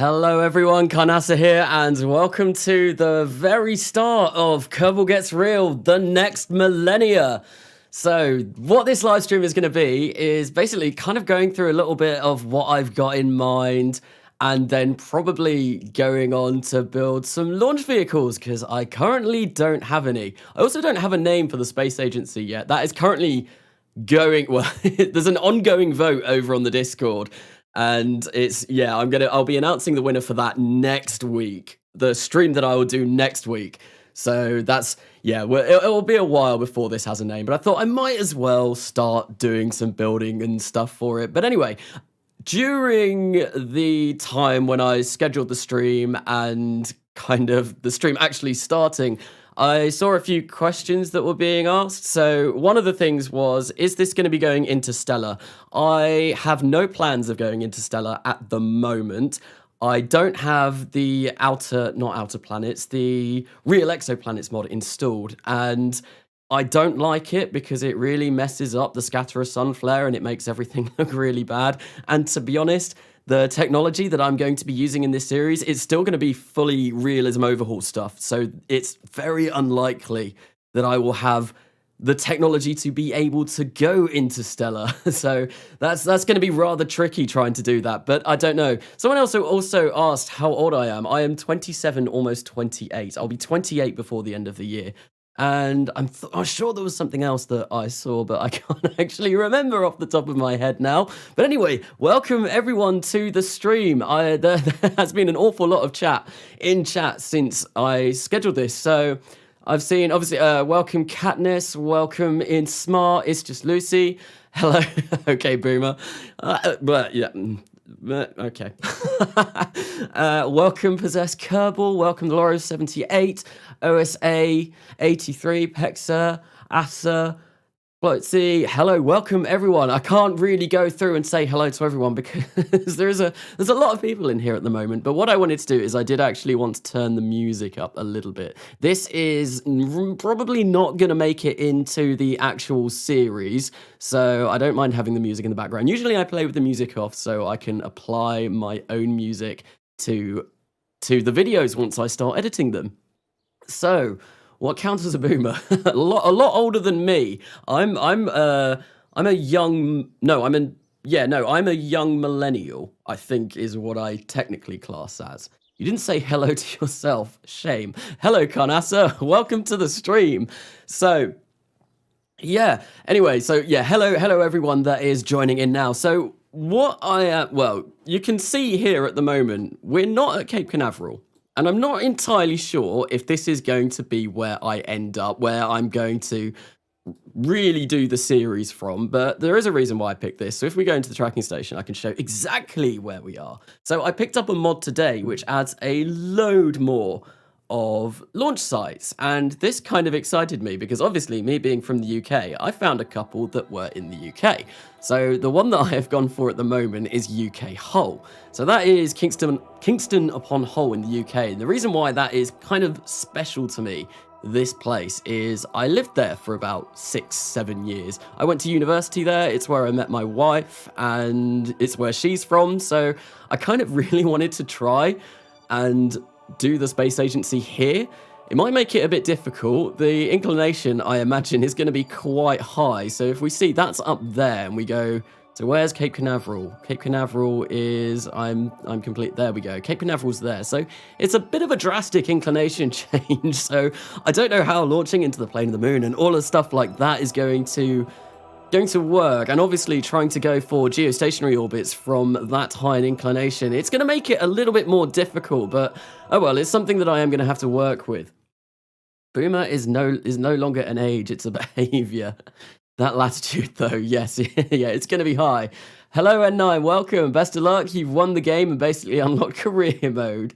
Hello everyone, Karnasa here, and welcome to the very start of Kerbal Gets Real, the next Millenia. So what this live stream is going to be is basically kind of going through a little bit of what I've got in mind, and then probably going on to build some launch vehicles, because I currently don't have any. I also don't have a name for the space agency yet. That is currently going, well, there's an ongoing vote over on the Discord. And I'll be announcing the winner for that next week, the stream that I will do next week. So that's, it'll be a while before this has a name, but I thought I might as well start doing some building and stuff for it. But anyway, during the time when I scheduled the stream and kind of the stream actually starting, I saw a few questions that were being asked. So one of the things was, is this going to be going interstellar? I have no plans of going interstellar at the moment. I don't have the not outer planets, the real exoplanets mod installed. And I don't like it because it really messes up the scatter of sun flare and it makes everything look really bad. And to be honest, the technology that I'm going to be using in this series is still going to be fully realism overhaul stuff. So it's very unlikely that I will have the technology to be able to go interstellar. So that's going to be rather tricky trying to do that, but I don't know. Someone else also asked how old I am. I am 27, almost 28. I'll be 28 before the end of the year. And I'm sure there was something else that I saw, but I can't actually remember off the top of my head now. But anyway, welcome everyone to the stream. There has been an awful lot of chat since I scheduled this. So I've seen, obviously, welcome Katniss, welcome in Smart, It's Just Lucy. Hello, okay, Boomer. But yeah. Okay. Welcome Possessed Kerbal, welcome Loro78, OSA 83, Pexa, Asa, Floatsy. Hello, welcome everyone. I can't really go through and say hello to everyone because there's a lot of people in here at the moment. But what I wanted to do is I did actually want to turn the music up a little bit. This is probably not going to make it into the actual series, so I don't mind having the music in the background. Usually I play with the music off so I can apply my own music to the videos once I start editing them. So what counts as a boomer? a lot older than me. I'm a young millennial, I think is what I technically class as. You didn't say hello to yourself. Shame. Hello, Karnasa. Welcome to the stream. So yeah, anyway, so yeah, hello everyone that is joining in now. So what you can see here at the moment, we're not at Cape Canaveral. And I'm not entirely sure if this is going to be where I end up, where I'm going to really do the series from, but there is a reason why I picked this. So if we go into the tracking station, I can show exactly where we are. So I picked up a mod today, which adds a load more of launch sites, and this kind of excited me because obviously me being from the UK, I found a couple that were in the UK. So the one that I have gone for at the moment is UK Hull. So that is Kingston upon Hull in the UK. And the reason why that is kind of special to me, this place, is I lived there for about 6-7 years. I went to university there, it's where I met my wife, and it's where she's from. So I kind of really wanted to try and do the space agency here. It might make it a bit difficult. The inclination, I imagine, is going to be quite high. So if we see that's up there and we go, so where's Cape Canaveral? Cape Canaveral is, I'm complete, there we go. Cape Canaveral's there. So it's a bit of a drastic inclination change. So I don't know how launching into the plane of the moon and all the stuff like that is going to work, and obviously trying to go for geostationary orbits from that high an inclination, it's going to make it a little bit more difficult, but oh well, it's something that I am going to have to work with. Boomer is no longer an age, it's a behavior. That latitude though, yes, yeah, it's going to be high. Hello N9, welcome, best of luck, you've won the game and basically unlocked career mode.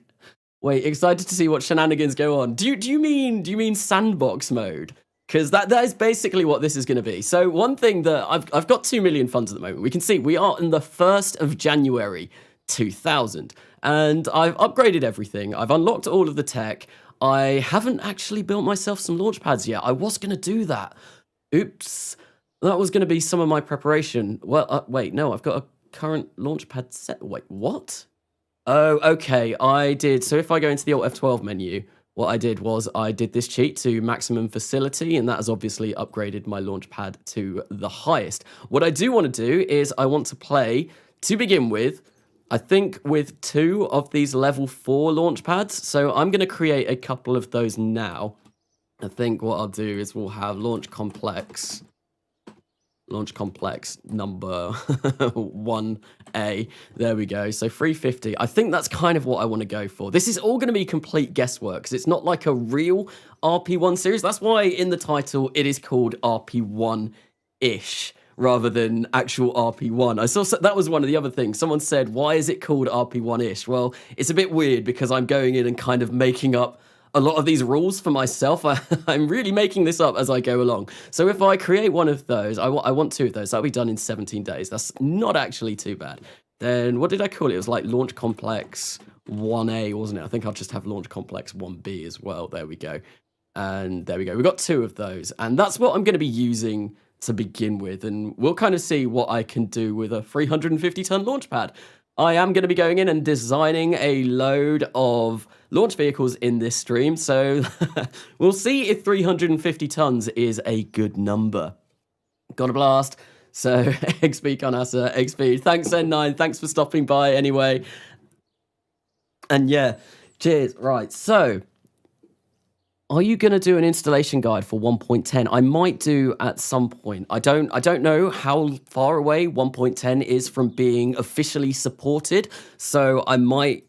Wait, excited to see what shenanigans go on. Do you mean sandbox mode? Because that is basically what this is going to be. So one thing that I've got 2 million funds at the moment. We can see we are in the 1st of January 2000. And I've upgraded everything. I've unlocked all of the tech. I haven't actually built myself some launch pads yet. I was going to do that. Oops. That was going to be some of my preparation. Well, wait, no, I've got a current launch pad set. Wait, what? Oh, okay. I did. So if I go into the Alt F12 menu, what I did was I did this cheat to maximum facility, and that has obviously upgraded my launchpad to the highest. What I do want to do is I want to play, to begin with, I think with 2 of these level 4 launchpads. So I'm going to create a couple of those now. I think what I'll do is we'll have launch complex number 1A. There we go. So 350. I think that's kind of what I want to go for. This is all going to be complete guesswork because it's not like a real RP-1 series. That's why in the title it is called RP-1-ish rather than actual RP-1. I saw that was one of the other things. Someone said, why is it called RP-1-ish? Well, it's a bit weird because I'm going in and kind of making up a lot of these rules for myself. I'm really making this up as I go along. So if I create one of those, I want 2 of those. That'll be done in 17 days. That's not actually too bad. Then what did I call it? It was like Launch Complex 1A, wasn't it? I think I'll just have Launch Complex 1B as well. There we go. And there we go. We've got 2 of those. And that's what I'm going to be using to begin with. And we'll kind of see what I can do with a 350-ton launch pad. I am going to be going in and designing a load of launch vehicles in this stream, so we'll see if 350 tons is a good number. Got a blast. So, XP Conasa, XP, thanks N9, thanks for stopping by anyway. And yeah, cheers. Right, so are you going to do an installation guide for 1.10? I might do at some point. I don't know how far away 1.10 is from being officially supported, so I might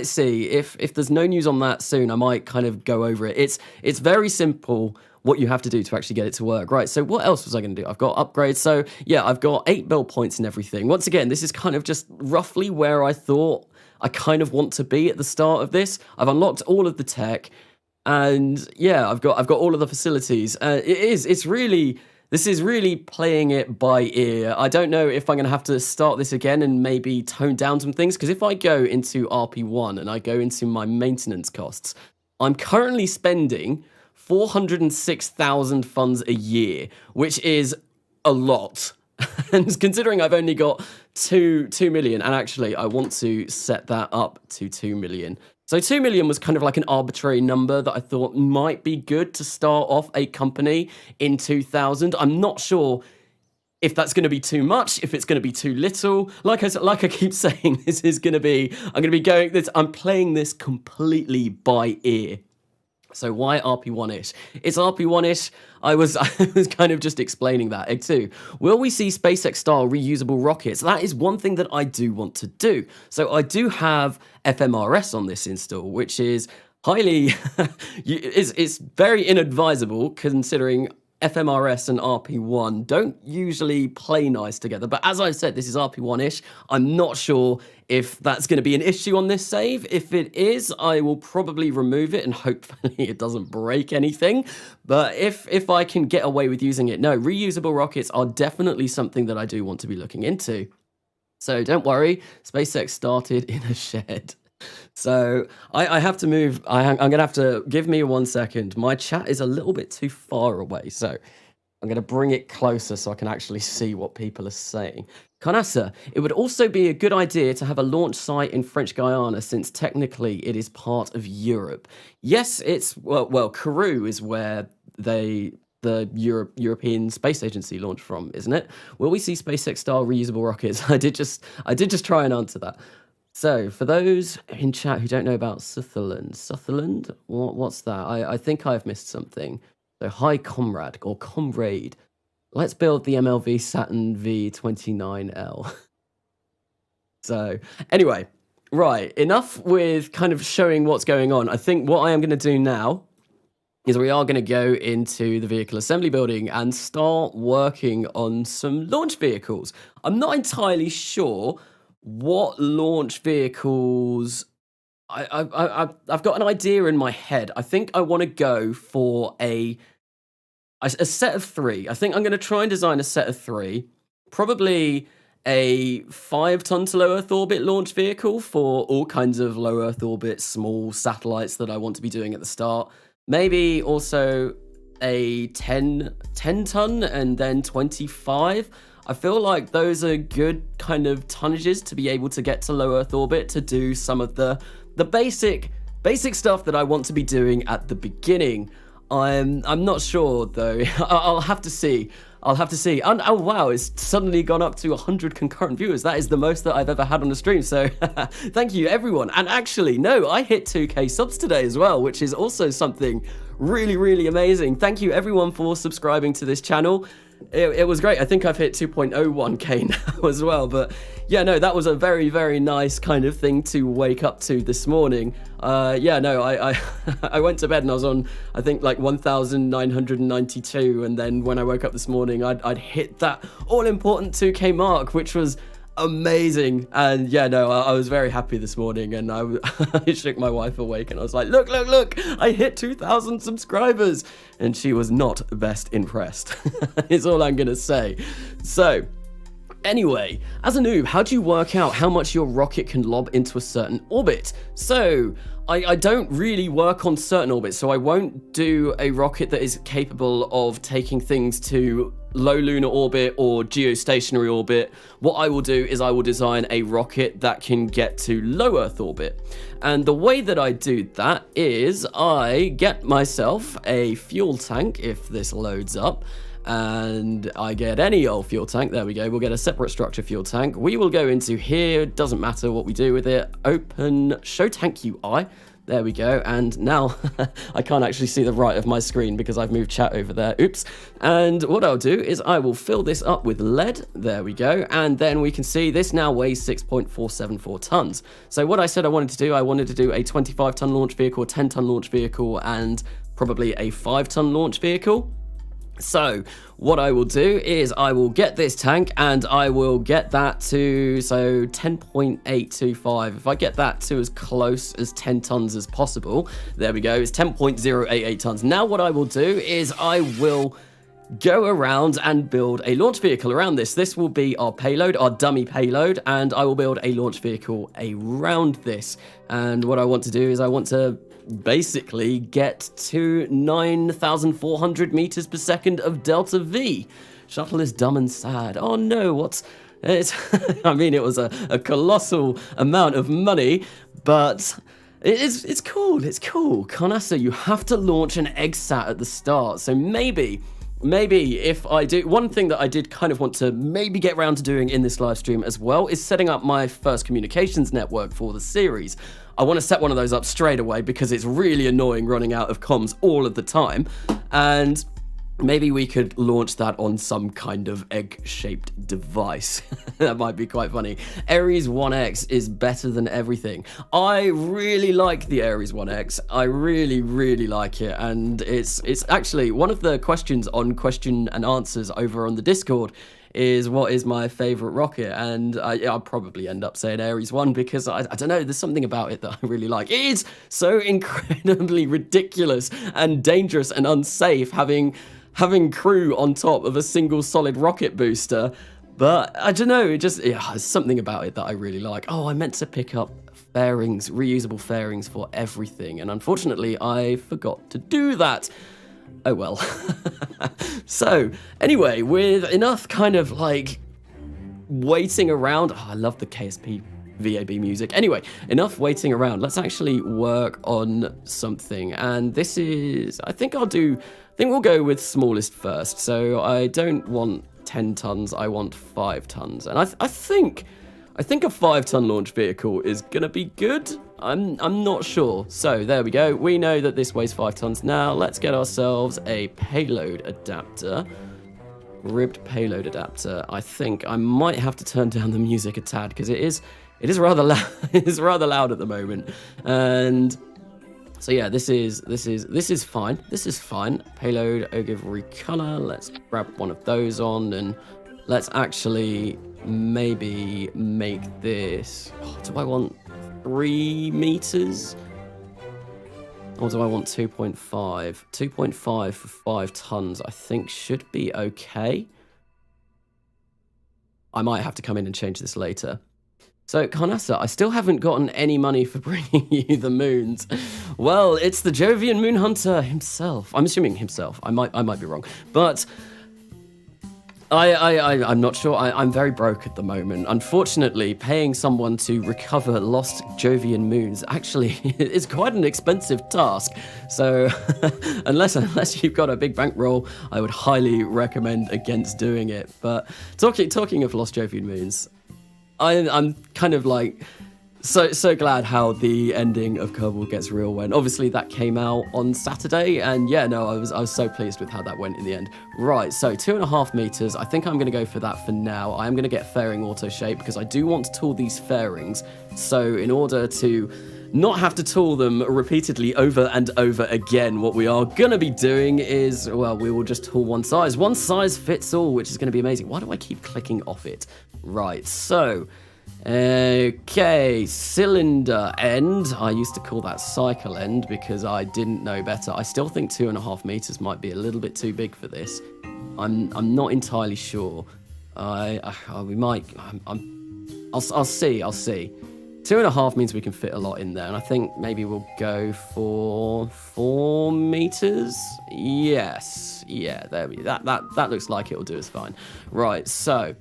see if there's no news on that soon. I might kind of go over it. It's very simple what you have to do to actually get it to work. Right, so what else was I going to do? I've got upgrades. So yeah, I've got 8 build points and everything. Once again, this is kind of just roughly where I thought I kind of want to be at the start of this. I've unlocked all of the tech. And yeah, I've got all of the facilities. This is really playing it by ear. I don't know if I'm going to have to start this again and maybe tone down some things, because if I go into RP1 and I go into my maintenance costs, I'm currently spending 406,000 funds a year, which is a lot. And considering I've only got 2 million, and actually I want to set that up to 2 million. So 2 million was kind of like an arbitrary number that I thought might be good to start off a company in 2000. I'm not sure if that's going to be too much, if it's going to be too little. Like I keep saying, I'm playing this completely by ear. So why RP1-ish? It's RP1-ish. I was kind of just explaining that. Egg 2. Will we see SpaceX-style reusable rockets? That is one thing that I do want to do. So I do have FMRS on this install, which is highly... it's very inadvisable considering FMRS and RP1 don't usually play nice together. But as I said, this is RP1-ish. I'm not sure if that's going to be an issue on this save. If it is, I will probably remove it and hopefully it doesn't break anything. But if I can get away with using it, no, reusable rockets are definitely something that I do want to be looking into. So don't worry, SpaceX started in a shed. So I have to move. I'm going to have to give me 1 second. My chat is a little bit too far away. So I'm going to bring it closer so I can actually see what people are saying. Conasa, it would also be a good idea to have a launch site in French Guiana since technically it is part of Europe. Yes, it's, well Kourou is where the European Space Agency launched from, isn't it? Will we see SpaceX-style reusable rockets? I did just try and answer that. So, for those in chat who don't know about Sutherland, what's that? I think I've missed something. So, hi, comrade, or comrade. Let's build the MLV Saturn V29L. So, anyway, right, enough with kind of showing what's going on. I think what I am going to do now is we are going to go into the vehicle assembly building and start working on some launch vehicles. I'm not entirely sure what launch vehicles I've got an idea in my head. I think I want to go for a set of 3. I think I'm going to try and design a set of 3, probably a 5-ton to low Earth orbit launch vehicle for all kinds of low Earth orbit small satellites that I want to be doing at the start. Maybe also a 10 10 ton and then 25. I feel like those are good kind of tonnages to be able to get to low Earth orbit to do some of the basic stuff that I want to be doing at the beginning. I'm not sure though. I'll have to see. And oh wow, it's suddenly gone up to 100 concurrent viewers. That is the most that I've ever had on a stream. So thank you everyone. And actually, no, I hit 2K subs today as well, which is also something really, really amazing. Thank you everyone for subscribing to this channel. It was great. I think I've hit 2.01k now as well. But yeah, no, that was a very, very nice kind of thing to wake up to this morning. Yeah, no, I went to bed and I was on, I think, like 1,992. And then when I woke up this morning, I'd hit that all-important 2k mark, which was amazing. And yeah, no, I was very happy this morning, and I shook my wife awake and I was like, look, I hit 2,000 subscribers, and she was not best impressed. Is all I'm gonna say. So anyway, as a noob, how do you work out how much your rocket can lob into a certain orbit? So I don't really work on certain orbits, so I won't do a rocket that is capable of taking things to low lunar orbit or geostationary orbit. What I will do is I will design a rocket that can get to low Earth orbit. And the way that I do that is I get myself a fuel tank, if this loads up, and I get any old fuel tank. There we go. We'll get a separate structure fuel tank. We will go into here. Doesn't matter what we do with it. Open show tank UI. There we go. And now I can't actually see the right of my screen because I've moved chat over there. Oops. And what I'll do is I will fill this up with lead. There we go. And then we can see this now weighs 6.474 tons. So what I said I wanted to do, I wanted to do a 25-ton launch vehicle, 10-ton launch vehicle, and probably a 5-ton launch vehicle. So what I will do is I will get this tank and I will get that to, so 10.825. If I get that to as close as 10 tons as possible, there we go, it's 10.088 tons. Now what I will do is I will go around and build a launch vehicle around this. This will be our payload, our dummy payload, and I will build a launch vehicle around this. And what I want to do is I want to basically get to 9,400 meters per second of delta V. Shuttle is dumb and sad. Oh no, it's I mean, it was a colossal amount of money, but it's cool. Carnassa, you have to launch an EggSat at the start. So maybe if I do, one thing that I did kind of want to maybe get around to doing in this live stream as well is setting up my first communications network for the series. I want to set one of those up straight away because it's really annoying running out of comms all of the time. And maybe we could launch that on some kind of egg-shaped device. That might be quite funny. Ares 1X is better than everything. I really like the Ares 1X. I really, really like it. And it's actually one of the questions on question and answers over on the Discord is what is my favorite rocket, and I'll probably end up saying Ares 1 because I don't know, there's something about it that I really like. It is so incredibly ridiculous and dangerous and unsafe having crew on top of a single solid rocket booster, but I don't know, there's something about it that I really like. Oh, I meant to pick up fairings, reusable fairings for everything, and unfortunately I forgot to do that. Oh well. So anyway, with enough kind of like waiting around, oh, I love the KSP VAB music. Anyway, enough waiting around. Let's actually work on something. And this is, I think we'll go with smallest first. So I don't want 10 tons, I want 5 tons. And I think a 5-ton launch vehicle is gonna be good. I'm not sure. So there we go. We know that this weighs 5 tons. Now let's get ourselves a payload adapter. Ribbed payload adapter. I think I might have to turn down the music a tad because it is rather loud. It is rather loud at the moment. And so yeah, this is fine. This is fine. Payload ogive recolor. Let's grab one of those on and let's actually maybe make this. Oh, do I want 3 meters? Or do I want 2.5? 2.5 for 5 tons, I think should be okay. I might have to come in and change this later. So, Carnassa, I still haven't gotten any money for bringing you the moons. Well, it's the Jovian Moon Hunter himself. I'm assuming himself. I might be wrong. But I'm not sure. I'm very broke at the moment. Unfortunately, paying someone to recover lost Jovian moons actually is quite an expensive task. So unless you've got a big bankroll, I would highly recommend against doing it. But talking of lost Jovian moons, I'm kind of like so glad how the ending of Kerbal Gets Real went. Obviously that came out on Saturday, and yeah, no, I was so pleased with how that went in the end. Right, so 2.5 meters. I think I'm going to go for that for now. I am going to get fairing auto shape because I do want to tool these fairings. So in order to not have to tool them repeatedly over and over again, what we are going to be doing is, well, we will just tool one size. One size fits all, which is going to be amazing. Why do I keep clicking off it? Right, so okay, cylinder end. I used to call that cycle end because I didn't know better. I still think 2.5 meters might be a little bit too big for this. I'm not entirely sure. We might. I'll see. 2.5 means we can fit a lot in there, and I think maybe we'll go for 4 meters. Yes, yeah, there we go. That looks like it'll do us fine. Right, so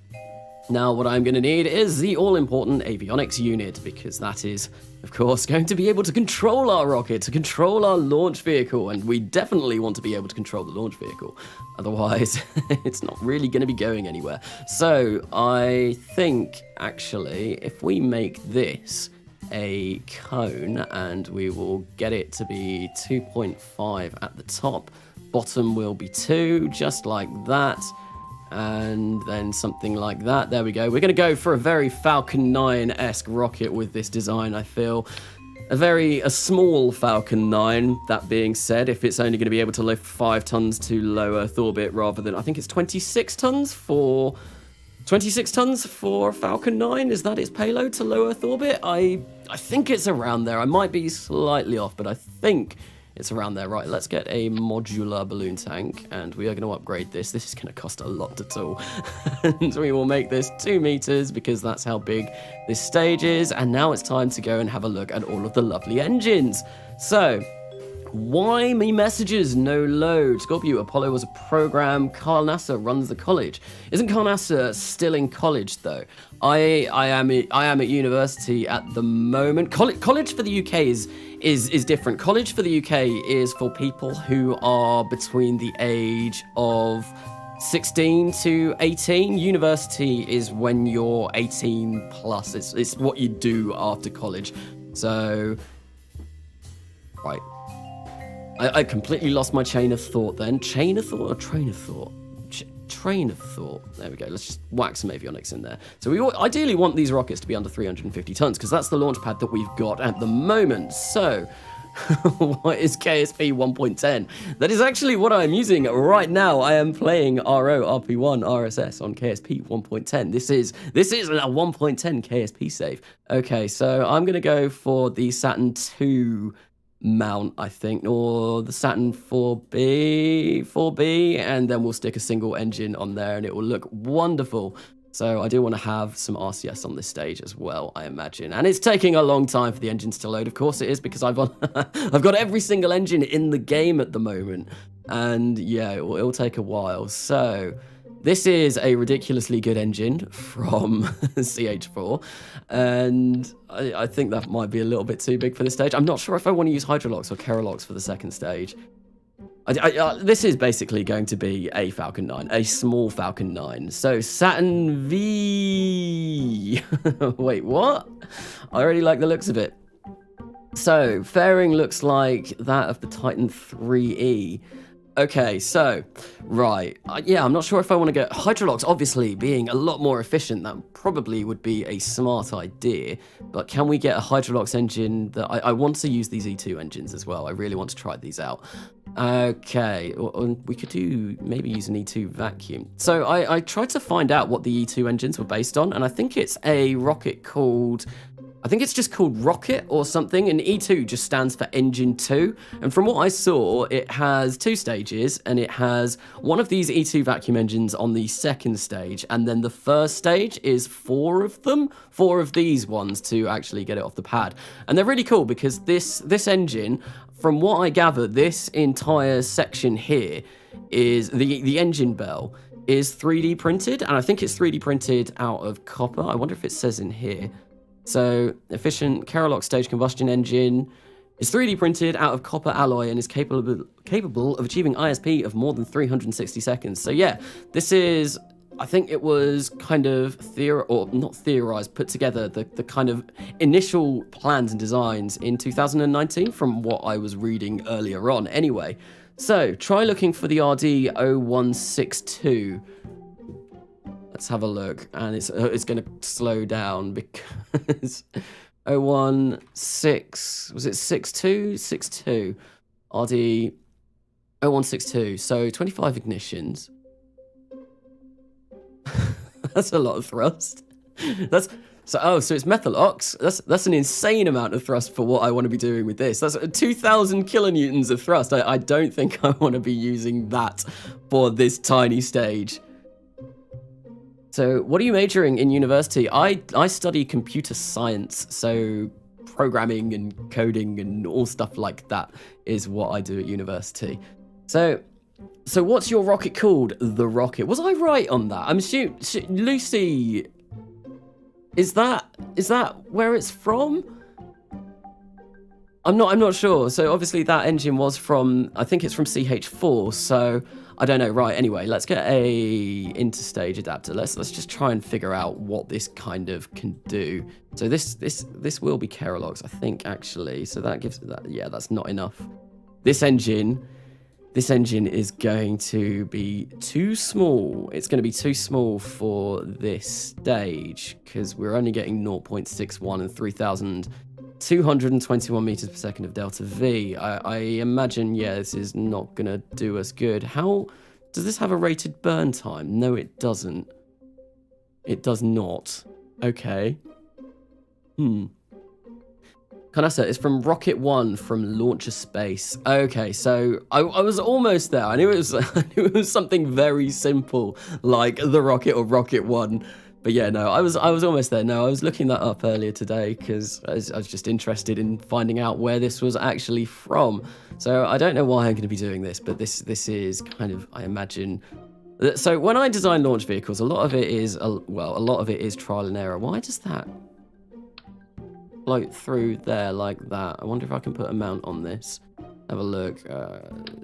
now what I'm going to need is the all-important avionics unit, because that is, of course, going to be able to control our rocket, to control our launch vehicle, and we definitely want to be able to control the launch vehicle. Otherwise, it's not really going to be going anywhere. So I think, actually, if we make this a cone, and we will get it to be 2.5 at the top, bottom will be 2, just like that. And then something like that. There we go. We're going to go for a very Falcon 9-esque rocket with this design, I feel. A small Falcon 9, that being said, if it's only going to be able to lift 5 tons to low Earth orbit rather than, I think it's 26 tons for Falcon 9. Is that its payload to low Earth orbit? I think it's around there. I might be slightly off, but I think it's around there. Right, let's get a modular balloon tank, and we are going to upgrade this. This is going to cost a lot to tool. And we will make this 2 meters because that's how big this stage is. And now it's time to go and have a look at all of the lovely engines. So, why me messages? No load. Scorpio, Apollo was a program. Carnassa runs the college. Isn't Carnassa still in college though? I am at university at the moment. College for the UK is different. College for the UK is for people who are between the age of 16 to 18. University is when you're 18 plus. It's what you do after college. So, right. I completely lost my chain of thought then. Chain of thought or train of thought? Train of thought. There we go. Let's just whack some avionics in there. So we ideally want these rockets to be under 350 tons because that's the launch pad that we've got at the moment. So what is KSP 1.10? That is actually what I'm using right now. I am playing RP-1 RSS on KSP 1.10. This is a 1.10 KSP save. Okay, so I'm going to go for the Saturn II mount, I think, or the Saturn 4B, and then we'll stick a single engine on there and it will look wonderful. So I do want to have some RCS on this stage as well, I imagine. And it's taking a long time for the engines to load. Of course it is, because I've got every single engine in the game at the moment. And yeah, it'll take a while. So this is a ridiculously good engine from CH4, and I think that might be a little bit too big for this stage. I'm not sure if I want to use Hydrolox or Kerolox for the second stage. This is basically going to be a Falcon 9, a small Falcon 9. So Saturn V... Wait, what? I already like the looks of it. So fairing looks like that of the Titan 3E. Okay, so, right, yeah, I'm not sure if I want to get Hydrolox, obviously, being a lot more efficient. That probably would be a smart idea, but can we get a Hydrolox engine that... I want to use these E2 engines as well. I really want to try these out. Okay, we could maybe use an E2 vacuum. So I tried to find out what the E2 engines were based on, and I think it's a rocket called... I think it's just called Rocket or something, and E2 just stands for Engine 2. And from what I saw, it has 2 stages, and it has one of these E2 vacuum engines on the second stage, and then the first stage is 4 of them, 4 of these ones to actually get it off the pad. And they're really cool because this engine, from what I gather, this entire section here is the engine bell is 3D printed, and I think it's 3D printed out of copper. I wonder if it says in here. So, efficient Kerolox stage combustion engine is 3D printed out of copper alloy and is capable of achieving ISP of more than 360 seconds. So yeah, this is, I think it was kind of not theorized, put together the kind of initial plans and designs in 2019 from what I was reading earlier on. Anyway, so try looking for the RD-0162. Let's have a look, and it's going to slow down because 016, was it 62? RD 0162, so 25 ignitions. That's a lot of thrust. So it's methyl ox. That's an insane amount of thrust for what I want to be doing with this. That's 2,000 kilonewtons of thrust. I don't think I want to be using that for this tiny stage. So what are you majoring in university? I study computer science, so programming and coding and all stuff like that is what I do at university. So what's your rocket called? The Rocket. Was I right on that? I'm assuming Lucy. Is that where it's from? I'm not sure. So obviously that engine was from, I think it's from CH4. So I don't know. Right. Anyway, let's get a interstage adapter. Let's just try and figure out what this kind of can do. So this will be Kerolox, I think, actually. So that gives that. Yeah, that's not enough. This engine is going to be too small. It's going to be too small for this stage because we're only getting 0.61 and 3,221 meters per second of delta V. I imagine, yeah, this is not going to do us good. How does this have a rated burn time? No, it doesn't. It does not. Okay. Kanasa is from Rocket 1 from Launcher Space. Okay, so I was almost there. I knew it was something very simple like the Rocket or Rocket 1. But yeah, no, I was almost there. No, I was looking that up earlier today because I was just interested in finding out where this was actually from. So I don't know why I'm going to be doing this, but this is kind of, I imagine. So when I design launch vehicles, a lot of it is trial and error. Why does that float through there like that? I wonder if I can put a mount on this. Have a look.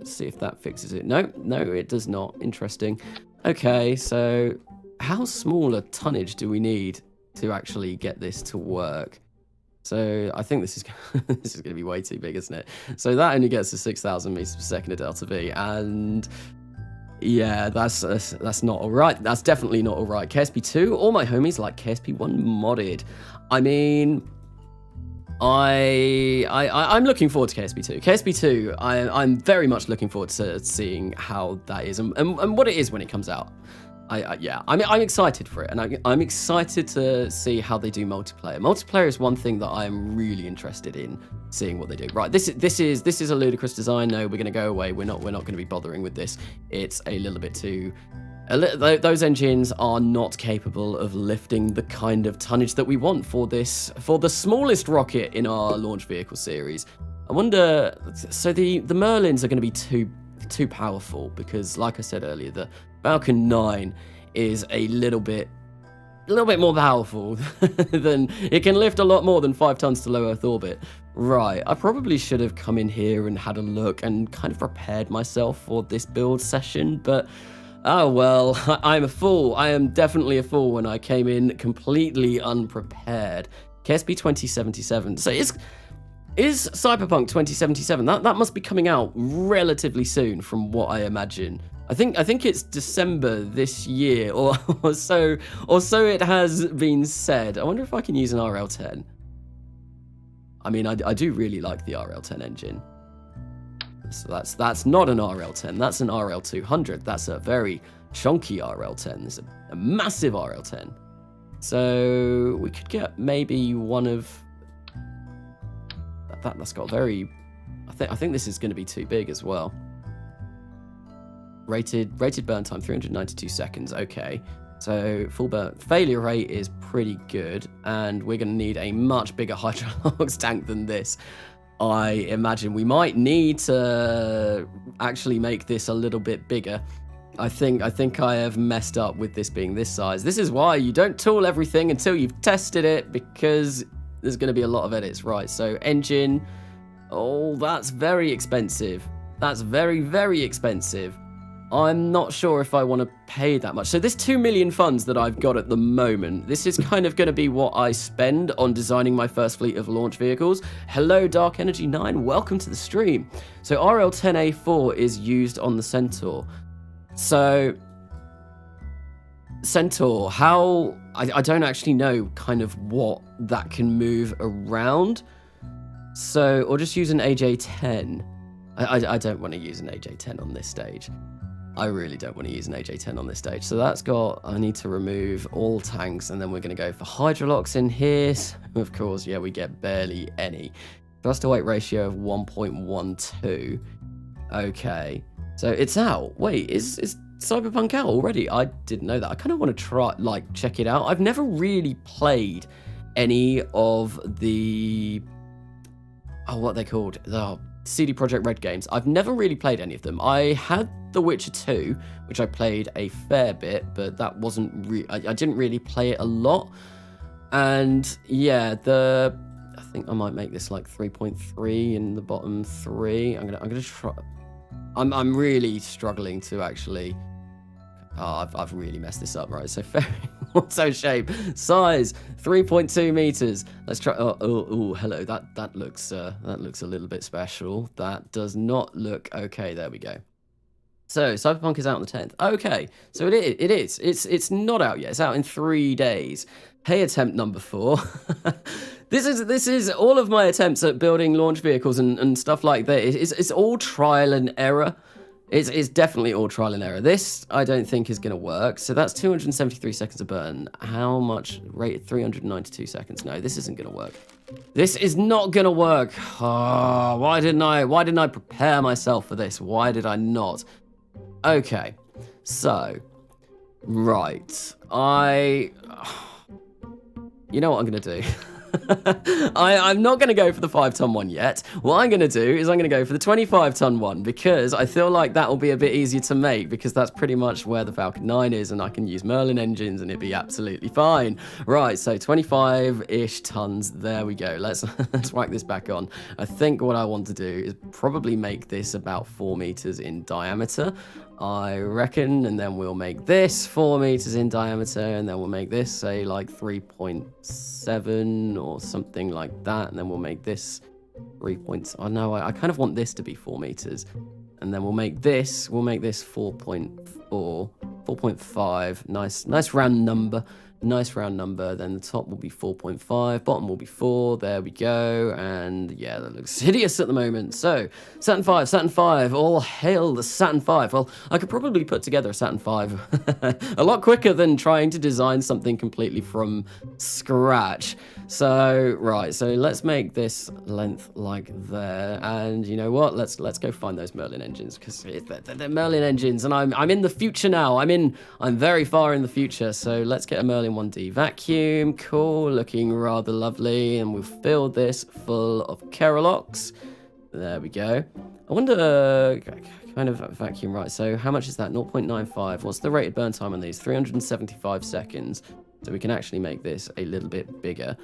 See if that fixes it. No, it does not. Interesting. Okay, so how small a tonnage do we need to actually get this to work? So I think this is going to be way too big, isn't it? So that only gets to 6,000 meters per second of delta V, and yeah, that's not all right. That's definitely not all right. KSP2, all my homies like KSP1 modded. I mean, I'm looking forward to KSP2. KSP2, I'm very much looking forward to seeing how that is and what it is when it comes out. I'm excited for it, and I'm excited to see how they do multiplayer. Multiplayer is one thing that I'm really interested in seeing what they do. Right, this is a ludicrous design. No, we're going to go away. We're not going to be bothering with this. It's a little bit too. Those engines are not capable of lifting the kind of tonnage that we want for the smallest rocket in our launch vehicle series. I wonder. So the Merlins are going to be too powerful because, like I said earlier, the Falcon 9 is a little bit more powerful than it can lift a lot more than 5 tons to low Earth orbit. Right, I probably should have come in here and had a look and kind of prepared myself for this build session, but oh well, I'm a fool. I am definitely a fool when I came in completely unprepared. KSP 2077. So is Cyberpunk 2077? That must be coming out relatively soon, from what I imagine. I think it's December this year, or so it has been said. I wonder if I can use an RL10. I mean, I do really like the RL10 engine. So that's not an RL10. That's an RL200. That's a very chunky RL10. It's a massive RL10. So we could get maybe one of that's got very... I think this is going to be too big as well. Rated burn time, 392 seconds. Okay. So full burn failure rate is pretty good, and we're going to need a much bigger Hydrolox tank than this. I imagine we might need to actually make this a little bit bigger. I think I have messed up with this being this size. This is why you don't tool everything until you've tested it, because there's going to be a lot of edits. Right, so engine. Oh, that's very expensive. That's very, very expensive. I'm not sure if I want to pay that much. So this 2 million funds that I've got at the moment, this is kind of going to be what I spend on designing my first fleet of launch vehicles. Hello, Dark Energy 9. Welcome to the stream. So RL-10A4 is used on the Centaur. So Centaur, how... I don't actually know kind of what that can move around. So, or just use an AJ-10. I don't want to use an AJ-10 on this stage. I really don't want to use an AJ-10 on this stage. So that's got, I need to remove all tanks, and then we're going to go for Hydrolox in here. So of course, yeah, we get barely any. Thrust to weight ratio of 1.12. Okay. So it's out. Wait, is Cyberpunk out already? I didn't know that. I kind of want to try, like, check it out. I've never really played any of the... Oh, what are they called? The CD Projekt Red games. I've never really played any of them. I had The Witcher 2, which I played a fair bit, but that wasn't I didn't really play it a lot. And yeah, I think I might make this like 3.3 in the bottom 3. I'm gonna try. I'm really struggling to actually. Oh, I've really messed this up, right? So fair. So shape size 3.2 meters. Let's try. Oh, hello. That looks a little bit special. That does not look okay. There we go. So Cyberpunk is out on the 10th. Okay, so it is. It's not out yet. It's out in 3 days. Hey, attempt number 4. This is all of my attempts at building launch vehicles and stuff like that. It's all trial and error. It's definitely all trial and error. This, I don't think, is going to work. So that's 273 seconds of burn. How much? Rated 392 seconds. No, this isn't going to work. This is not going to work. Oh, why didn't I prepare myself for this? Why did I not? Okay, so, right. You know what I'm going to do? I'm not going to go for the 5-ton one yet. What I'm going to do is I'm going to go for the 25-ton one, because I feel like that will be a bit easier to make, because that's pretty much where the Falcon 9 is, and I can use Merlin engines and it'd be absolutely fine. Right, so 25-ish tons. There we go. Let's whack this back on. I think what I want to do is probably make this about 4 meters in diameter, I reckon, and then we'll make this 4 meters in diameter, and then we'll make this, say, like 3.7 or something like that, and then we'll make this 3 points. Oh no, I kind of want this to be 4 meters, and then we'll make this 4.4, 4.5. Nice round number. Nice round number. Then the top will be 4.5, bottom will be 4. There we go. And yeah, that looks hideous at the moment. So Saturn 5, all hail the Saturn 5. Well, I could probably put together a Saturn 5 a lot quicker than trying to design something completely from scratch. So right, so let's make this length like there, and you know what, let's go find those Merlin engines, because they're Merlin engines, and I'm in the future now. I'm very far in the future. So let's get a Merlin 1D vacuum. Cool, looking rather lovely, and we've filled this full of Kerolox. There we go. I wonder, kind of vacuum, right? So how much is that? 0.95. What's the rated burn time on these? 375 seconds. So we can actually make this a little bit bigger.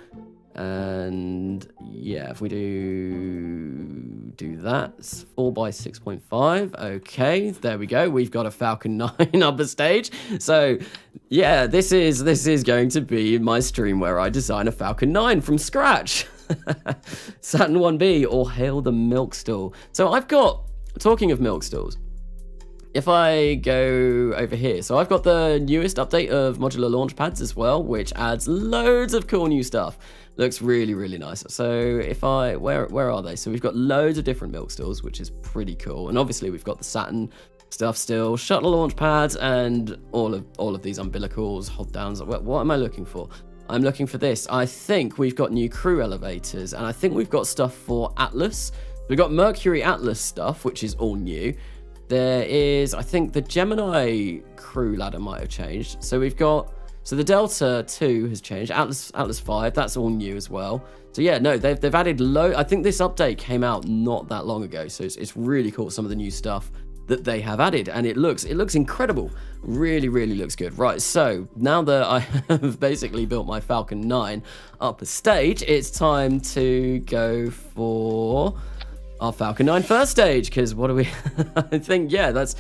And yeah, if we do that, it's 4 by 6.5. Okay, there we go. We've got a Falcon 9 upper stage. So yeah, this is going to be my stream where I design a Falcon 9 from scratch. Saturn 1B, or hail the milk stool. So I've got, talking of milk stools, if I go over here, so I've got the newest update of modular launch pads as well, which adds loads of cool new stuff. Looks really, really nice. So if I, where are they? So we've got loads of different milk stools, which is pretty cool. And obviously we've got the Saturn stuff still, shuttle launch pads, and all of these umbilicals, hold downs. What am I looking for? I'm looking for this. I think we've got new crew elevators, and I think we've got stuff for Atlas. We've got Mercury Atlas stuff, which is all new. There is, I think the Gemini crew ladder might have changed. So we've got, so the Delta 2 has changed. Atlas 5, that's all new as well. So yeah, no, they've added I think this update came out not that long ago. So it's really cool, some of the new stuff that they have added, and it looks incredible. Really looks good. Right, so now that I have basically built my Falcon 9 up a stage, it's time to go for our Falcon 9 first stage, because what do we I think, yeah, that's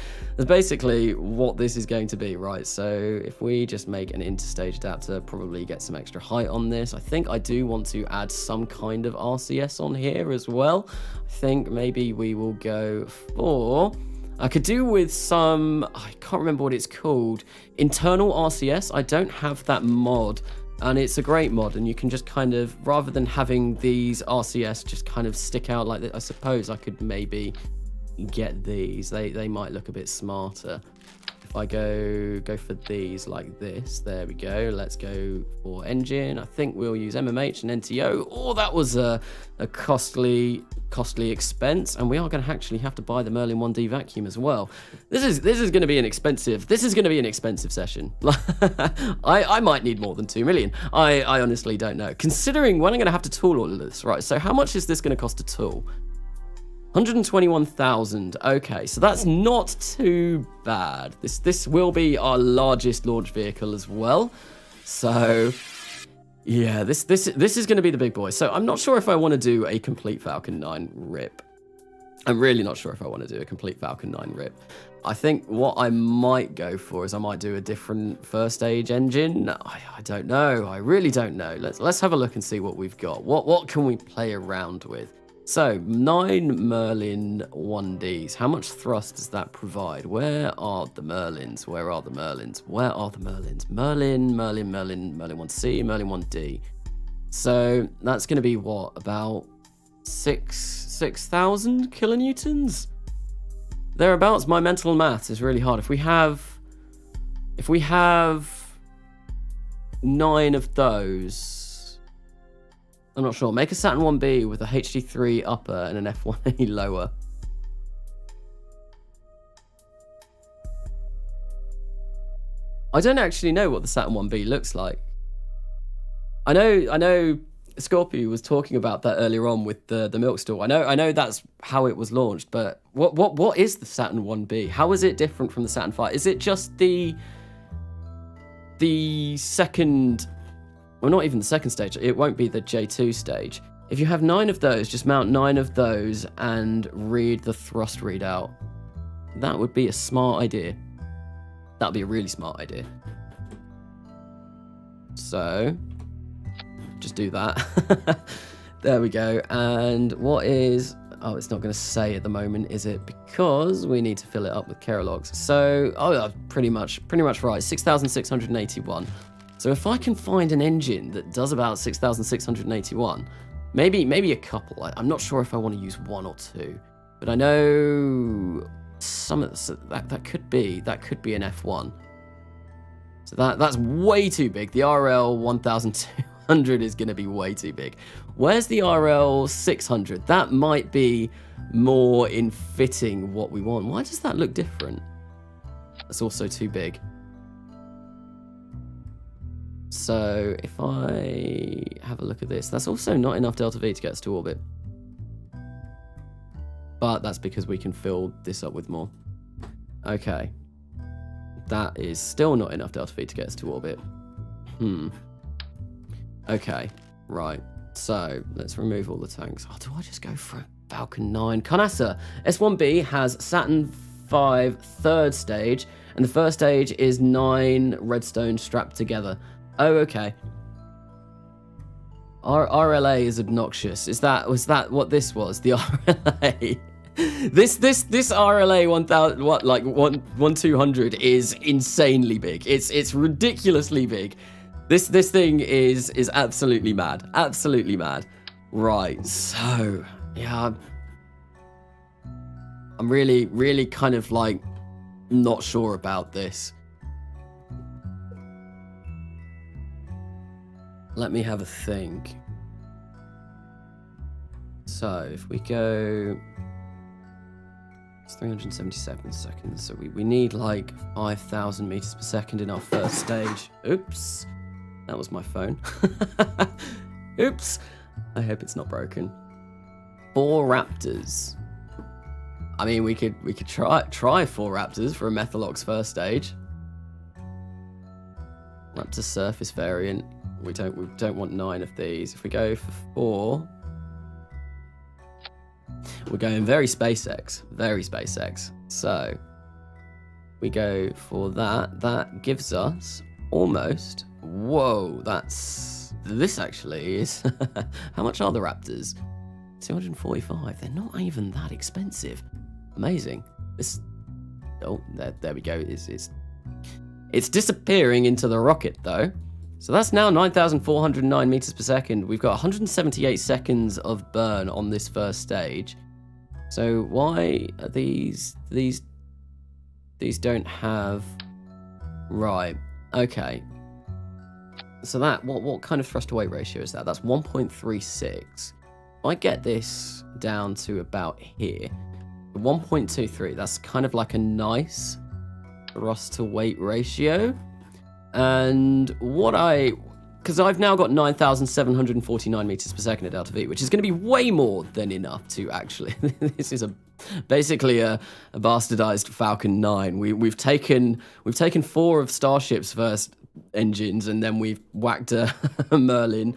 basically what this is going to be. Right, so if we just make an interstage adapter, probably get some extra height on this. I think I do want to add some kind of RCS on here as well. I think maybe we will go for, I could do with some, I can't remember what it's called, internal RCS. I don't have that mod, and it's a great mod, and you can just kind of, rather than having these RCS just kind of stick out like that, I suppose I could maybe get these. They might look a bit smarter. If I go for these like this, there we go. Let's go for engine. I think we'll use MMH and NTO. Oh, that was a costly expense, and we are going to actually have to buy the Merlin 1D vacuum as well. This is going to be an expensive. This is going to be an expensive session. I might need more than 2 million. I honestly don't know. Considering when I'm going to have to tool all of this, right? So how much is this going to cost to tool? 121,000. Okay, so that's not too bad. This will be our largest launch vehicle as well. So yeah, this is going to be the big boy. So I'm not sure if I want to do a complete Falcon 9 rip. I'm really not sure if I want to do a complete Falcon 9 rip. I think what I might go for is I might do a different first stage engine. I don't know. I really don't know. Let's have a look and see what we've got. What can we play around with? So 9 Merlin 1Ds. How much thrust does that provide? Where are the Merlins? Where are the Merlins? Where are the Merlins? Merlin 1C, Merlin 1D. So that's going to be what, about 6,000 kilonewtons? Thereabouts. My mental math is really hard. If we have 9 of those, I'm not sure. Make a Saturn 1B with a HD3 upper and an F1A lower. I don't actually know what the Saturn 1B looks like. I know Scorpio was talking about that earlier on with the milk store. I know that's how it was launched, but what is the Saturn 1B? How is it different from the Saturn 5? Is it just the second? Well, not even the second stage. It won't be the J2 stage. If you have 9 of those, just mount 9 of those and read the thrust readout. That would be a smart idea. That would be a really smart idea. So, just do that. There we go. And what is... Oh, it's not going to say at the moment, is it? Because we need to fill it up with Keralogs. So, oh, pretty much right. 6,681. So if I can find an engine that does about 6,681, maybe a couple. I'm not sure if I want to use 1 or 2, but I know some of that could be an F1. So that's way too big. The RL 1200 is going to be way too big. Where's the RL 600? That might be more in fitting what we want. Why does that look different? That's also too big. So if I have a look at this, that's also not enough Delta V to get us to orbit. But that's because we can fill this up with more. Okay. That is still not enough Delta V to get us to orbit. Okay, right. So let's remove all the tanks. Oh, do I just go for a Falcon 9? Carnassa, S1B has Saturn 5 third stage, and the first stage is 9 redstone strapped together. Oh, okay. RLA is obnoxious. Was that what this was? The RLA. This RLA 1000, what, like 1200 is insanely big. It's ridiculously big. This thing is absolutely mad. Absolutely mad. Right. So, yeah, I'm really kind of like not sure about this. let me have a think. So if we go, it's 377 seconds. So we need like 5,000 meters per second in our first stage. Oops, that was my phone. Oops, I hope it's not broken. 4 raptors. I mean, we could try 4 raptors for a Methalox first stage. Raptor surface variant. We don't want 9 of these. If we go for 4, we're going very SpaceX. Very SpaceX. So we go for that. That gives us almost. Whoa, this actually is. How much are the raptors? 245. They're not even that expensive. Amazing. This. Oh, there we go. It's disappearing into the rocket though. So that's now 9,409 meters per second. We've got 178 seconds of burn on this first stage. So why are these don't have, right, okay. So that, what kind of thrust to weight ratio is that? That's 1.36. If I get this down to about here, 1.23, that's kind of like a nice thrust to weight ratio. And because I've now got 9,749 meters per second at delta V, which is going to be way more than enough to actually, this is basically a bastardized Falcon 9. We've taken 4 of Starship's first engines, and then we've whacked a Merlin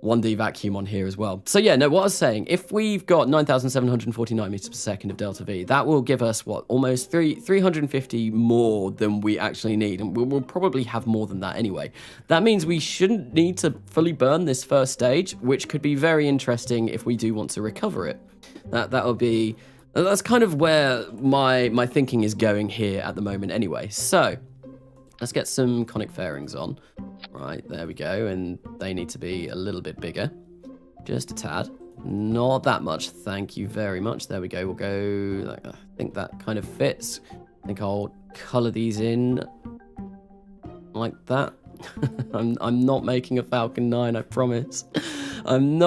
1D vacuum on here as well. So yeah, no, what I was saying, if we've got 9,749 meters per second of delta V, that will give us, what, almost 350 more than we actually need. And we'll probably have more than that anyway. That means we shouldn't need to fully burn this first stage, which could be very interesting if we do want to recover it. That's kind of where my thinking is going here at the moment anyway. So let's get some conic fairings on. Right, there we go, and they need to be a little bit bigger. Just a tad. Not that much, thank you very much. There we go, we'll go, I think that kind of fits. I think I'll colour these in like that. I'm not making a Falcon 9, I promise. I'm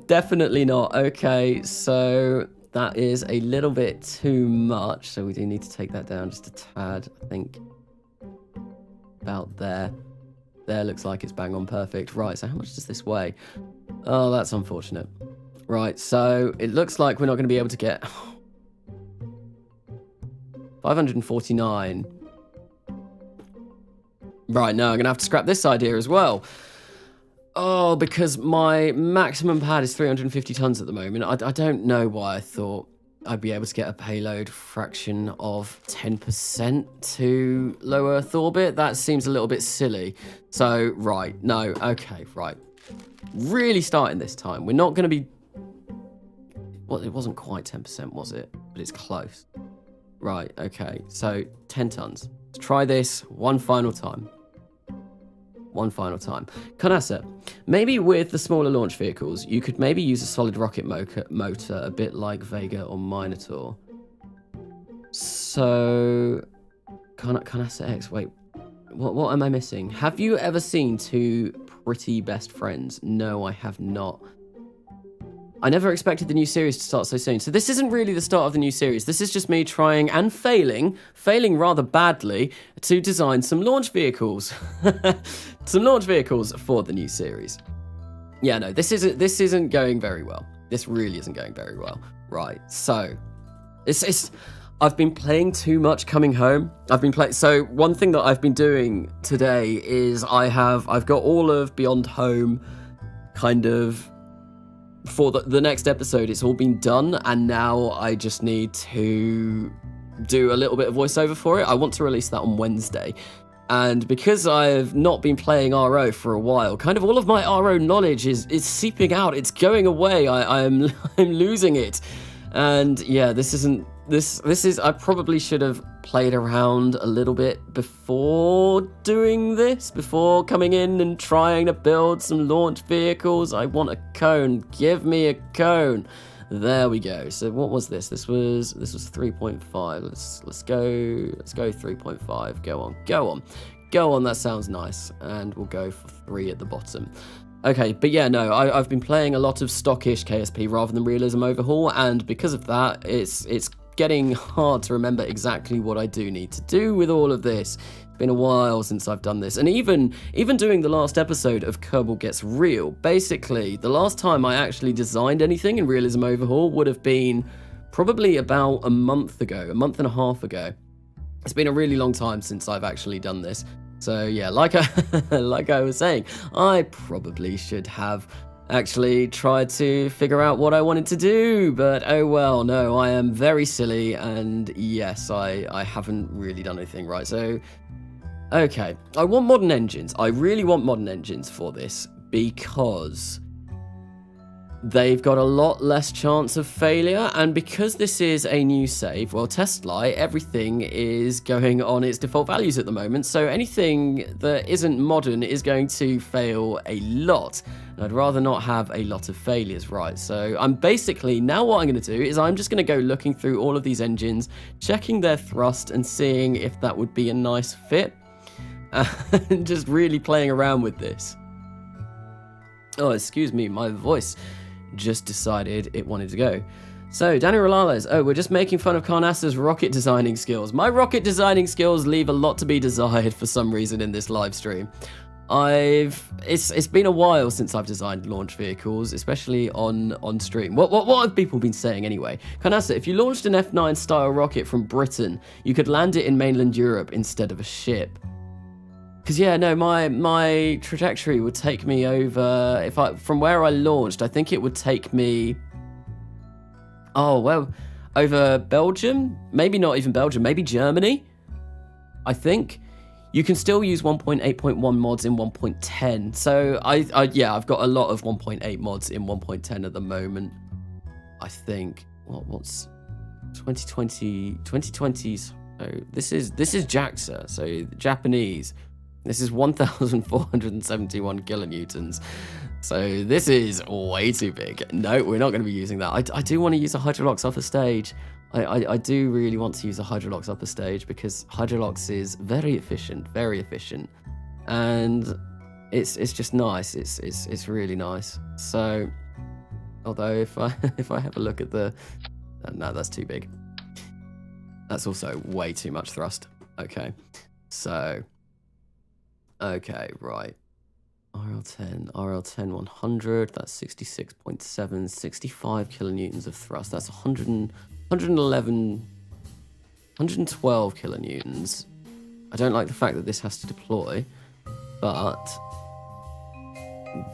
definitely not. Okay, so that is a little bit too much, so we do need to take that down just a tad, I think. About there. There, looks like it's bang on perfect. Right, so how much does this weigh? Oh, that's unfortunate. Right, so it looks like we're not going to be able to get 549. Right, no, I'm going to have to scrap this idea as well. Oh, because my maximum pad is 350 tons at the moment. I don't know why I thought I'd be able to get a payload fraction of 10% to low Earth orbit. That seems a little bit silly. So, right, no, okay, right. Really starting this time. We're not going to be... Well, it wasn't quite 10%, was it? But it's close. Right, okay, so 10 tons. Let's try this one final time. One final time. Kanasa, maybe with the smaller launch vehicles, you could maybe use a solid rocket motor, a bit like Vega or Minotaur. So, Kanasa X, wait, what am I missing? Have you ever seen Two Pretty Best Friends? No, I have not. I never expected the new series to start so soon. So this isn't really the start of the new series. This is just me trying and failing rather badly, to design some launch vehicles. Some launch vehicles for the new series. Yeah, no, this isn't going very well. This really isn't going very well. Right, so I've been playing too much coming home. So one thing that I've been doing today is I've got all of Beyond Home kind of for the next episode. It's all been done, and now I just need to do a little bit of voiceover for it. I want to release that on Wednesday, and because I've not been playing RO for a while, kind of all of my RO knowledge is seeping out. It's going away. I'm losing it, and yeah, this is I probably should have played around a little bit before doing this, before coming in and trying to build some launch vehicles. I want a cone. Give me a cone. There we go. So what was this? This was 3.5. Let's go 3.5. Go on. Go on, that sounds nice. And we'll go for 3 at the bottom. Okay, but yeah, no, I've been playing a lot of stockish KSP rather than Realism Overhaul, and because of that, it's getting hard to remember exactly what I do need to do with all of this. It's been a while since I've done this, and even doing the last episode of Kerbal Gets Real, basically, the last time I actually designed anything in Realism Overhaul would have been probably about a month and a half ago. It's been a really long time since I've actually done this. So yeah, like I was saying, I probably should have actually tried to figure out what I wanted to do, but oh well, no, I am very silly, and yes, I haven't really done anything right. So, okay, I want modern engines. I really want modern engines for this, because they've got a lot less chance of failure, and because this is a new save, well, TestLite, everything is going on its default values at the moment, so anything that isn't modern is going to fail a lot, and I'd rather not have a lot of failures, right? So I'm basically, now what I'm going to do is I'm just going to go looking through all of these engines, checking their thrust and seeing if that would be a nice fit, and just really playing around with this. Oh, excuse me, my voice just decided it wanted to go. So, Danny Rolales, oh, we're just making fun of Carnassa's rocket designing skills. My rocket designing skills leave a lot to be desired for some reason in this live stream. It's been a while since I've designed launch vehicles, especially on stream. What have people been saying anyway? Carnassa, if you launched an F9 style rocket from Britain, you could land it in mainland Europe instead of a ship. Because yeah, no, my trajectory would take me over, from where I launched, I think it would take me, oh, well, over Belgium? Maybe not even Belgium, maybe Germany, I think. You can still use 1.8.1 mods in 1.10. So yeah, I've got a lot of 1.8 mods in 1.10 at the moment, I think. What's 2020's, oh, this is JAXA, so Japanese. This is 1,471 kilonewtons. So this is way too big. No, we're not going to be using that. I do want to use a Hydrolox upper stage. I do really want to use a Hydrolox upper stage because Hydrolox is very efficient, and it's just nice. It's really nice. So, although if I have a look at the, no, that's too big. That's also way too much thrust. Okay, so. Okay, right. RL10 100, that's 66.7, 65 kilonewtons of thrust. That's 112 kilonewtons. I don't like the fact that this has to deploy, but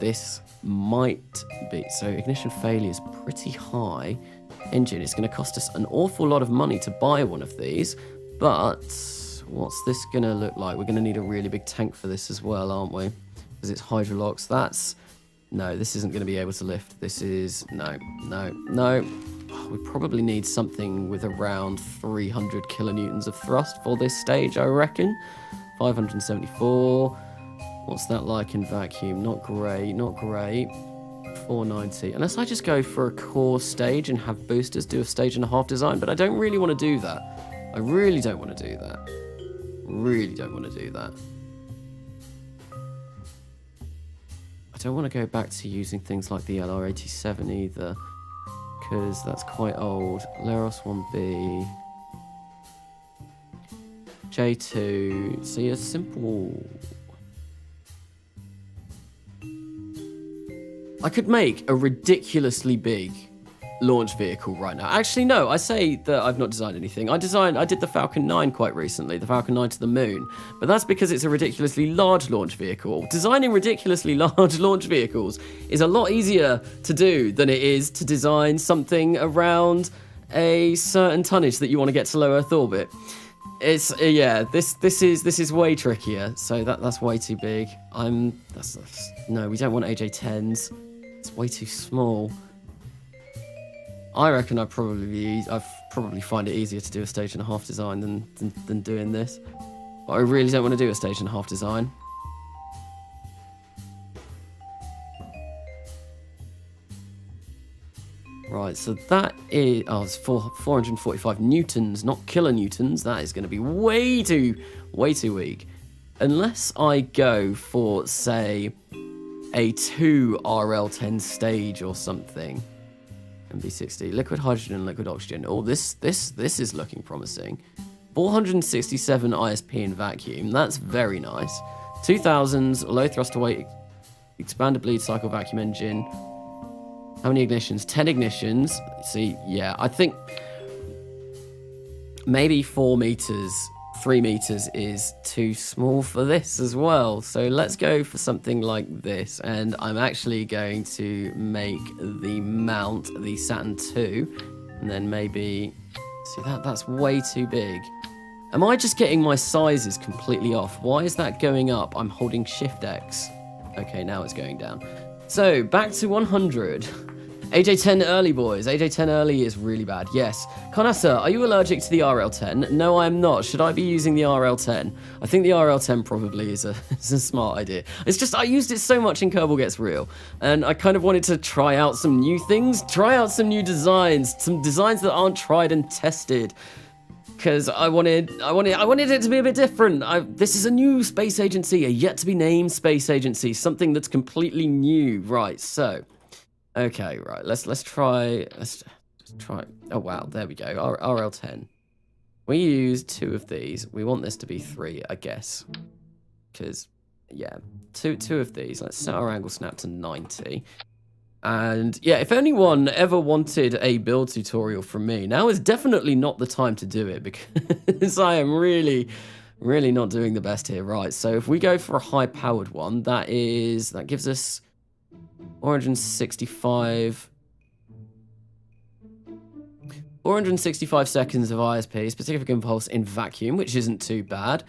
this might be. So ignition failure is pretty high. Engine, it's going to cost us an awful lot of money to buy one of these, but what's this going to look like? We're going to need a really big tank for this as well, aren't we? Because it's Hydrolox. No, this isn't going to be able to lift. This is, no. We probably need something with around 300 kilonewtons of thrust for this stage, I reckon. 574. What's that like in vacuum? Not great. 490. Unless I just go for a core stage and have boosters do a stage and a half design, but I don't really want to do that. I really don't want to do that. I don't want to go back to using things like the LR87 either, because that's quite old. Leros 1B, J2, so yeah, simple. I could make a ridiculously big launch vehicle right now. Actually, no, I say that I've not designed anything. I did the Falcon 9 quite recently, the Falcon 9 to the moon, but that's because it's a ridiculously large launch vehicle. Designing ridiculously large launch vehicles is a lot easier to do than it is to design something around a certain tonnage that you want to get to low Earth orbit. It's yeah, this is way trickier. So that's way too big. No, we don't want AJ10s. It's way too small. I reckon I'd probably find it easier to do a stage and a half design than doing this. But I really don't want to do a stage and a half design. Right, so that is, it's 445 newtons, not kilonewtons. That is going to be way too weak. unless I go for, say, a 2 RL10 stage or something. MB60, liquid hydrogen and liquid oxygen. Oh, this is looking promising. 467 ISP in vacuum. That's very nice. 2000s, low thrust to weight, expanded bleed cycle vacuum engine. How many ignitions? 10 ignitions. See, yeah, I think maybe 4 meters, 3 meters is too small for this as well. So let's go for something like this. And I'm actually going to make the mount the Saturn II. And then maybe, see that's way too big. Am I just getting my sizes completely off? Why is that going up? I'm holding Shift X. Okay, now it's going down. So back to 100. AJ10 early, boys. AJ10 early is really bad. Yes. Conasa, are you allergic to the RL10? No, I'm not. Should I be using the RL10? I think the RL10 probably is a smart idea. It's just I used it so much in Kerbal Gets Real, and I kind of wanted to try out some new things, try out some new designs, some designs that aren't tried and tested. Because I wanted it to be a bit different. This is a new space agency, a yet to be named space agency, something that's completely new. Right. So. Okay, right, let's try, oh wow, there we go, RL10. We use 2 of these. We want this to be 3, I guess. Because, yeah, two of these. Let's set our angle snap to 90. And, yeah, if anyone ever wanted a build tutorial from me, now is definitely not the time to do it, because I am really not doing the best here. Right, so if we go for a high-powered one, that gives us 465 seconds of ISP, specific impulse in vacuum, which isn't too bad.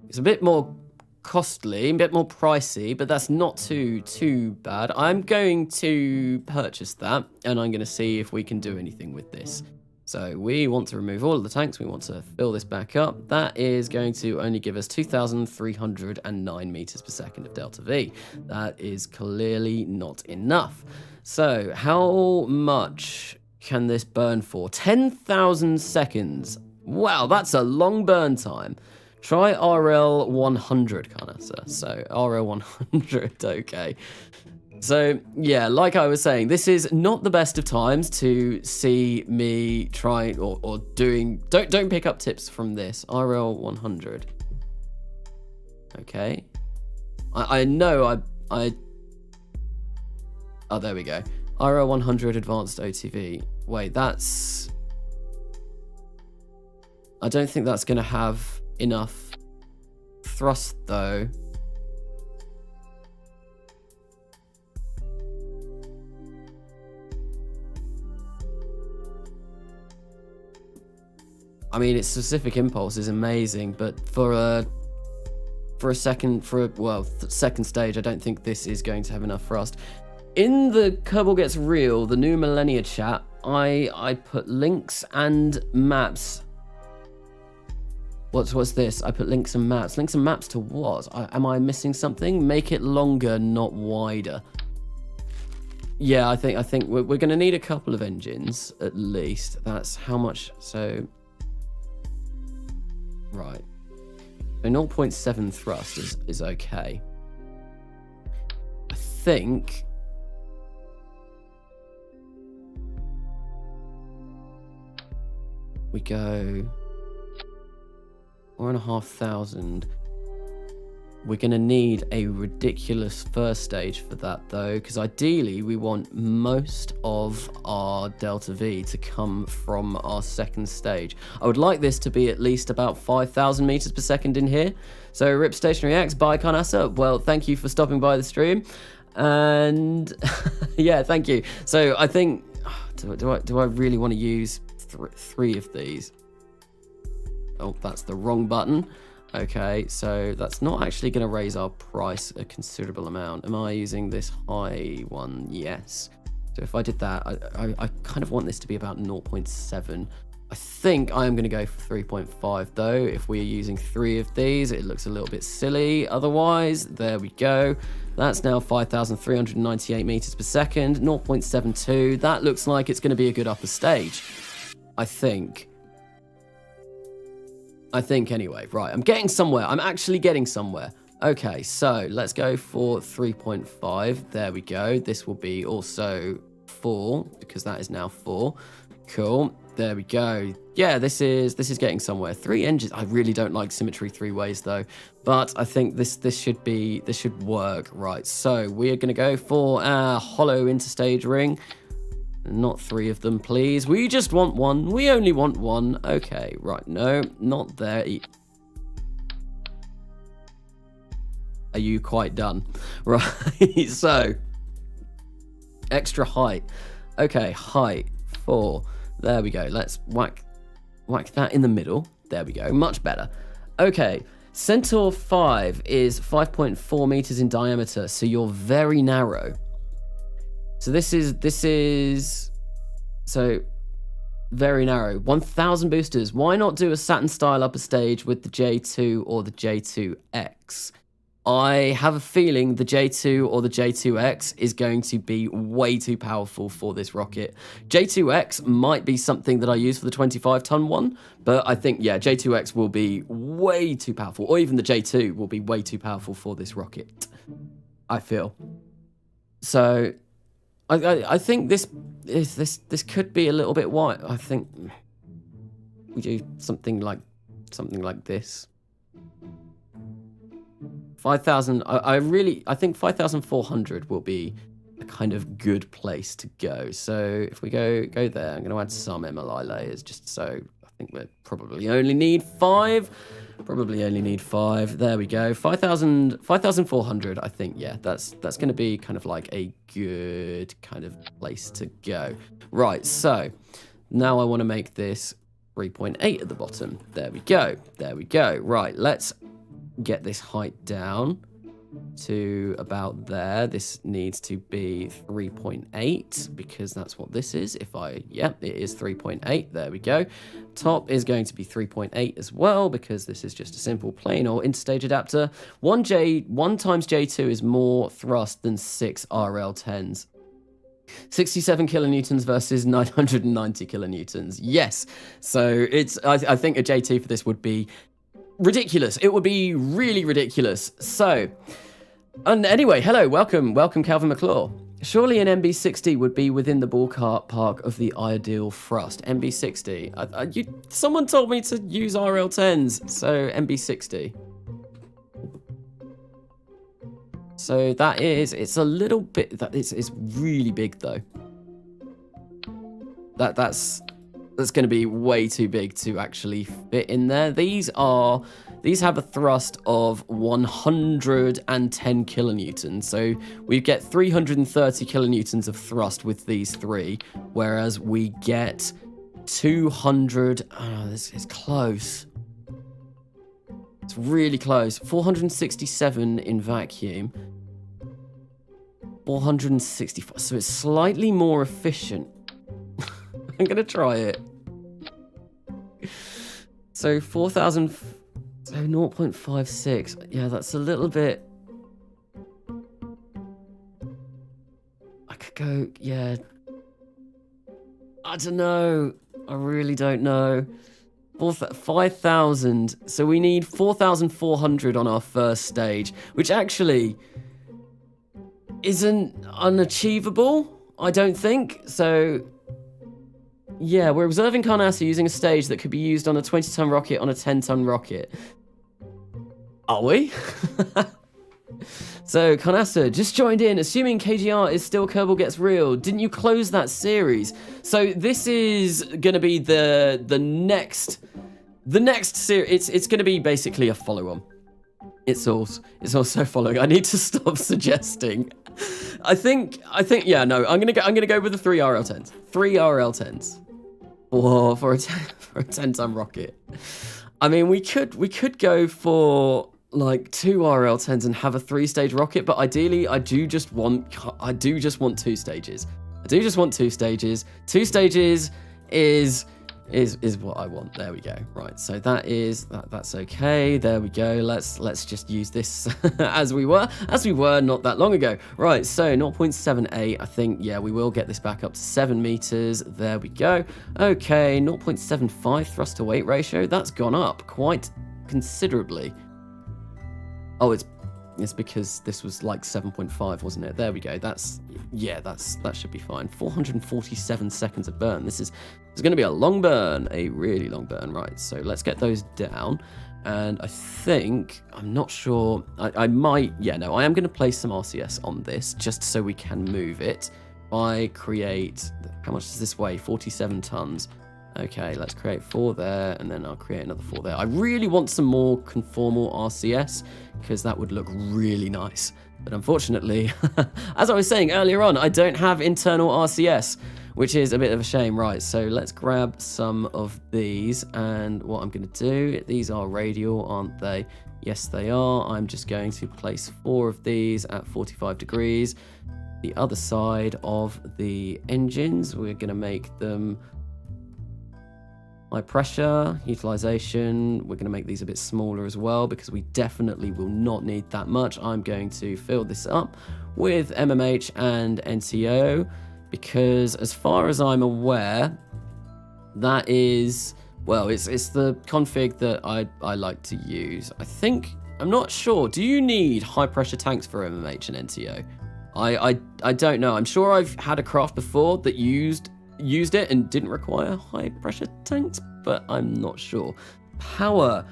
It's a bit more costly, a bit more pricey, but that's not too bad. I'm going to purchase that, and I'm going to see if we can do anything with this. So we want to remove all of the tanks. We want to fill this back up. That is going to only give us 2,309 meters per second of delta V. That is clearly not enough. So how much can this burn for? 10,000 seconds. Wow, that's a long burn time. Try RL 100, Carnassa. So RL 100, okay. So, yeah, like I was saying, this is not the best of times to see me trying or doing... Don't pick up tips from this. RL 100. Okay. I know I... Oh, there we go. RL 100 Advanced OTV. Wait, that's... I don't think that's going to have enough thrust, though. I mean, its specific impulse is amazing, but for second stage, I don't think this is going to have enough thrust. In the Kerbal Gets Real, the new Millenia chat, I put links and maps. What's this? I put links and maps. Links and maps to what? Am I missing something? Make it longer, not wider. Yeah, I think we're going to need a couple of engines at least. That's how much. So. Right. So 0.7 thrust is okay. I think... we go 4,500. We're going to need a ridiculous first stage for that, though, because ideally we want most of our delta V to come from our second stage. I would like this to be at least about 5,000 meters per second in here. So Rip Stationary X, bye Carnassa. Well, thank you for stopping by the stream. And yeah, thank you. So I think, do I really want to use 3 of these? Oh, that's the wrong button. Okay, so that's not actually going to raise our price a considerable amount. Am I using this high one? Yes. So if I did that, I kind of want this to be about 0.7. I think I am going to go for 3.5 though. If we're using 3 of these, it looks a little bit silly. Otherwise, there we go. That's now 5,398 meters per second, 0.72. That looks like it's going to be a good upper stage, I think. I think anyway. Right, I'm getting somewhere. I'm actually getting somewhere. Okay, so let's go for 3.5. There we go. This will be also 4 because that is now 4. Cool. There we go. Yeah, this is getting somewhere. 3 engines. I really don't like symmetry 3 ways though, but I think this should work. Right. So we are going to go for a hollow interstage ring. Not 3 of them, please. We just want 1. We only want 1. Okay. Right. No, not there. Are you quite done? Right. So extra height. Okay, height 4. There we go. Let's whack that in the middle. There we go. Much better. Okay. Centaur 5 is 5.4 meters in diameter, so you're very narrow. So this is so very narrow. 1,000 boosters. Why not do a Saturn style upper stage with the J2 or the J2X? I have a feeling the J2 or the J2X is going to be way too powerful for this rocket. J2X might be something that I use for the 25-ton one, but I think, yeah, J2X will be way too powerful, or even the J2 will be way too powerful for this rocket, I feel. So I think this could be a little bit wide. I think we do something like this. 5,000. I think 5,400 will be a kind of good place to go. So if we go there, I'm going to add some MLI layers just so I think we probably only need 5. Probably only need 5. There we go. 5,400. I think, yeah, that's going to be kind of like a good kind of place to go. Right. So now I want to make this 3.8 at the bottom. There we go. There we go. Right. Let's get this height down to about there. This needs to be 3.8 because that's what this is. It is 3.8. There we go. Top is going to be 3.8 as well because this is just a simple plain old interstage adapter. 1 times J2 is more thrust than 6 RL10s. 67 kilonewtons versus 990 kilonewtons. Yes. So I think a J2 for this would be ridiculous. It would be really ridiculous. So, and anyway, hello, welcome Calvin McClure. Surely an MB60 would be within the ballpark of the ideal thrust. MB60. Someone told me to use RL10s, so MB60. So that is, it's a little bit, it's really big though. That's going to be way too big to actually fit in there. These have a thrust of 110 kilonewtons. So we get 330 kilonewtons of thrust with these 3, whereas we get 200. Oh, this is close. It's really close. 467 in vacuum. 465. So it's slightly more efficient. I'm going to try it. So 4,000, so 0.56. Yeah, that's a little bit. I could go, yeah. I don't know. I really don't know. 5,000. So we need 4,400 on our first stage, which actually isn't unachievable, I don't think. So yeah, we're observing Carnassa using a stage that could be used on a 20-ton rocket on a 10-ton rocket. Are we? So, Carnassa just joined in. Assuming KGR is still Kerbal Gets Real, didn't you close that series? So this is going to be the next series. It's going to be basically a follow-on. It's also following. I need to stop suggesting. I think yeah, no, I'm gonna go with the 3 RL10s. 3 RL10s. Whoa, for a 10-ton rocket. I mean, we could go for like 2 RL10s and have a 3-stage rocket, but ideally I do just want 2 stages. I do just want 2 stages. 2 stages is is what I want. There we go. Right, so that's okay. There we go. Let's just use this as we were not that long ago. Right, so 0.78. I think, yeah, we will get this back up to 7 meters. There we go. Okay, 0.75 thrust to weight ratio. That's gone up quite considerably. Oh, it's because this was like 7.5, wasn't it? There we go. That should be fine. 447 seconds of burn. This is going to be a long burn, a really long burn. Right, so let's get those down. And I think, I'm not sure, I might, yeah, no, I am going to place some RCS on this just so we can move it. I create, how much does this weigh? 47 tons. Okay, let's create 4 there, and then I'll create another 4 there. I really want some more conformal RCS, because that would look really nice. But unfortunately, as I was saying earlier on, I don't have internal RCS, which is a bit of a shame. Right, so let's grab some of these, and what I'm going to do, these are radial, aren't they? Yes, they are. I'm just going to place 4 of these at 45 degrees. The other side of the engines, we're going to make them high pressure, utilization. We're going to make these a bit smaller as well because we definitely will not need that much. I'm going to fill this up with MMH and NTO because as far as I'm aware, that is, well, it's the config that I like to use. I think, I'm not sure. Do you need high pressure tanks for MMH and NTO? I don't know. I'm sure I've had a craft before that used it and didn't require high pressure tanks, but I'm not sure. Power,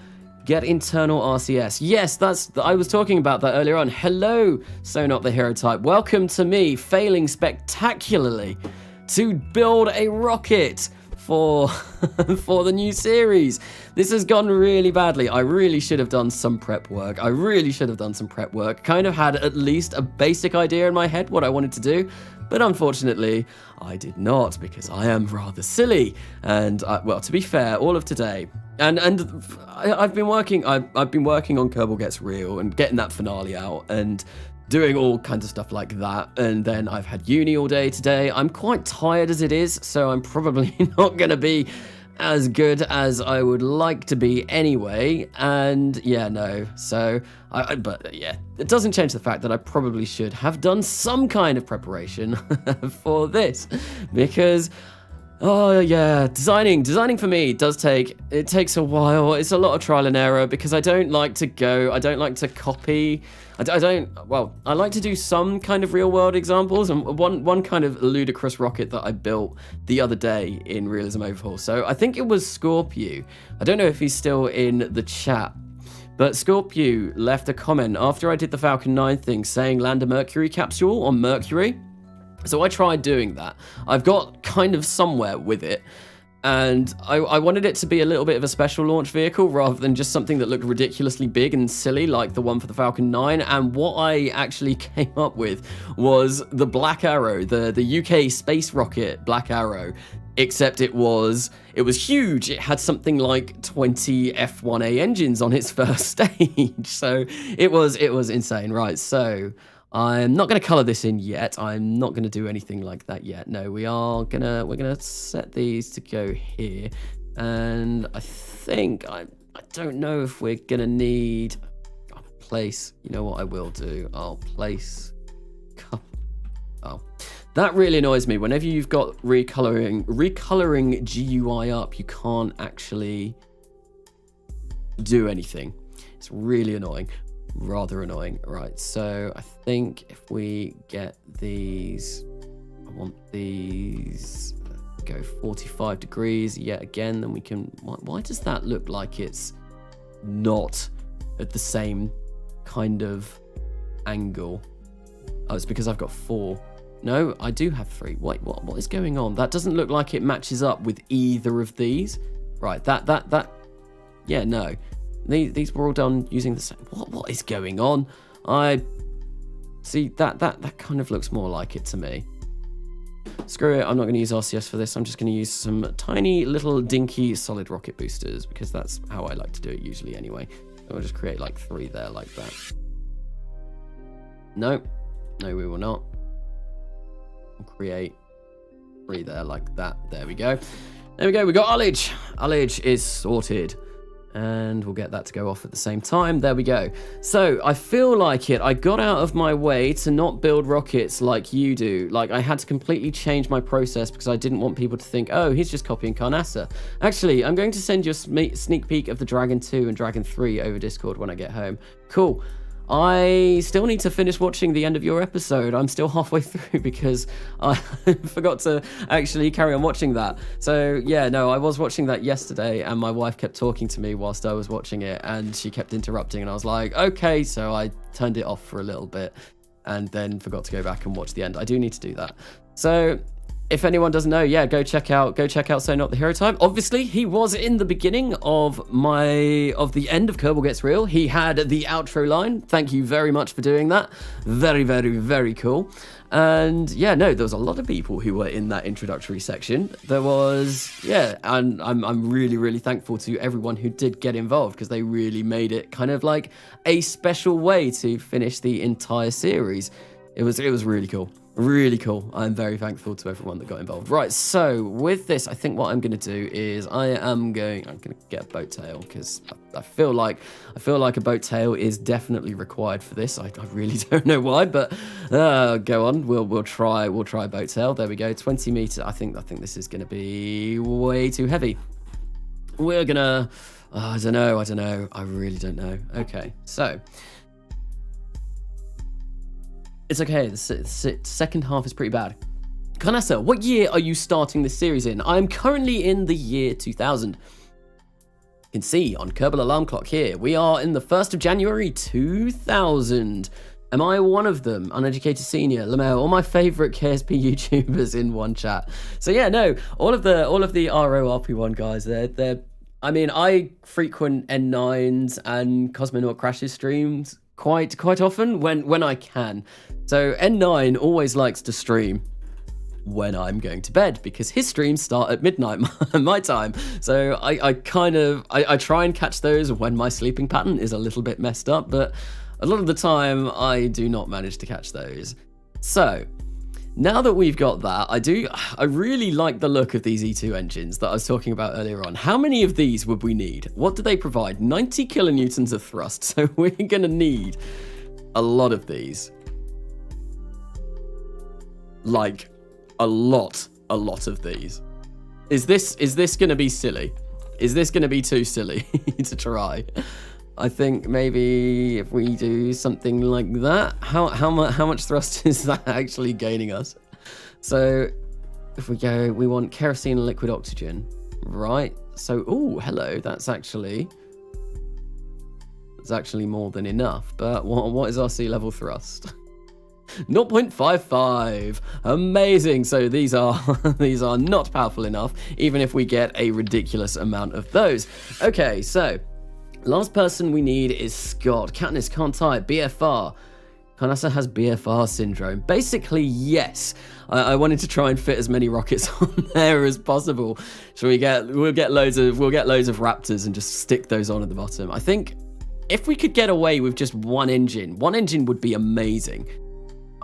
get internal RCS. Yes, I was talking about that earlier on. Hello, So Not the Hero Type. Welcome to me failing spectacularly to build a rocket for the new series. This has gone really badly. I really should have done some prep work. Kind of had at least a basic idea in my head what I wanted to do. But unfortunately, I did not because I am rather silly. And well, to be fair, all of today, and I've been working on Kerbal Gets Real and getting that finale out and doing all kinds of stuff like that. And then I've had uni all day today. I'm quite tired as it is, so I'm probably not going to be as good as I would like to be anyway. And yeah, no. So, but yeah, it doesn't change the fact that I probably should have done some kind of preparation for this because, oh yeah, designing for me takes a while. It's a lot of trial and error because I don't like to copy. I like to do some kind of real world examples, and one kind of ludicrous rocket that I built the other day in Realism Overhaul. So I think it was Scorpio. I don't know if he's still in the chat, but Scorpio left a comment after I did the Falcon 9 thing saying land a Mercury capsule on Mercury. So I tried doing that. I've got kind of somewhere with it. And I wanted it to be a little bit of a special launch vehicle rather than just something that looked ridiculously big and silly like the one for the Falcon 9. And what I actually came up with was the Black Arrow, the UK space rocket Black Arrow. Except it was huge. It had something like 20 F1A engines on its first stage. So it was insane, right? So I'm not going to color this in yet. I'm not going to do anything like that yet. No, we're going to set these to go here. And I think, I don't know if we're going to need, I'll place, you know what I will do? I'll place, oh, that really annoys me. Whenever you've got recoloring GUI up, you can't actually do anything. It's really annoying. Rather annoying. Right, so I think if we get these, I want these go 45 degrees yet again, then we can, why does that look like it's not at the same kind of angle? Oh, it's because I've got 4. No, I do have 3. Wait, what is going on? That doesn't look like it matches up with either of these. Right, that yeah, no. These were all done using the same. What is going on? I see that kind of looks more like it to me. Screw it, I'm not going to use RCS for this. I'm just going to use some tiny little dinky solid rocket boosters because that's how I like to do it usually anyway. So I'll just create like 3 there like that. No, we will not. We'll create 3 there like that. There we go. There we go. We got ullage. Ullage is sorted. And we'll get that to go off at the same time. There we go. So I feel like I got out of my way to not build rockets like you do. Like, I had to completely change my process because I didn't want people to think, oh, he's just copying Carnassa. Actually, I'm going to send you a sneak peek of the Dragon 2 and Dragon 3 over Discord when I get home. Cool. I still need to finish watching the end of your episode. I'm still halfway through because I forgot to actually carry on watching that. So yeah, no, I was watching that yesterday and my wife kept talking to me whilst I was watching it and she kept interrupting and I was like, okay, so I turned it off for a little bit and then forgot to go back and watch the end. I do need to do that. So if anyone doesn't know, yeah, go check out So Not the Hero Time. Obviously, he was in the beginning of the end of Kerbal Gets Real. He had the outro line. Thank you very much for doing that. Very, very, very cool. And yeah, no, there was a lot of people who were in that introductory section. There was, yeah, and I'm really, really thankful to everyone who did get involved because they really made it kind of like a special way to finish the entire series. It was really cool. Really cool. I'm very thankful to everyone that got involved. Right, so with this, I think what I'm going to do is I'm going to get a boat tail because I feel like a boat tail is definitely required for this. I really don't know why, but go on. We'll try boat tail. There we go. 20 meters. I think this is going to be way too heavy. We're gonna. I don't know. I really don't know. Okay, so. It's okay, the second half is pretty bad. Carnassa, what year are you starting this series in? I'm currently in the year 2000. You can see on Kerbal Alarm Clock here, we are in the 1st of January 2000. Am I one of them? Uneducated Senior, Lamel, all my favourite KSP YouTubers in one chat. So yeah, no, all of the RP-1 guys, I mean, I frequent N9s and Cosmonaut Crashes streams quite often when I can. So N9 always likes to stream when I'm going to bed because his streams start at midnight my time. So I try and catch those when my sleeping pattern is a little bit messed up, but a lot of the time I do not manage to catch those. So now that we've got that, I really like the look of these E2 engines that I was talking about earlier on. How many of these would we need? What do they provide? 90 kilonewtons of thrust, so we're gonna need a lot of these. Like, a lot of these. Is this gonna be silly? Is this gonna be too silly to try? I think maybe if we do something like that, how much thrust is that actually gaining us? So if we go, we want kerosene and liquid oxygen, right? So, oh, hello, that's actually more than enough. But what is our sea level thrust? 0.55. Amazing. So these are not powerful enough, even if we get a ridiculous amount of those. Okay, so last person we need is Scott. Katniss can't type. BFR. Carnassa has BFR syndrome. Basically, yes. I wanted to try and fit as many rockets on there as possible. So we'll get loads of Raptors and just stick those on at the bottom. I think if we could get away with just one engine would be amazing.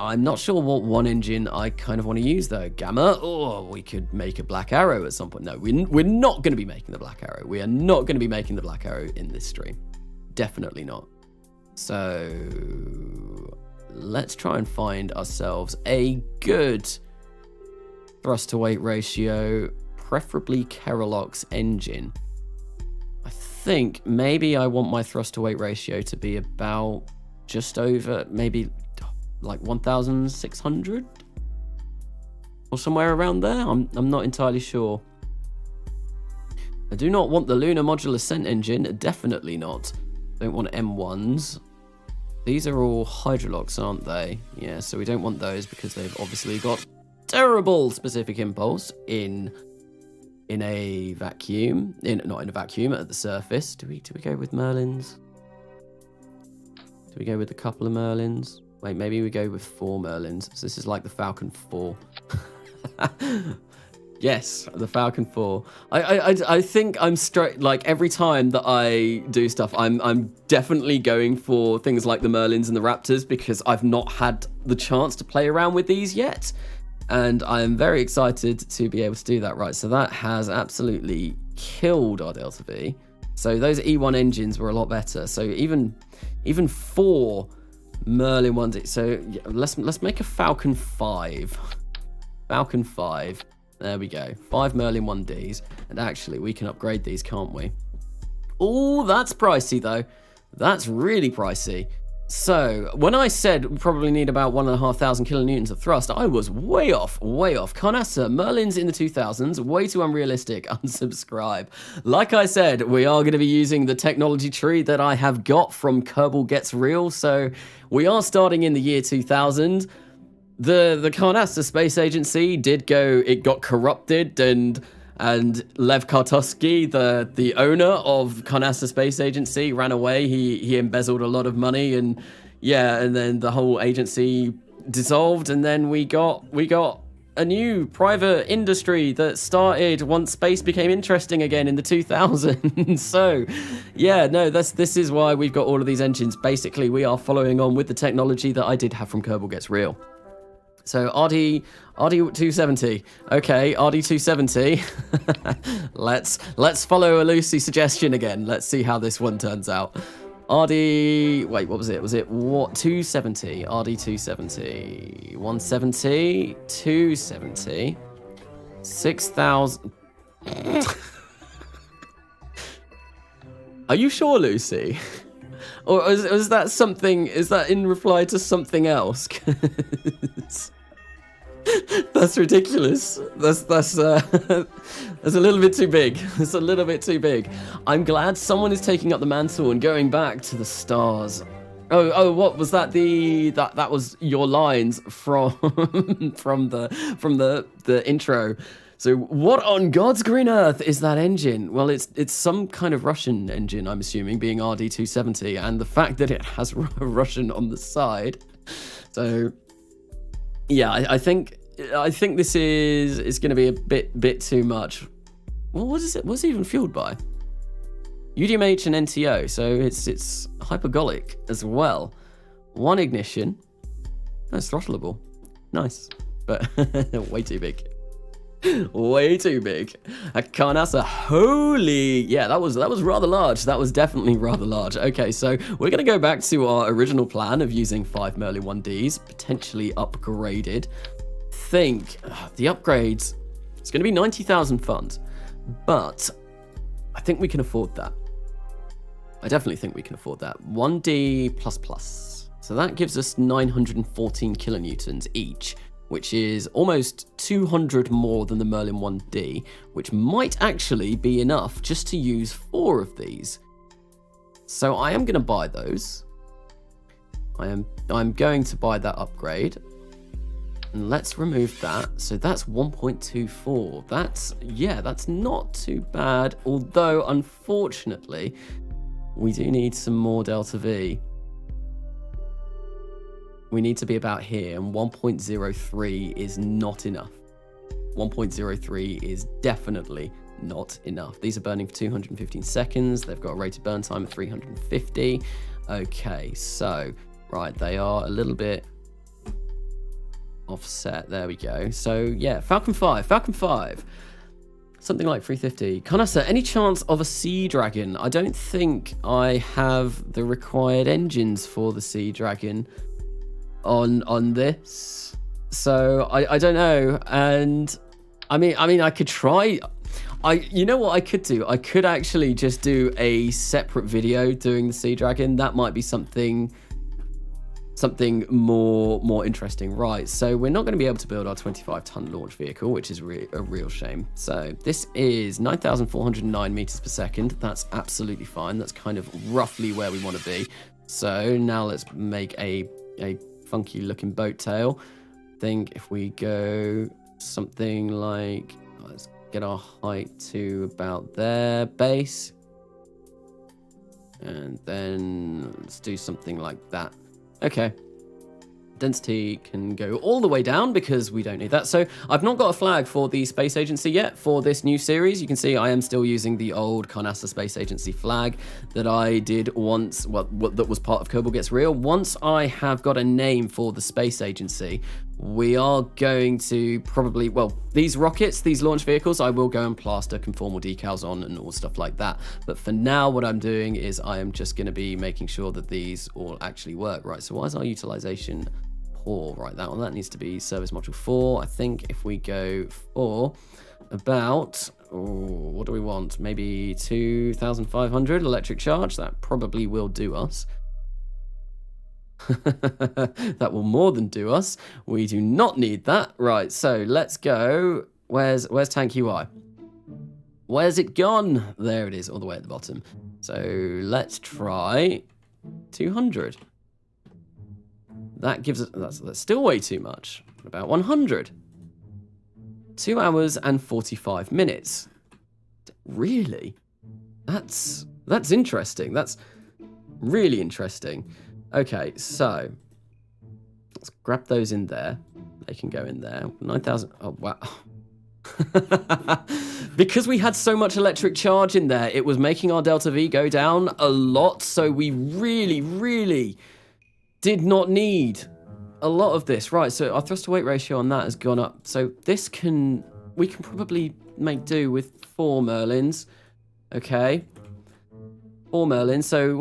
I'm not sure what one engine I kind of want to use though. Gamma, or we could make a Black Arrow at some point. No, we're not going to be making the Black Arrow. We are not going to be making the Black Arrow in this stream. Definitely not. So let's try and find ourselves a good thrust to weight ratio, preferably Kerolox engine. I think maybe I want my thrust to weight ratio to be about just over, maybe like 1,600 or somewhere around there. I'm not entirely sure. I do not want the Lunar Modular Ascent engine, definitely not. Don't want M1s. These are all Hydrolox, aren't they? Yeah, so we don't want those because they've obviously got terrible specific impulse in a vacuum. Not in a vacuum, at the surface. Do we go with Merlins? Do we go with a couple of Merlins? Wait, maybe we go with 4 Merlins. So this is like the Falcon 4. Yes, the Falcon 4. I think I'm straight. Like every time that I do stuff, I'm definitely going for things like the Merlins and the Raptors because I've not had the chance to play around with these yet. And I am very excited to be able to do that. Right, so that has absolutely killed our Delta V. So those E1 engines were a lot better. So even 4 Merlin 1D. So yeah, let's make a Falcon 5. Falcon 5. There we go. 5 Merlin 1Ds. And actually, we can upgrade these, can't we? Oh, that's pricey, though. That's really pricey. So, when I said we probably need about 1,500 kilonewtons of thrust, I was way off, way off. Carnassa, Merlin's in the 2000s, way too unrealistic, unsubscribe. Like I said, we are going to be using the technology tree that I have got from Kerbal Gets Real, so we are starting in the year 2000. The Carnassa Space Agency it got corrupted, and Lev Kartusky, the owner of Carnassa Space Agency, ran away. He embezzled a lot of money, and yeah, and then the whole agency dissolved, and then we got a new private industry that started once space became interesting again in the 2000s. So, yeah, no, this is why we've got all of these engines. Basically, we are following on with the technology that I did have from Kerbal Gets Real. So RD270. Okay, RD270. Let's follow a Lucy suggestion again. Let's see how this one turns out. Wait, what was it? Was it what? 270. RD270. 170. 270. 6,000. Are you sure, Lucy? Or is that something? Is that in reply to something else? That's ridiculous. That's a little bit too big. It's a little bit too big. I'm glad someone is taking up the mantle and going back to the stars. Oh, what was that? That was your lines from the intro. So what on God's green earth is that engine? Well, it's some kind of Russian engine, I'm assuming, being RD270, and the fact that it has Russian on the side. So yeah, I think this is going to be a bit too much. Well, what is it? What's it even fueled by? UDMH and NTO, so it's hypergolic as well. 1 ignition. That's throttleable. Nice, but way too big. Way too big. A Carnassa, holy, yeah, that was rather large. That was definitely rather large. Okay, so we're gonna go back to our original plan of using 5 Merlin 1Ds, potentially upgraded. The upgrades, it's gonna be 90,000 funds, but I think we can afford that. I definitely think we can afford that. 1D plus. So that gives us 914 kilonewtons each, which is almost 200 more than the Merlin 1D, which might actually be enough just to use 4 of these. So I am going to buy those. I'm going to buy that upgrade. And let's remove that. So that's 1.24. That's not too bad. Although, unfortunately, we do need some more Delta V. We need to be about here, and 1.03 is not enough. 1.03 is definitely not enough. These are burning for 215 seconds. They've got a rated burn time of 350. Okay, so, right, they are a little bit offset. There we go. So, yeah, Falcon 5. Something like 350. Carnassa, any chance of a Sea Dragon? I don't think I have the required engines for the Sea Dragon on this, so I don't know. And I mean I could try. You know what I could do? I could actually just do a separate video doing the Sea Dragon. That might be something more interesting, right? So we're not going to be able to build our 25-ton launch vehicle, which is a real shame. So this is 9,409 meters per second. That's absolutely fine. That's kind of roughly where we want to be. So now let's make a funky looking boat tail. I think if we go something like, let's get our height to about there, base, and then let's do something like that. Okay, density can go all the way down because we don't need that. So I've not got a flag for the Space Agency yet for this new series. You can see I am still using the old Carnassa Space Agency flag that I did once, that was part of Kerbal Gets Real. Once I have got a name for the Space Agency, we are going to probably, well, these rockets, these launch vehicles, I will go and plaster conformal decals on and all stuff like that. But for now, what I'm doing is I am just going to be making sure that these all actually work. Right, so why is our utilization poor? Right, that needs to be service module 4. I think if we go for about, what do we want? Maybe 2,500 electric charge. That probably will do us. That will more than do us. We do not need that. Right, so let's go. Where's tank UI? Where's it gone? There it is, all the way at the bottom. So let's try 200. That gives us, that's still way too much. About 100. 2 hours and 45 minutes. Really? That's interesting. That's really interesting. Okay, so let's grab those in there. They can go in there. 9,000. Oh, wow. Because we had so much electric charge in there, it was making our delta V go down a lot. So we really, really did not need a lot of this. Right, so our thrust to weight ratio on that has gone up. So this we can probably make do with 4 Merlins. Okay. 4 Merlins, so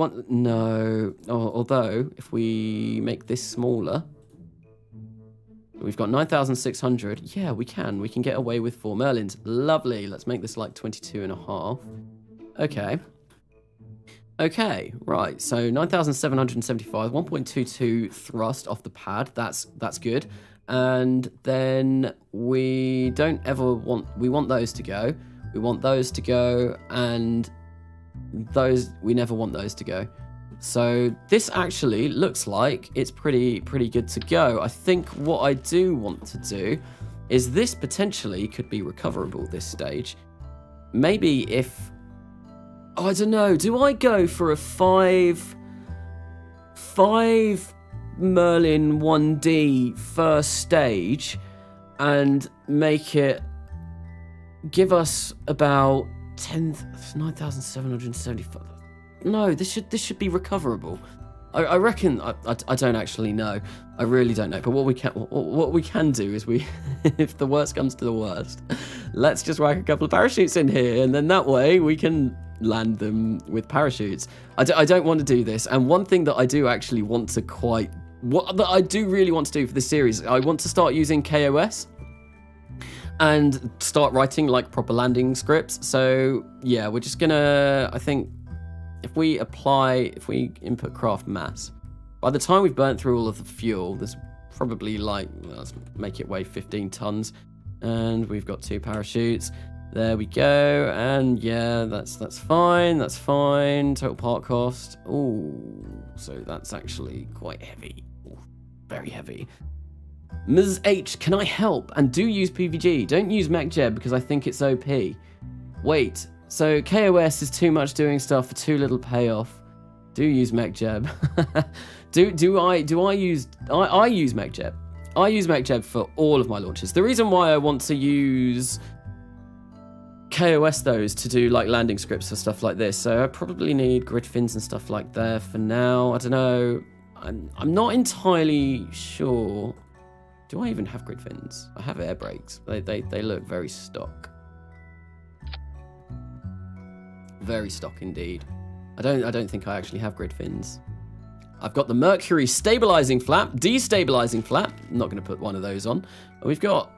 although if we make this smaller, we've got 9,600. Yeah, we can get away with 4 Merlins. Lovely. Let's make this like 22.5. Okay, right, so 9,775, 1.22 thrust off the pad. That's good. And then we want those to go. We want those to go, and we never want those to go. So this actually looks like it's pretty good to go. I think what I do want to do is this potentially could be recoverable this stage. Maybe if, I don't know, do I go for a 5 Merlin 1D first stage and make it give us about 9,775. No, this should be recoverable. I reckon. I don't actually know. I really don't know. But what we can do is if the worst comes to the worst, let's just whack a couple of parachutes in here, and then that way we can land them with parachutes. I don't want to do this. And one thing that I do actually want to that I do really want to do for this series, I want to start using KOS and start writing like proper landing scripts. So yeah, we're just gonna, I think if we input craft mass, by the time we've burnt through all of the fuel, there's probably like, let's make it weigh 15 tons, and we've got 2 parachutes. There we go, and yeah, that's fine. Total part cost. Ooh, so that's actually quite heavy. Ooh, very heavy. Ms. H, can I help? And do use PVG. Don't use MacJeb because I think it's OP. Wait, so KOS is too much doing stuff for too little payoff. Do use MacJeb. I use MacJeb. I use MacJeb for all of my launches. The reason why I want to use KOS those to do like landing scripts for stuff like this. So I probably need grid fins and stuff like that for now. I don't know. I'm not entirely sure. Do I even have grid fins? I have air brakes. They look very stock. Very stock indeed. I don't think I actually have grid fins. I've got the Mercury stabilizing flap, destabilizing flap. I'm not going to put one of those on. But we've got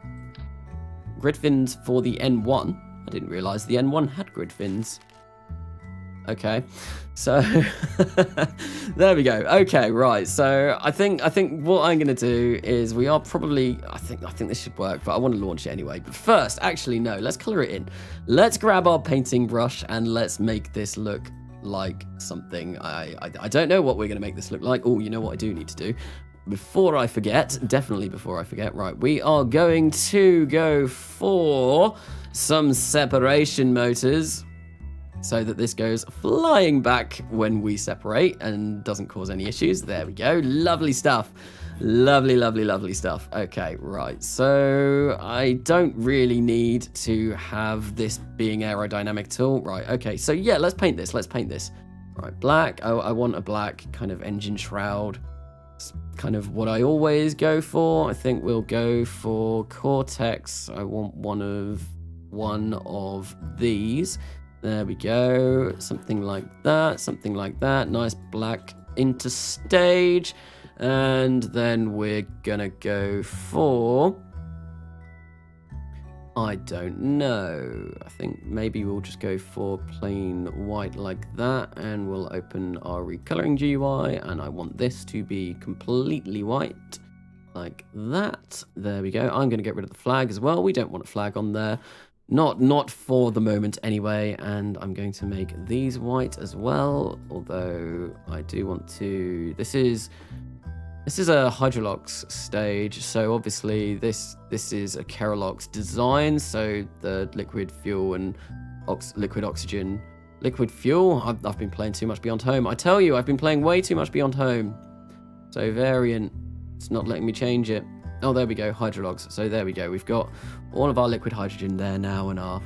grid fins for the N1. I didn't realize the N1 had grid fins. Okay, so there we go. Okay, right. So I think what I'm gonna do is I think this should work, but I want to launch it anyway. But first, actually no, let's color it in. Let's grab our painting brush and let's make this look like something. I don't know what we're gonna make this look like. Oh, you know what I do need to do? Before I forget, right, we are going to go for some separation motors so that this goes flying back when we separate and doesn't cause any issues. There we go. Lovely stuff. Lovely stuff. Okay, right. So I don't really need to have this being aerodynamic at all. Right, okay. So yeah, let's paint this. Right, black. Oh, I want a black kind of engine shroud. It's kind of what I always go for. I think we'll go for Cortex. I want one of these. There we go. Something like that. Something like that. Nice black interstage. And then we're gonna go for... I don't know. I think maybe we'll just go for plain white like that, and we'll open our recoloring GUI, and I want this to be completely white like that. There we go. I'm going to get rid of the flag as well. We don't want a flag on there. Not for the moment anyway, and I'm going to make these white as well, although I do want to... This is a Hydrolox stage, so obviously this is a Kerolox design, so the liquid fuel and liquid oxygen. Liquid fuel? I've been playing too much Beyond Home. I tell you, I've been playing way too much Beyond Home. So variant, it's not letting me change it. Oh, there we go, Hydrologs. So there we go, we've got all of our liquid hydrogen there now and our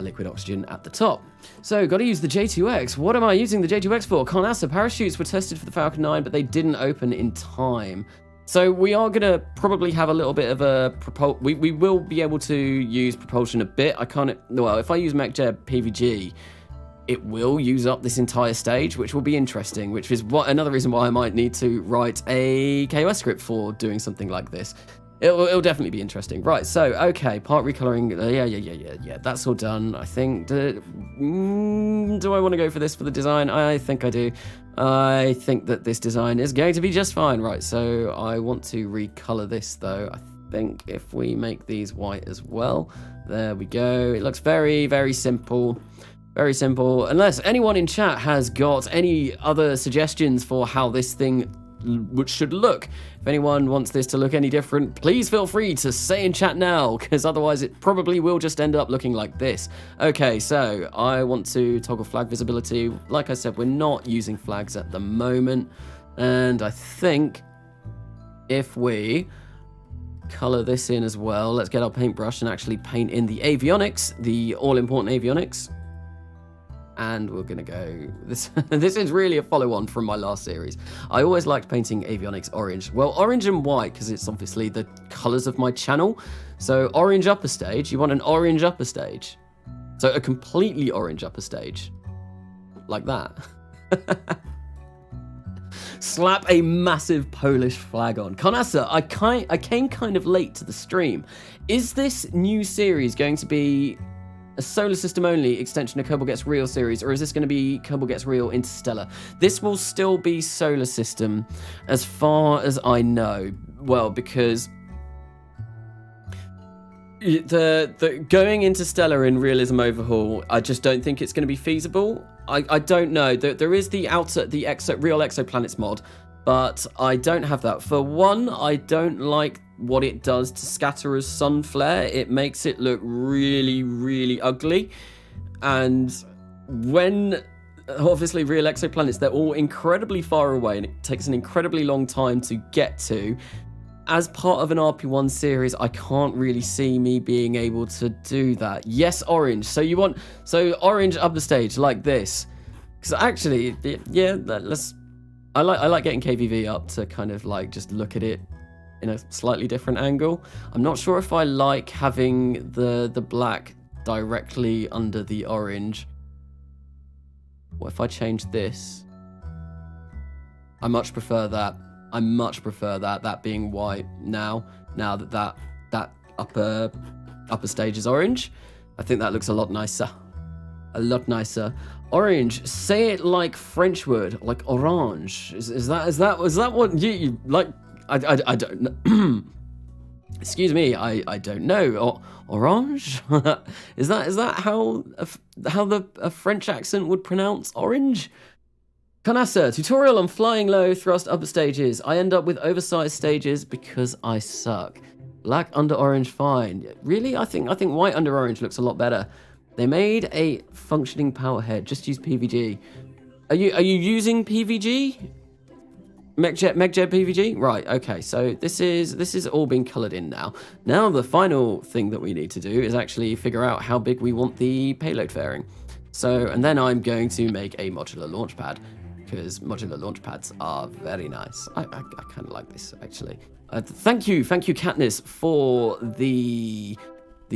liquid oxygen at the top. So, got to use the J2X. What am I using the J2X for? Conasa parachutes were tested for the Falcon 9, but they didn't open in time. So, we are going to probably have a little bit of a... We will be able to use propulsion a bit. I can't... Well, if I use MechJeb PVG, it will use up this entire stage, which will be interesting, which is another reason why I might need to write a KOS script for doing something like this. It'll definitely be interesting. Right, so, okay, part recoloring. Yeah, that's all done. I think, do I want to go for this for the design? I think I do. I think that this design is going to be just fine. Right, so I want to recolor this, though. I think if we make these white as well. There we go. It looks very, very simple. Very simple. Unless anyone in chat has got any other suggestions for how this thing should look. If anyone wants this to look any different, please feel free to say in chat now, because otherwise it probably will just end up looking like this. Okay, so I want to toggle flag visibility. Like I said, we're not using flags at the moment, and I think if we color this in as well, let's get our paintbrush and actually paint in the avionics, the all-important avionics. And we're going to go... This is really a follow-on from my last series. I always liked painting avionics orange. Well, orange and white, because it's obviously the colours of my channel. So orange upper stage, you want an orange upper stage. So a completely orange upper stage. Like that. Slap a massive Polish flag on. Conasa, I came kind of late to the stream. Is this new series going to be a solar system only extension of Kerbal Gets Real series, or is this going to be Kerbal Gets Real Interstellar? This will still be solar system as far as I know. Well, because the going Interstellar in Realism Overhaul, I just don't think it's going to be feasible. I don't know. There is the Real Exoplanets mod, but I don't have that. For one, I don't like what it does to scatter as sun flare. It makes it look really, really ugly. And when, obviously, real exoplanets, they're all incredibly far away, and it takes an incredibly long time to get to. As part of an RP-1 series, I can't really see me being able to do that. Yes, orange. So you want... So orange upper stage, like this. Because actually, yeah, I like getting KVV up to kind of like just look at it in a slightly different angle. I'm not sure if I like having the black directly under the orange. What if I change this? I much prefer that. I much prefer that being white now that upper stage is orange. I think that looks a lot nicer. A lot nicer. Orange, say it like French word, like orange. Is that what you like? I don't know. Excuse me, I don't know. Orange? is that how a French accent would pronounce orange? Kanasa, tutorial on flying low thrust upper stages. I end up with oversized stages because I suck. Black under orange, fine. Really? I think white under orange looks a lot better. They made a functioning power head. Just use PVG. Are you using PVG? MechJeb PVG? Right, okay, so this is all being coloured in now. Now the final thing that we need to do is actually figure out how big we want the payload fairing. So, and then I'm going to make a modular launch pad. because modular launch pads are very nice. I kind of like this, actually. Thank you, Katniss, for the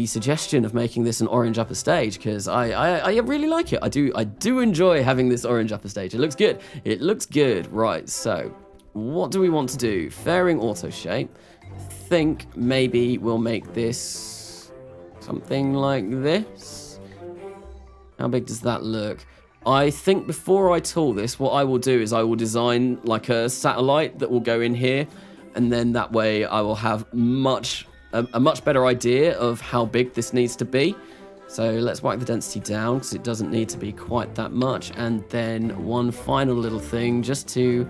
suggestion of making this an orange upper stage, because I really like it. I do enjoy having this orange upper stage. It looks good. It looks good. Right, so what do we want to do? Fairing auto shape. Think maybe we'll make this something like this. How big does that look? I think before I tool this, what I will do is I will design like a satellite that will go in here, and then that way I will have a much better idea of how big this needs to be. So let's whack the density down, because it doesn't need to be quite that much. And then one final little thing, just to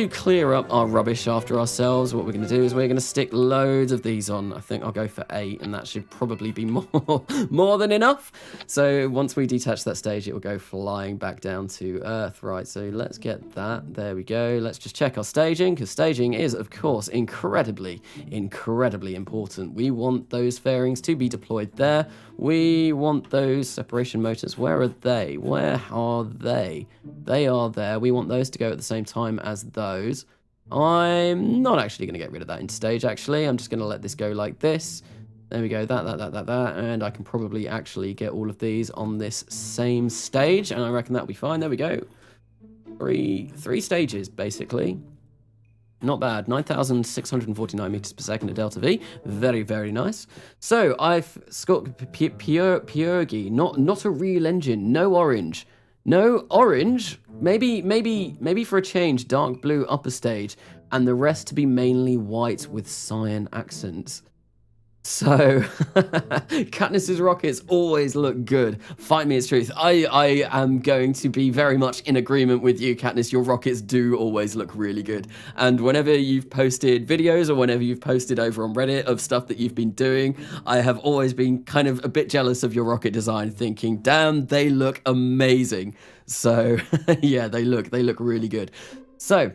clear up our rubbish after ourselves, what we're going to do is we're going to stick loads of these on. I think I'll go for 8, and that should probably be more than enough. So once we detach that stage, it will go flying back down to Earth. Right, so let's get that. There we go. Let's just check our staging, because staging is, of course, incredibly important. We want those fairings to be deployed there. We want those separation motors. Where are they? Where are they? They are there. We want those to go at the same time as those. I'm not actually going to get rid of that interstage, actually. I'm just going to let this go like this. There we go. That. And I can probably actually get all of these on this same stage, and I reckon that'll be fine. There we go. Three stages, basically. Not bad. 9,649 meters per second at delta V. Very, very nice. So I've got Purgy, not a real engine. No orange. No orange. Maybe for a change, dark blue upper stage, and the rest to be mainly white with cyan accents. So, Katniss's rockets always look good. Find me its truth. I am going to be very much in agreement with you, Katniss. Your rockets do always look really good. And whenever you've posted videos or whenever you've posted over on Reddit of stuff that you've been doing, I have always been kind of a bit jealous of your rocket design, thinking, damn, they look amazing. So, yeah, they look really good. So,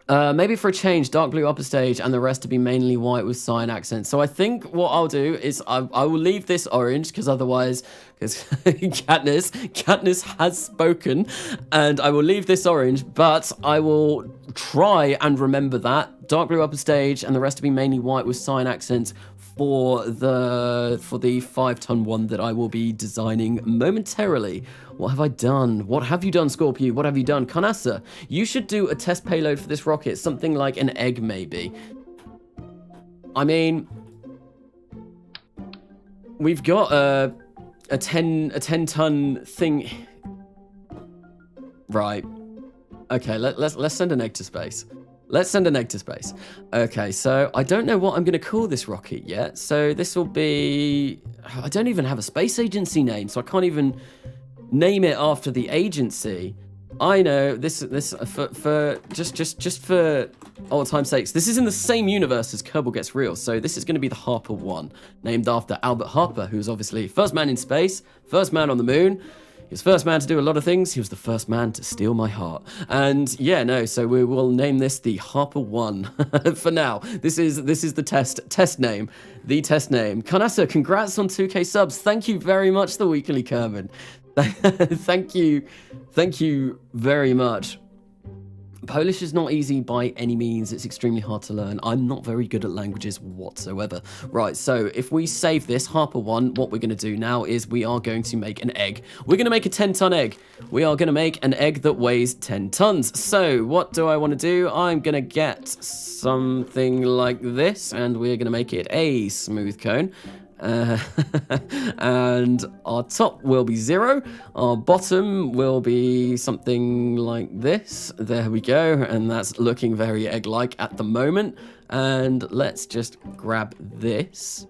maybe for a change, dark blue upper stage and the rest to be mainly white with cyan accents. So I think what I'll do is I will leave this orange, because otherwise, Katniss has spoken, and I will leave this orange, but I will try and remember that. Dark blue upper stage and the rest to be mainly white with cyan accents for the 5-ton one that I will be designing momentarily. What have I done? What have you done, Scorpio? What have you done? Kanasa, you should do a test payload for this rocket, something like an egg, maybe. I mean, we've got a 10-ton thing. Right. Okay, let's send an egg to space. Let's send an egg to space. Okay, so I don't know what I'm going to call this rocket yet. So this will be... I don't even have a space agency name, so I can't even name it after the agency. I know this for just for old time's sakes. This is in the same universe as Kerbal Gets Real, so this is going to be the Harper-1, named after Albert Harper, who was obviously first man in space, first man on the moon. He was first man to do a lot of things. He was the first man to steal my heart. And yeah, no, so we will name this the Harper-1 for now. This is the test name. The test name. Kanasa, congrats on 2K subs. Thank you very much, the Weekly Kerman. Thank you very much. Polish is not easy by any means. It's extremely hard to learn. I'm not very good at languages whatsoever. Right, so if we save this Harper-1, what we're going to do now is we are going to make an egg. We're going to make a 10-ton egg. We are going to make an egg that weighs 10 tons. So what do I want to do? I'm going to get something like this, and we're going to make it a smooth cone. And our top will be 0, our bottom will be something like this. There we go, and that's looking very egg-like at the moment. And let's just grab this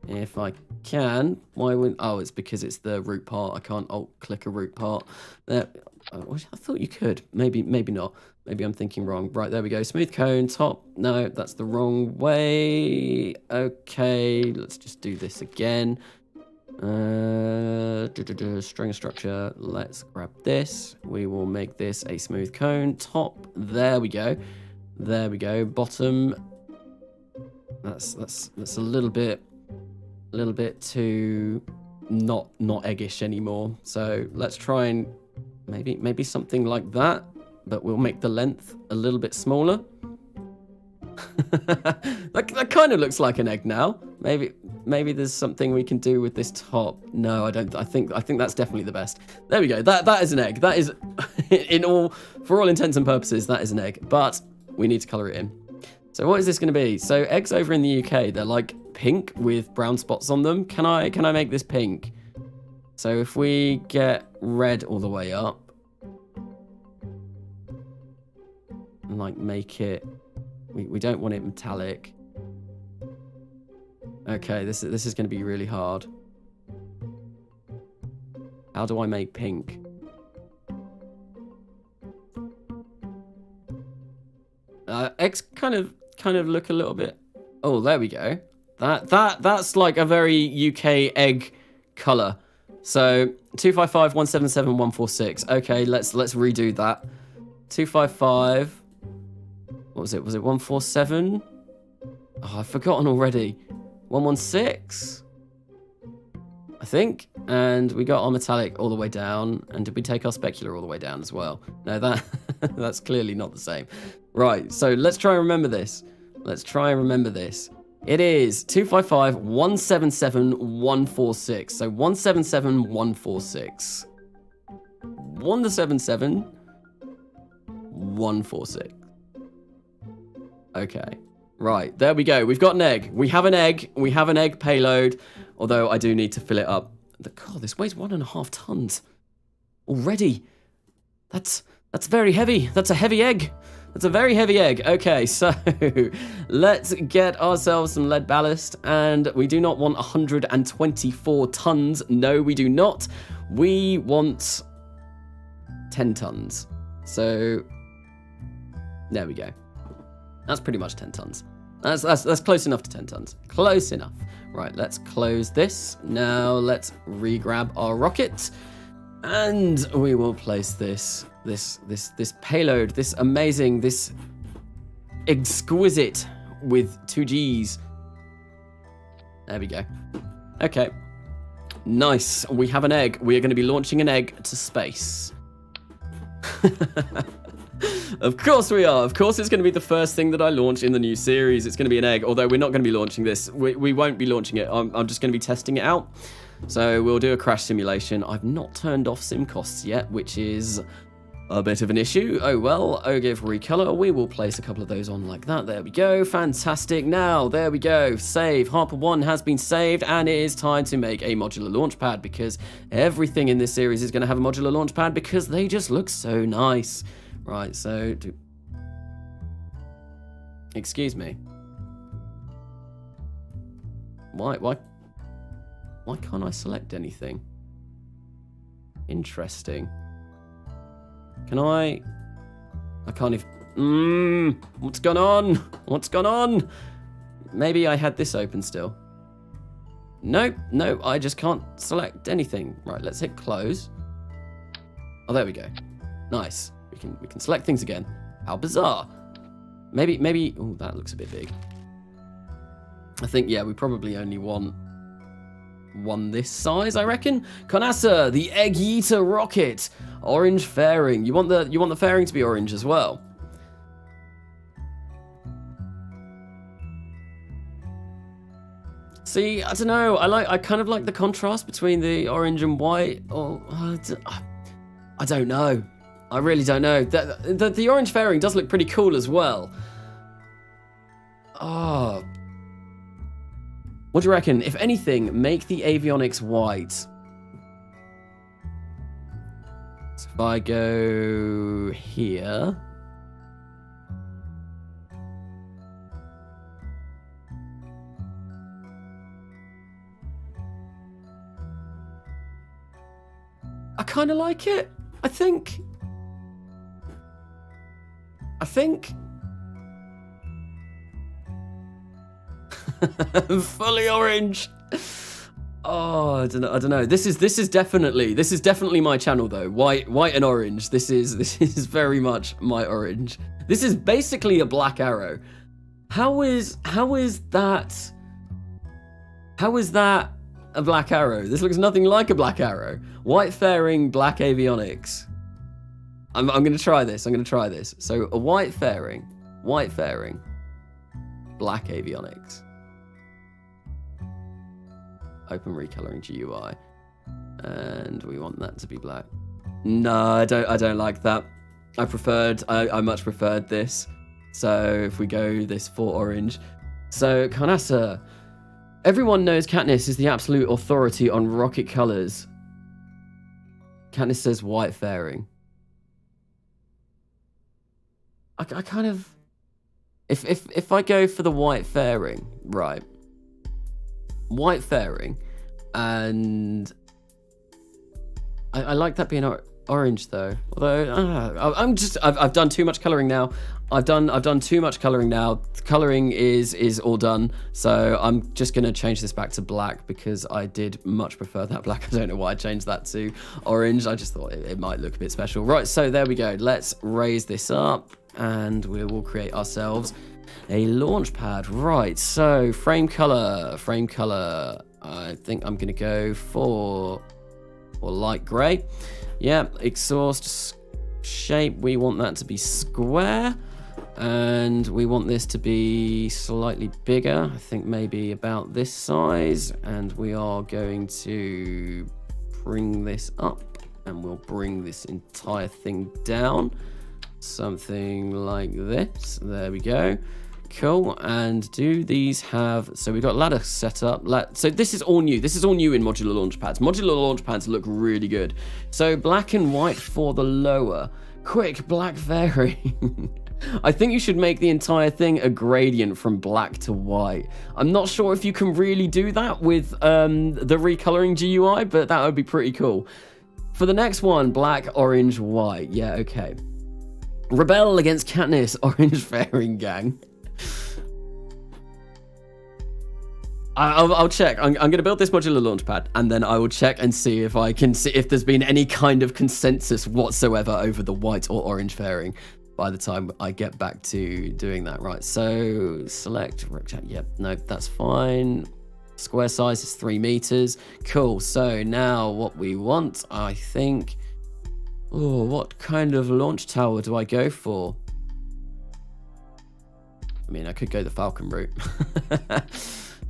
if I can. Why would... oh, it's because it's the root part. I can't alt-click a root part. There. I thought you could. Maybe not. Maybe I'm thinking wrong. Right, there we go. Smooth cone, top. No, that's the wrong way. Okay, let's just do this again. String structure. Let's grab this. We will make this a smooth cone. Top. There we go. There we go. Bottom. That's a little bit too not eggish anymore. So let's try and Maybe something like that, but we'll make the length a little bit smaller. that kind of looks like an egg now. Maybe there's something we can do with this top. No, I don't. I think that's definitely the best. There we go. That is an egg. That is, for all intents and purposes, that is an egg. But we need to color it in. So what is this going to be? So eggs over in the UK, they're like pink with brown spots on them. Can I make this pink? So if we get red all the way up, and like make it, we don't want it metallic. Okay, this is going to be really hard. How do I make pink? Eggs kind of look a little bit. Oh, there we go. That's like a very UK egg color. So 255 177 146. Okay, let's redo that. 255. What was it? Was it 147? Oh, I've forgotten already. 116, I think. And we got our metallic all the way down. And did we take our specular all the way down as well? No, that's clearly not the same. Right, so let's try and remember this. It is 255 177 146. So 177 146. 177 146. Okay. Right, there we go. We've got an egg. We have an egg. We have an egg payload. Although I do need to fill it up. God, this weighs 1.5 tons already. That's very heavy. That's a heavy egg. That's a very heavy egg. Okay, so let's get ourselves some lead ballast. And we do not want 124 tons. No, we do not. We want 10 tons. So there we go. That's pretty much 10 tons. That's close enough to 10 tons. Close enough. Right, let's close this. Now let's re-grab our rocket. And we will place this payload, this amazing, this exquisite with 2 Gs. There we go. Okay. Nice. We have an egg. We are going to be launching an egg to space. Of course we are. Of course it's going to be the first thing that I launch in the new series. It's going to be an egg, although we're not going to be launching this. We won't be launching it. I'm just going to be testing it out. So we'll do a crash simulation. I've not turned off sim costs yet, which is a bit of an issue. Oh well, OGIV recolor. We will place a couple of those on like that. There we go. Fantastic. Now, there we go. Save. RP-1 has been saved, and it is time to make a modular launch pad, because everything in this series is going to have a modular launch pad because they just look so nice. Right, so excuse me. Why can't I select anything? Interesting. Can I can't even. What's going on? What's going on? Maybe I had this open still. No, I just can't select anything. Right, let's hit close. Oh, there we go. Nice. We can select things again. How bizarre. Maybe. Oh, that looks a bit big. I think, yeah, we probably only want one this size, I reckon. Conasa, the Egg Eater rocket, orange fairing. You want the fairing to be orange as well. See, I don't know. I kind of like the contrast between the orange and white. Or I don't know. I really don't know. The orange fairing does look pretty cool as well. Oh. What do you reckon? If anything, make the avionics white. So if I go here. I kind of like it, I think. Fully orange. Oh, I don't know. This is definitely my channel though. White and orange. This is very much my orange. This is basically a black arrow. How is that a black arrow? This looks nothing like a black arrow. White fairing, black avionics. I'm going to try this. I'm going to try this. So a white fairing, black avionics, open recoloring GUI, and we want that to be black. No, I don't like that. I much preferred this. So if we go this for orange. So Carnassa, everyone knows Katniss is the absolute authority on rocket colors. Katniss says white fairing. I kind of, if I go for the white fairing, right? White fairing, and I like that being orange though. Although I've done too much coloring now. I've done too much coloring now. Coloring is all done. So I'm just gonna change this back to black because I did much prefer that black. I don't know why I changed that to orange. I just thought it might look a bit special. Right, so there we go. Let's raise this up and we will create ourselves a launch pad. Right, so frame color. I think I'm gonna go for light gray. Yeah, exhaust shape, we want that to be square, and we want this to be slightly bigger. I think maybe about this size, and we are going to bring this up, and we'll bring this entire thing down. Something like this. There we go. Cool. And do these have, so we've got ladder set up. So this is all new. This is all new in modular launch pads. Modular launch pads look really good. So black and white for the lower. Quick, black fairing. I think you should make the entire thing a gradient from black to white. I'm not sure if you can really do that with the recoloring GUI, but that would be pretty cool. For the next one, black, orange, white. Yeah, okay. Rebel against Katniss, orange fairing gang. I'll check. I'm going to build this modular launchpad, and then I will check and see if I can see if there's been any kind of consensus whatsoever over the white or orange fairing by the time I get back to doing that. Right, so select rectangle. Yep, no, that's fine. Square size is 3 meters. Cool. So now what we want, I think. Oh, what kind of launch tower do I go for? I mean, I could go the Falcon route.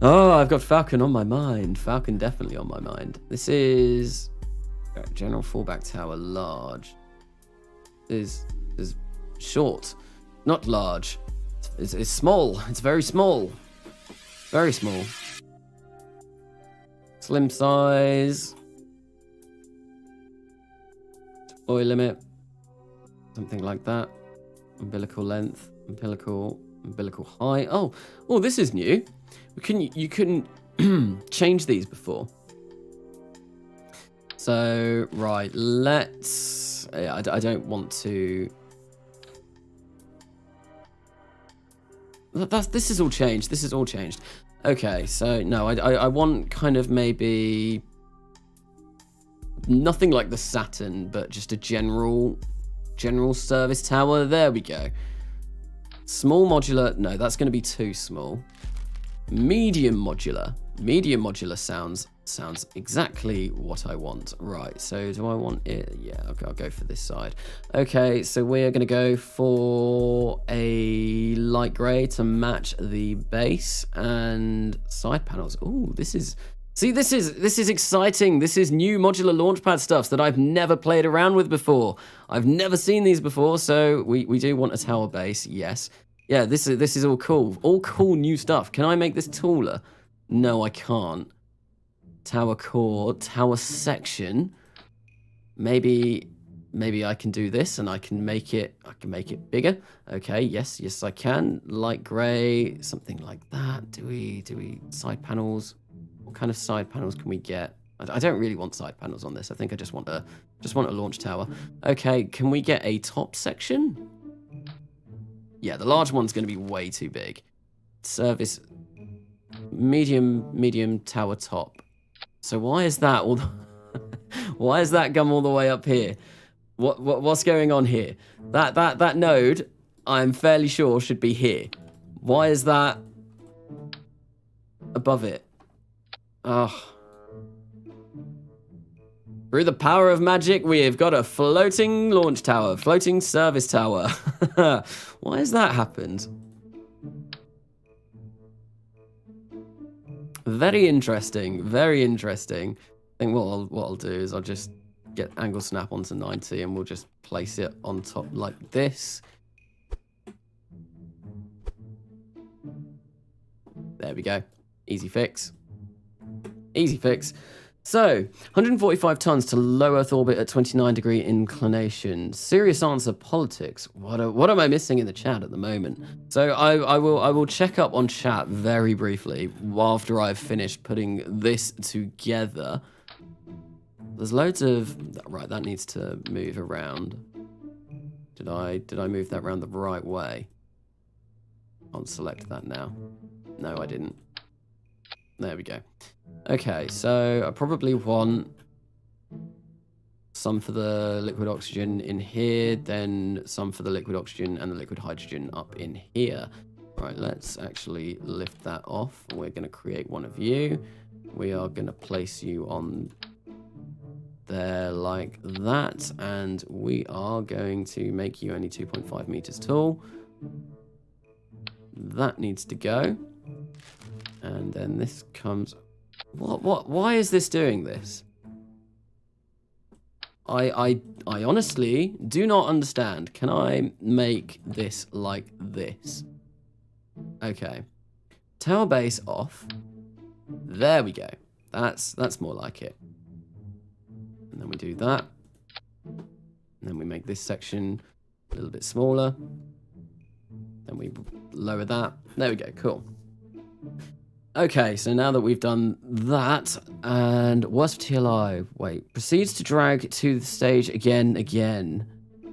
Oh, I've got Falcon on my mind. Falcon definitely on my mind. This is general fallback tower, large. Is short, not large. It's small. It's very small. Very small. Slim size. Deploy limit. Something like that. Umbilical length. Umbilical height. Oh, this is new. You couldn't change these before. So right, let's. Yeah, I don't want to. This is all changed. This is all changed. Okay, so no, I want kind of maybe nothing like the Saturn, but just a general service tower. There we go. Small modular. No, that's going to be too small. Medium modular. Medium modular sounds exactly what I want. Right, so do I want it? Yeah, okay, I'll go for this side. Okay, so we're going to go for a light gray to match the base and side panels. Oh, this is exciting. This is new modular launchpad stuff that I've never played around with before. I've never seen these before, so we do want a tower base, yes. Yeah, this is all cool. All cool new stuff. Can I make this taller? No, I can't. Tower core, tower section. Maybe I can do this and I can make it bigger. Okay, yes I can. Light gray, something like that. Do we side panels? What kind of side panels can we get? I don't really want side panels on this. I think I just want a launch tower. Okay, can we get a top section? Yeah, the large one's going to be way too big. Service medium tower top. So why is that all? Why is that gum all the way up here? What's going on here? That node, I'm fairly sure should be here. Why is that above it? Oh. Through the power of magic, we have got a floating launch tower, floating service tower. Why has that happened? Very interesting, very interesting. I think what I'll do is I'll just get angle snap onto 90 and we'll just place it on top like this. There we go. Easy fix. Easy fix. So, 145 tons to low Earth orbit at 29-degree inclination. Serious answer, politics. What am I missing in the chat at the moment? So I will check up on chat very briefly after I've finished putting this together. There's loads of right. That needs to move around. Did I move that around the right way? I'll select that now. No, I didn't. There we go. Okay, so I probably want some for the liquid oxygen in here, then some for the liquid oxygen and the liquid hydrogen up in here. Right, let's actually lift that off. We're going to create one of you. We are going to place you on there like that, and we are going to make you only 2.5 meters tall. That needs to go. And then this comes... Why is this doing this? I honestly do not understand. Can I make this like this? Okay. Tower base off. There we go. That's more like it. And then we do that. And then we make this section a little bit smaller. Then we lower that. There we go. Cool. Okay, so now that we've done that, and worst TLI, wait, proceeds to drag to the stage again.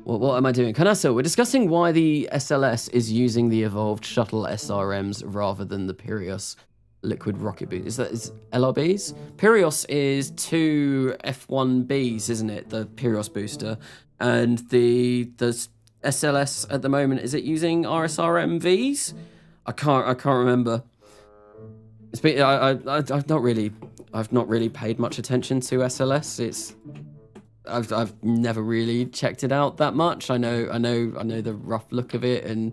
What am I doing? Kanasa, we're discussing why the SLS is using the evolved shuttle SRMs rather than the Pirios liquid rocket boost. Is LRBs? Pirios is 2 F1Bs, isn't it? The Pirios booster. And the SLS at the moment, is it using RSRMVs? I can't remember. It's been, I've not really paid much attention to SLS. I've never really checked it out that much. I know the rough look of it and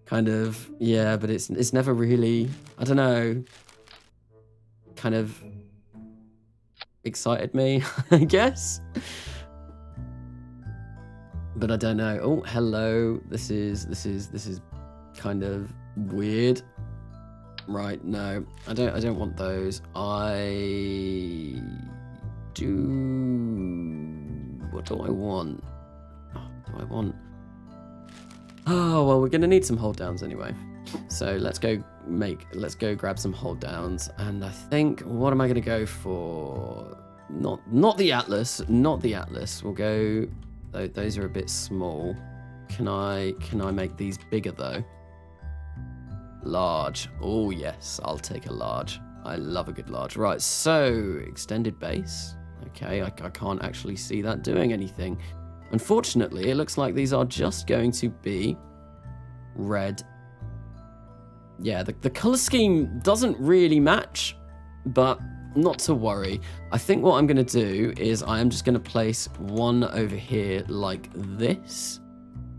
kind of, yeah, but it's never really, I don't know, kind of excited me, I guess. But I don't know. Oh, hello. This is kind of weird. Right, no, I don't want those. I do. What do I want? Oh, well, we're gonna need some hold downs anyway. So let's go grab some hold downs. And I think, what am I gonna go for? Not the Atlas. We'll go. Those are a bit small. Can I make these bigger though? Large. Oh, yes. I'll take a large. I love a good large. Right, so extended base. Okay, I can't actually see that doing anything. Unfortunately, it looks like these are just going to be red. Yeah, the color scheme doesn't really match, but not to worry. I think what I'm going to do is I am just going to place one over here like this.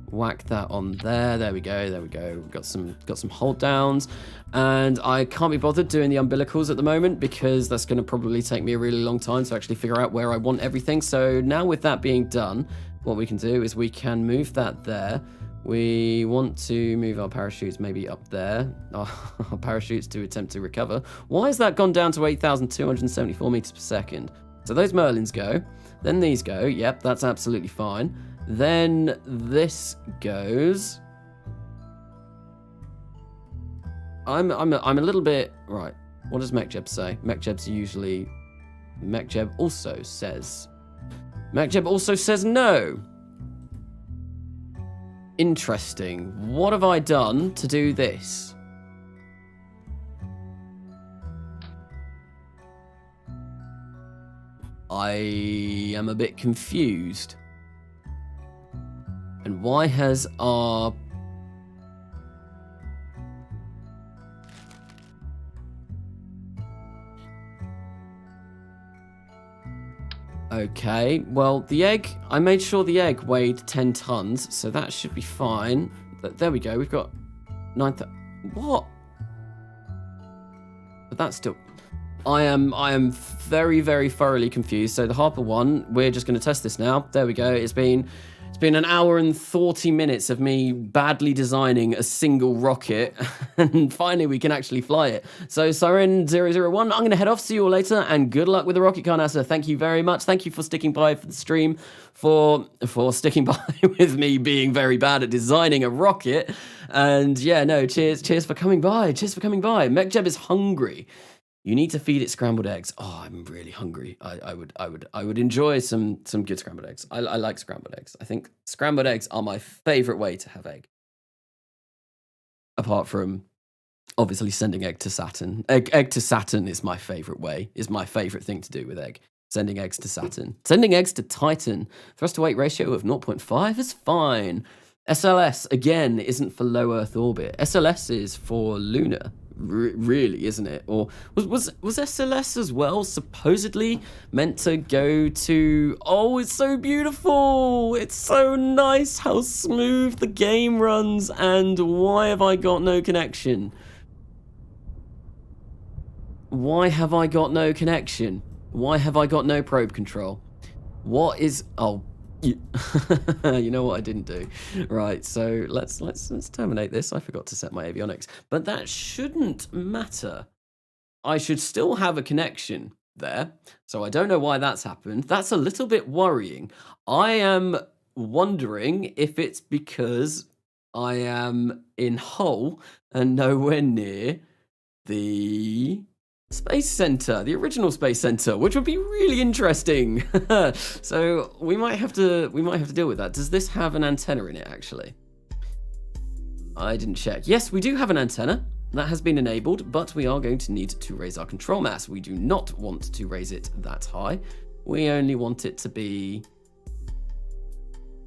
Whack that on there. There we go. We've got some hold downs, and I can't be bothered doing the umbilicals at the moment because that's going to probably take me a really long time to actually figure out where I want everything. So now with that being done, what we can do is we can move that there. We want to move our parachutes maybe up there. Our parachutes to attempt to recover. Why has that gone down to 8,274 meters per second? So those Merlins go, then these go. Yep, that's absolutely fine. Then this goes. I'm a little bit right. What does MechJeb say? MechJeb also says no. Interesting. What have I done to do this? I am a bit confused. And why has our... Okay, well, the egg, I made sure the egg weighed 10 tons, so that should be fine. But there we go, we've got 9,000. What? But that's still... I am very, very thoroughly confused. So the Harper-1, we're just going to test this now. There we go. It's been an hour and 40 minutes of me badly designing a single rocket, and finally we can actually fly it. So Siren 001, I'm going to head off. See you all later, and good luck with the rocket car, NASA. Thank you very much. Thank you for sticking by for the stream, for sticking by with me being very bad at designing a rocket. And yeah, no, cheers for coming by. Cheers for coming by. MechJeb is hungry. You need to feed it scrambled eggs. Oh, I'm really hungry. I would enjoy some good scrambled eggs. I like scrambled eggs. I think scrambled eggs are my favorite way to have egg. Apart from obviously sending egg to Saturn. Egg to Saturn is my favorite way. Is my favorite thing to do with egg. Sending eggs to Saturn. Sending eggs to Titan. Thrust to weight ratio of 0.5 is fine. SLS again isn't for low Earth orbit. SLS is for lunar. Really, isn't it? Or was SLS as well supposedly meant to go to... Oh, it's so beautiful! It's so nice how smooth the game runs, and why have I got no connection? Why have I got no connection? Why have I got no probe control? What is... Oh, you know what I didn't do. Right, so let's terminate this. I forgot to set my avionics, but that shouldn't matter. I should still have a connection there, so I don't know why that's happened. That's a little bit worrying. I am wondering if it's because I am in Hull and nowhere near the Space Center, the original Space Center, which would be really interesting. So we might have to deal with that. Does this have an antenna in it, actually? I didn't check. Yes, we do have an antenna. That has been enabled, but we are going to need to raise our control mass. We do not want to raise it that high. We only want it to be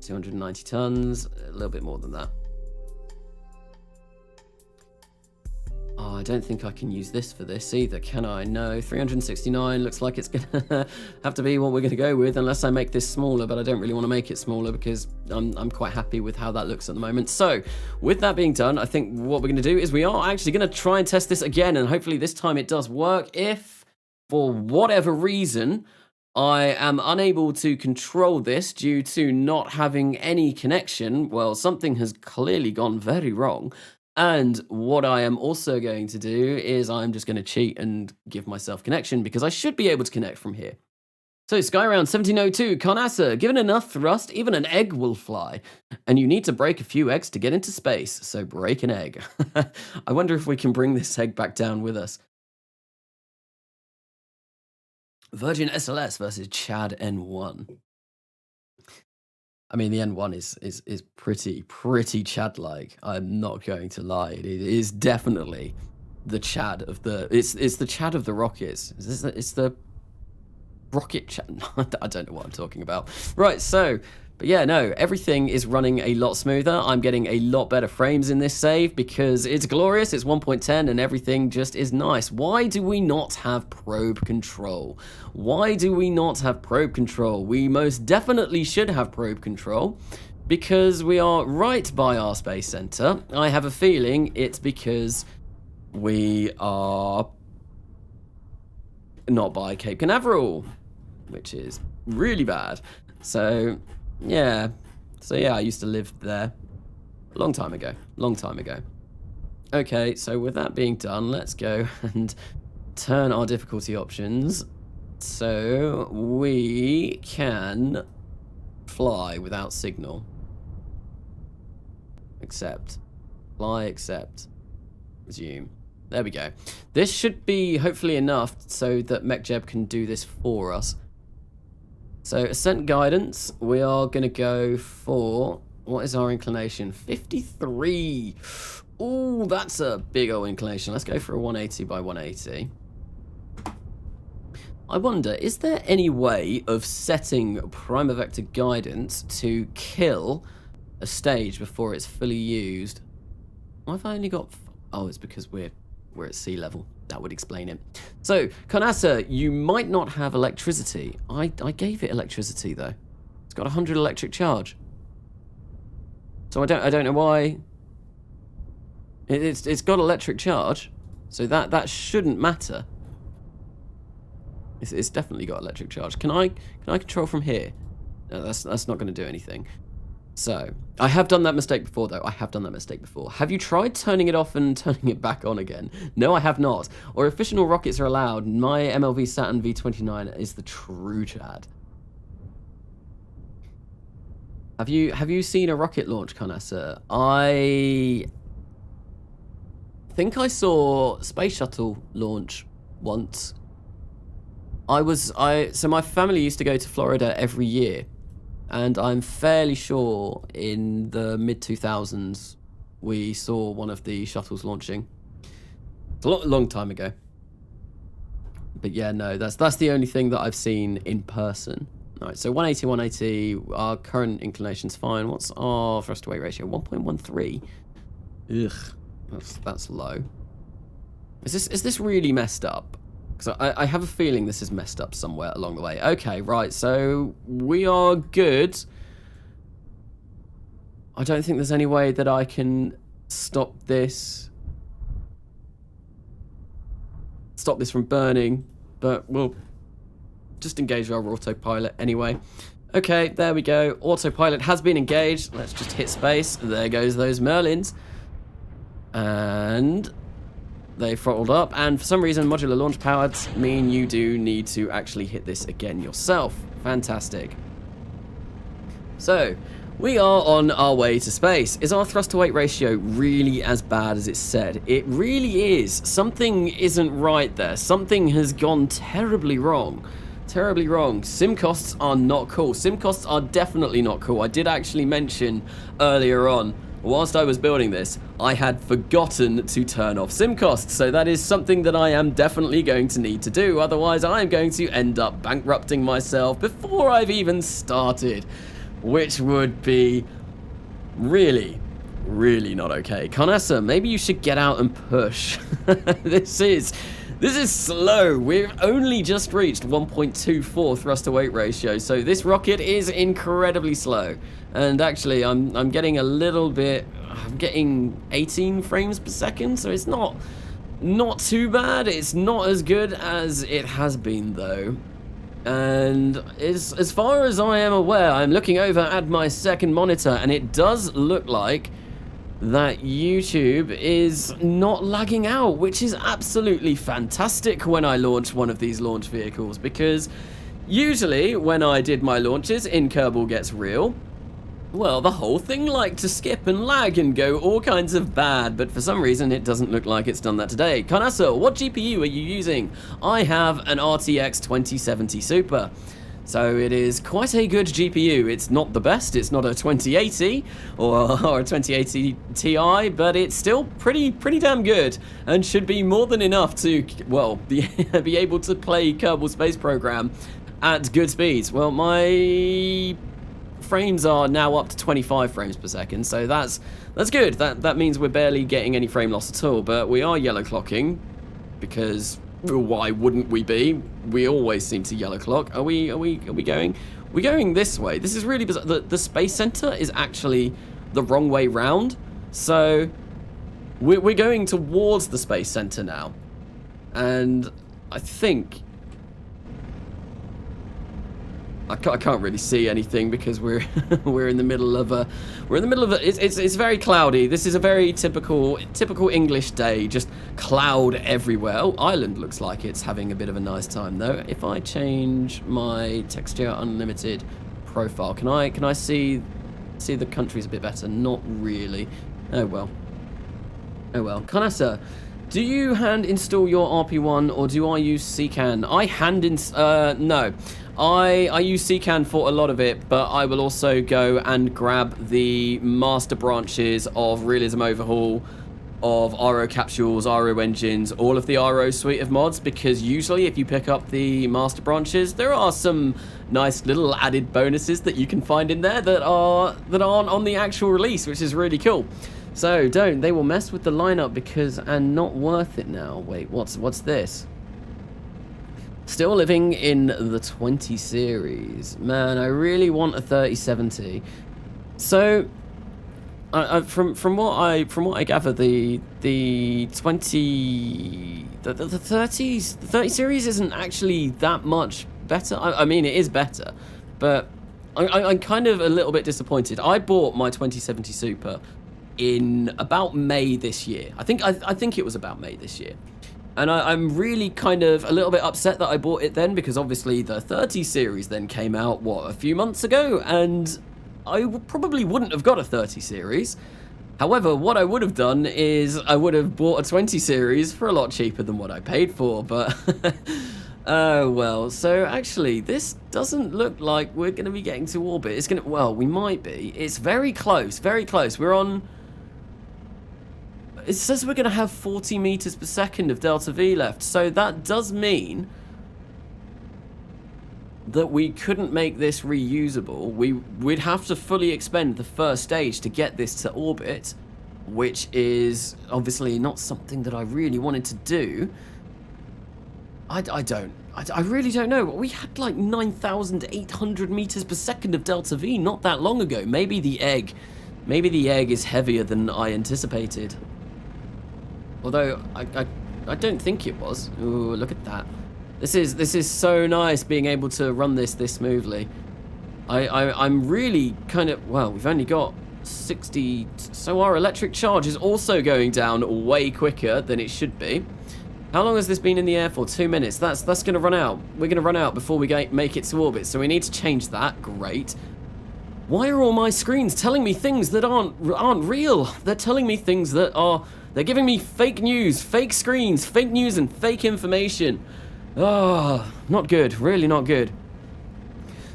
290 tons, a little bit more than that. Oh, I don't think I can use this for this either, can I? No, 369 looks like it's gonna have to be what we're gonna go with, unless I make this smaller, but I don't really want to make it smaller because I'm quite happy with how that looks at the moment. So, with that being done, I think what we're gonna do is we are actually gonna try and test this again, and hopefully this time it does work. If, for whatever reason, I am unable to control this due to not having any connection, well, something has clearly gone very wrong. And what I am also going to do is I'm just going to cheat and give myself connection because I should be able to connect from here. So Skyround 1702, Carnassa, given enough thrust, even an egg will fly. And you need to break a few eggs to get into space, so break an egg. I wonder if we can bring this egg back down with us. Virgin SLS versus Chad N1. I mean, the N1 is pretty Chad-like. I'm not going to lie. It is definitely the Chad of the... It's the Chad of the rockets. It's the rocket Chad. I don't know what I'm talking about. Right, so... But yeah, no, everything is running a lot smoother. I'm getting a lot better frames in this save because it's glorious. It's 1.10 and everything just is nice. Why do we not have probe control? Why do we not have probe control? We most definitely should have probe control because we are right by our space center. I have a feeling it's because we are not by Cape Canaveral, which is really bad. So... yeah, I used to live there a long time ago. Okay, so with that being done, let's go and turn our difficulty options so we can fly without signal. Accept. Fly, accept. Resume. There we go. This should be hopefully enough so that MechJeb can do this for us. So, ascent guidance, we are going to go for, what is our inclination? 53. Ooh, that's a big old inclination. Let's go for a 180 by 180. I wonder, is there any way of setting prima vector guidance to kill a stage before it's fully used? Why have I only got... Oh, it's because we're we're at sea level. That would explain it. So, Conasa, you might not have electricity. I gave it electricity though. It's got 100 electric charge. So I don't know why. It's got electric charge, so that shouldn't matter. It's definitely got electric charge. Can I control from here? No, that's not going to do anything. So, I have done that mistake before, though. I have done that mistake before. Have you tried turning it off and turning it back on again? No, I have not. Or if fictional rockets are allowed, my MLV Saturn V29 is the true Chad. Have you seen a rocket launch, Conasa? I think I saw Space Shuttle launch once. So my family used to go to Florida every year. And I'm fairly sure in the mid-2000s we saw one of the shuttles launching. It's a long time ago. But yeah, no, that's the only thing that I've seen in person. All right, so 180, 180, our current inclination's fine. What's our thrust to weight ratio? 1.13. Ugh, that's low. Is this really messed up? Because I have a feeling this is messed up somewhere along the way. Okay, right, so we are good. I don't think there's any way that I can stop this from burning, but we'll just engage our autopilot anyway. Okay, there we go. Autopilot has been engaged. Let's just hit space. There goes those Merlins. And they throttled up, and for some reason modular launch pads mean you do need to actually hit this again yourself. Fantastic. So, we are on our way to space. Is our thrust to weight ratio really as bad as it's said? It really is. Something isn't right there. Something has gone terribly wrong. Terribly wrong. Sim costs are not cool. Sim costs are definitely not cool. I did actually mention earlier on, whilst I was building this, I had forgotten to turn off sim costs, so that is something that I am definitely going to need to do, otherwise I am going to end up bankrupting myself before I've even started, which would be really, really not okay. Conasa, maybe you should get out and push. This is slow. We've only just reached 1.24 thrust to weight ratio, so this rocket is incredibly slow. And actually, I'm getting a little bit. I'm getting 18 frames per second, so it's not too bad. It's not as good as it has been though. And as far as I am aware, I'm looking over at my second monitor, and it does look like that YouTube is not lagging out, which is absolutely fantastic when I launch one of these launch vehicles, because usually when I did my launches in Kerbal Gets Real, well, the whole thing liked to skip and lag and go all kinds of bad, but for some reason it doesn't look like it's done that today. Conasa, what GPU are you using? I have an RTX 2070 Super. So it is quite a good GPU. It's not the best, it's not a 2080 or a 2080 Ti, but it's still pretty damn good and should be more than enough to, well, be able to play Kerbal Space Program at good speeds. Well, my frames are now up to 25 frames per second, so that's good. That means we're barely getting any frame loss at all, but we are yellow clocking because why wouldn't we be? We always seem to yellow clock. Are we going? We're going this way. This is really bizarre. The space center is actually the wrong way round. So we're going towards the space center now. And I think I can't really see anything because we're in the middle of a it's very cloudy. This is a very typical English day, just cloud everywhere. Oh, Ireland looks like it's having a bit of a nice time though. If I change my texture unlimited profile, can I see the countries a bit better? Not really. Oh well. Conasa, do you hand install your RP-1 or do I use CCAN? I no. I use CCAN for a lot of it, but I will also go and grab the master branches of Realism Overhaul, of RO capsules, RO engines, all of the RO suite of mods, because usually if you pick up the master branches, there are some nice little added bonuses that you can find in there that aren't on the actual release, which is really cool. So don't. They will mess with the lineup and not worth it now. Wait, what's this? Still living in the 20 series. Man, I really want a 3070. So from what I gather, the 30 series isn't actually that much better. I mean, it is better, but I'm kind of a little bit disappointed. I bought my 2070 Super in about May this year. I think it was about May this year. And I'm really kind of a little bit upset that I bought it then, because obviously the 30 series then came out, what, a few months ago, and I probably wouldn't have got a 30 series. However, what I would have done is I would have bought a 20 series for a lot cheaper than what I paid for, but oh well. So actually, this doesn't look like we're going to be getting to orbit. It's going to, well, we might be. It's very close, very close. We're on... It says we're going to have 40 meters per second of delta V left, so that does mean that we couldn't make this reusable. We'd have to fully expend the first stage to get this to orbit, which is obviously not something that I really wanted to do. I really don't know. We had like 9,800 meters per second of delta V not that long ago. Maybe the egg is heavier than I anticipated. Although I don't think it was. Ooh, look at that. This is so nice being able to run this smoothly. I'm really kind of, well, we've only got 60, so our electric charge is also going down way quicker than it should be. How long has this been in the air for? 2 minutes. That's going to run out. We're going to run out before we make it to orbit, so we need to change that. Great. Why are all my screens telling me things that aren't real? They're telling me things that are... They're giving me fake news, fake screens, fake news, and fake information. Oh, not good. Really not good.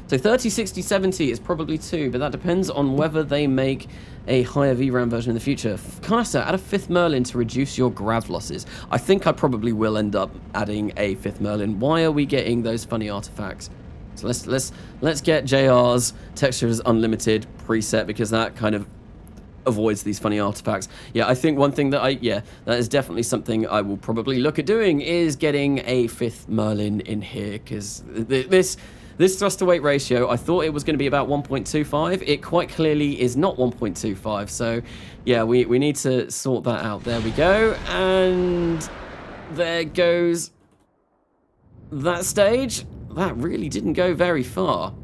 So 30, 60, 70 is probably 2, but that depends on whether they make a higher VRAM version in the future. Canasta, add a 5th Merlin to reduce your grav losses. I think I probably will end up adding a 5th Merlin. Why are we getting those funny artifacts? So let's get JR's Textures Unlimited preset, because that kind of avoids these funny artifacts. Yeah, I think one thing that that is definitely something I will probably look at doing, is getting a 5th Merlin in here, because this thrust to weight ratio, I thought it was going to be about 1.25. It quite clearly is not 1.25. So yeah, we need to sort that out. There we go, and there goes that stage. That really didn't go very far.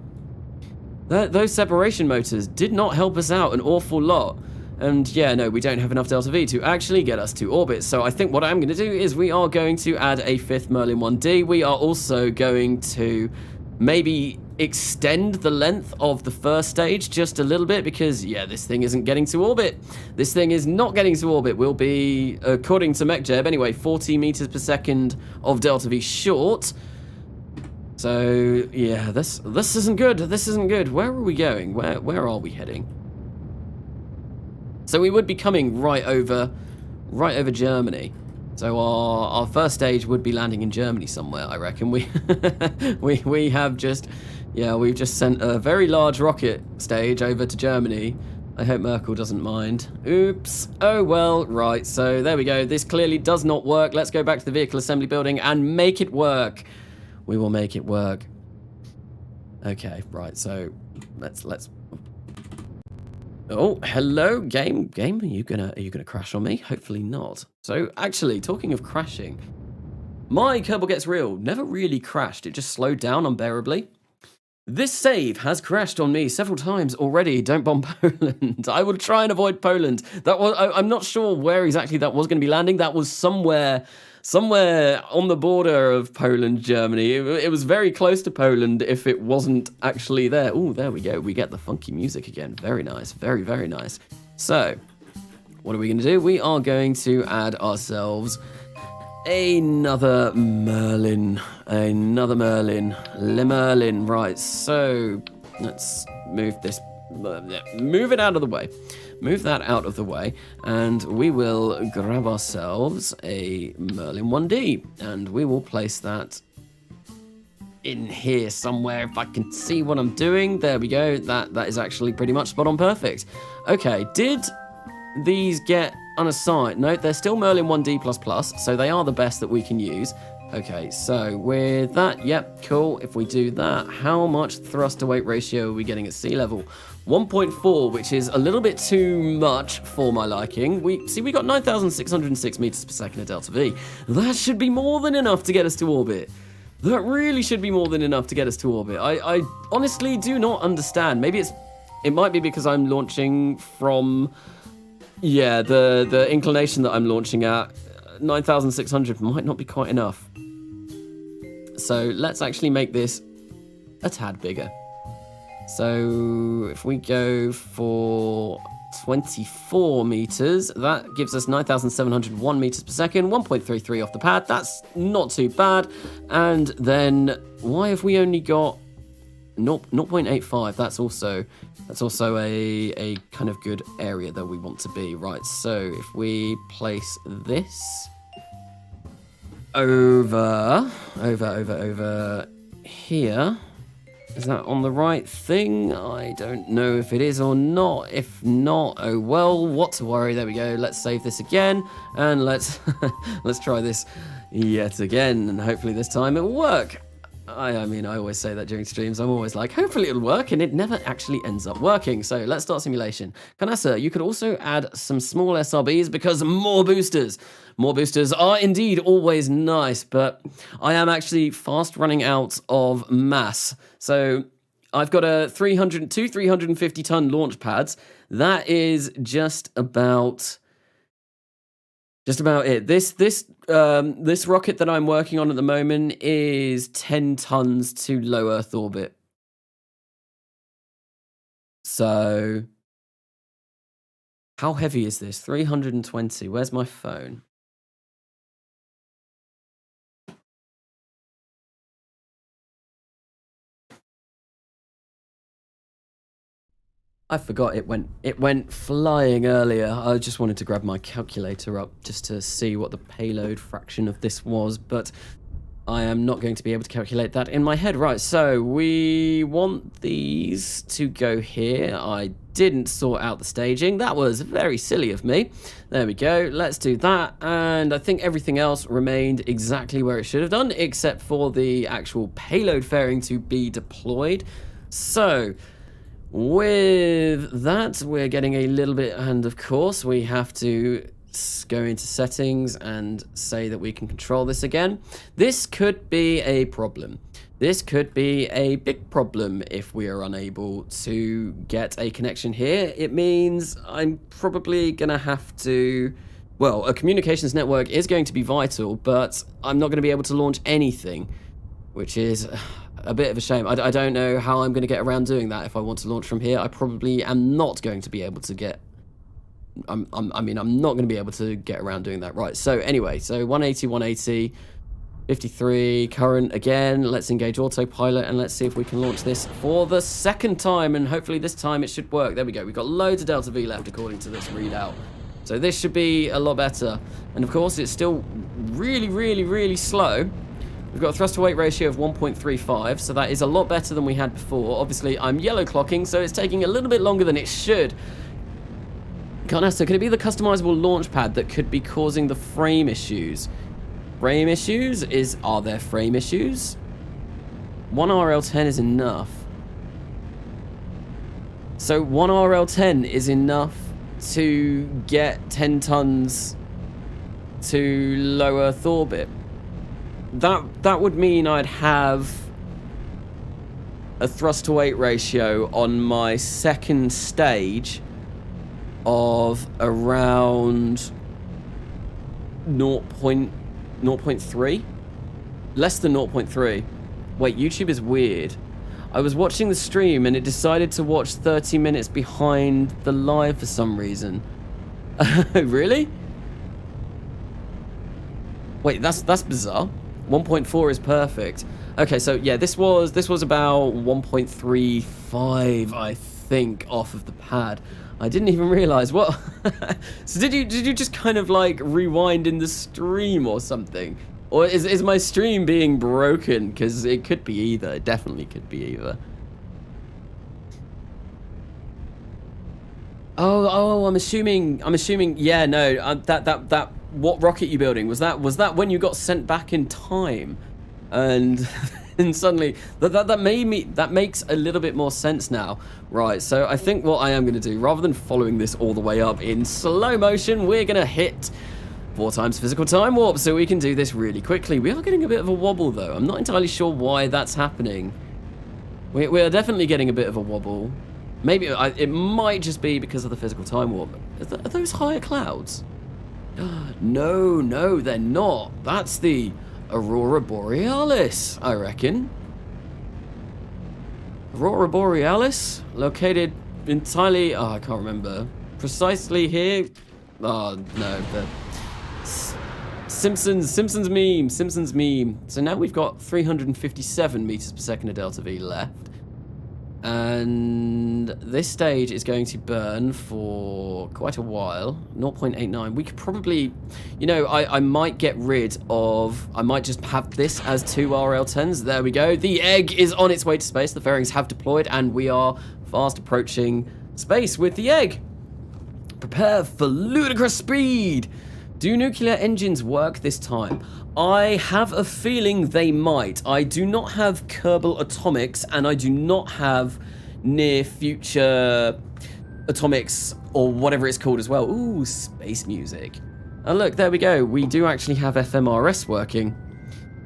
Those separation motors did not help us out an awful lot. And yeah, no, we don't have enough delta V to actually get us to orbit. So I think what I'm going to do is we are going to add a 5th Merlin 1D. We are also going to maybe extend the length of the first stage just a little bit, because yeah, this thing isn't getting to orbit. This thing is not getting to orbit. We'll be, according to MechJeb anyway, 40 meters per second of delta V short. So yeah, this isn't good. This isn't good. Where are we going? Where are we heading? So we would be coming right over Germany. So our first stage would be landing in Germany somewhere, I reckon. We have just, yeah, we've just sent a very large rocket stage over to Germany. I hope Merkel doesn't mind. Oops. Oh well, right. So there we go. This clearly does not work. Let's go back to the vehicle assembly building and make it work. We will make it work. Okay, right. So let's. Oh, hello, game. Are you gonna crash on me? Hopefully not. So actually, talking of crashing, my Kerbal Gets Real never really crashed. It just slowed down unbearably. This save has crashed on me several times already. Don't bomb Poland. I will try and avoid Poland. That was, I'm not sure where exactly that was going to be landing. That was somewhere on the border of Poland, Germany. It was very close to Poland if it wasn't actually there. Oh, there we go. We get the funky music again. Very nice. Very, very nice. So, what are we going to do? We are going to add ourselves another Merlin. Le Merlin. Right, so let's move this. Move it out of the way. Move that out of the way, and we will grab ourselves a Merlin 1D, and we will place that in here somewhere if I can see what I'm doing. There we go. That is actually pretty much spot on perfect. Okay, did these get unassigned? No, they're still Merlin 1D++, so they are the best that we can use. Okay, so with that, yep, cool. If we do that, how much thrust to weight ratio are we getting at sea level? 1.4, which is a little bit too much for my liking. We got 9,606 meters per second at delta V. That should be more than enough to get us to orbit. That really should be more than enough to get us to orbit. I honestly do not understand. Maybe it might be because I'm launching from, yeah, the inclination that I'm launching at. 9,600 might not be quite enough. So let's actually make this a tad bigger. So if we go for 24 meters, that gives us 9,701 meters per second, 1.33 off the pad. That's not too bad. And then why have we only got 0.85? That's also a kind of good area that we want to be. Right, so if we place this over here, is that on the right thing? I don't know if it is or not. If not, oh well, what to worry. There we go. Let's save this again, and let's let's try this yet again, and hopefully this time it will work. I mean, I always say that during streams. I'm always like, hopefully it'll work, and it never actually ends up working. So let's start simulation. Kanasa, you could also add some small SRBs because more boosters. More boosters are indeed always nice, but I am actually fast running out of mass. So I've got two 350-ton launch pads. That is just about it. This rocket that I'm working on at the moment is 10 tons to low Earth orbit. So how heavy is this? 320. Where's my phone? I forgot it went flying earlier. I just wanted to grab my calculator up just to see what the payload fraction of this was, but I am not going to be able to calculate that in my head. Right, so we want these to go here. I didn't sort out the staging. That was very silly of me. There we go. Let's do that. And I think everything else remained exactly where it should have done, except for the actual payload fairing to be deployed. So with that, we're getting a little bit, and of course we have to go into settings and say that we can control this again. This could be a problem. This could be a big problem if we are unable to get a connection here. It means I'm probably gonna have to, well, a communications network is going to be vital, but I'm not going to be able to launch anything, which is a bit of a shame. I don't know how I'm going to get around doing that if I want to launch from here. I probably am not going to be able to get... I mean, I'm not going to be able to get around doing that. Right, so anyway, so 180, 180, 53, current again. Let's engage autopilot, and let's see if we can launch this for the second time, and hopefully this time it should work. There we go. We've got loads of Delta V left according to this readout. So this should be a lot better. And of course, it's still really, really, really slow. We've got a thrust to weight ratio of 1.35, so that is a lot better than we had before. Obviously, I'm yellow clocking, so it's taking a little bit longer than it should. Carnasta, could it be the customizable launch pad that could be causing the frame issues? Frame issues? Are there frame issues? 1 RL10 is enough. So 1 RL10 is enough to get 10 tons to low Earth orbit. That would mean I'd have a thrust to weight ratio on my second stage of around 0.3, less than 0.3. Wait, YouTube is weird. I was watching the stream and it decided to watch 30 minutes behind the live for some reason. Really? Wait, that's bizarre. 1.4 is perfect. Okay, so yeah, this was about 1.35, I think, off of the pad. I didn't even realize what. So did you just kind of like rewind in the stream or something? Or is my stream being broken? Because it could be either. It definitely could be either. Oh, I'm assuming, yeah, no, that, what rocket you building? Was that when you got sent back in time? And, and suddenly, that makes a little bit more sense now. Right, so I think what I am going to do, rather than following this all the way up in slow motion, we're going to hit 4 times physical time warp, so we can do this really quickly. We are getting a bit of a wobble, though. I'm not entirely sure why that's happening. We are definitely getting a bit of a wobble. Maybe it might just be because of the physical time warp. Are those higher clouds? No, they're not. That's the Aurora Borealis, I reckon. Aurora Borealis, located entirely... Oh, I can't remember. Precisely here. Oh, no, the... Simpsons meme. So now we've got 357 meters per second of delta V left. And this stage is going to burn for quite a while, 0.89. We could probably, you know, I might get rid of, I might just have this as 2 RL10s. There we go. The egg is on its way to space. The fairings have deployed, and we are fast approaching space with the egg. Prepare for ludicrous speed. Do nuclear engines work this time? I have a feeling they might. I do not have Kerbal Atomics, and I do not have Near Future Atomics, or whatever it's called as well. Ooh, space music. And look, there we go. We do actually have FMRS working.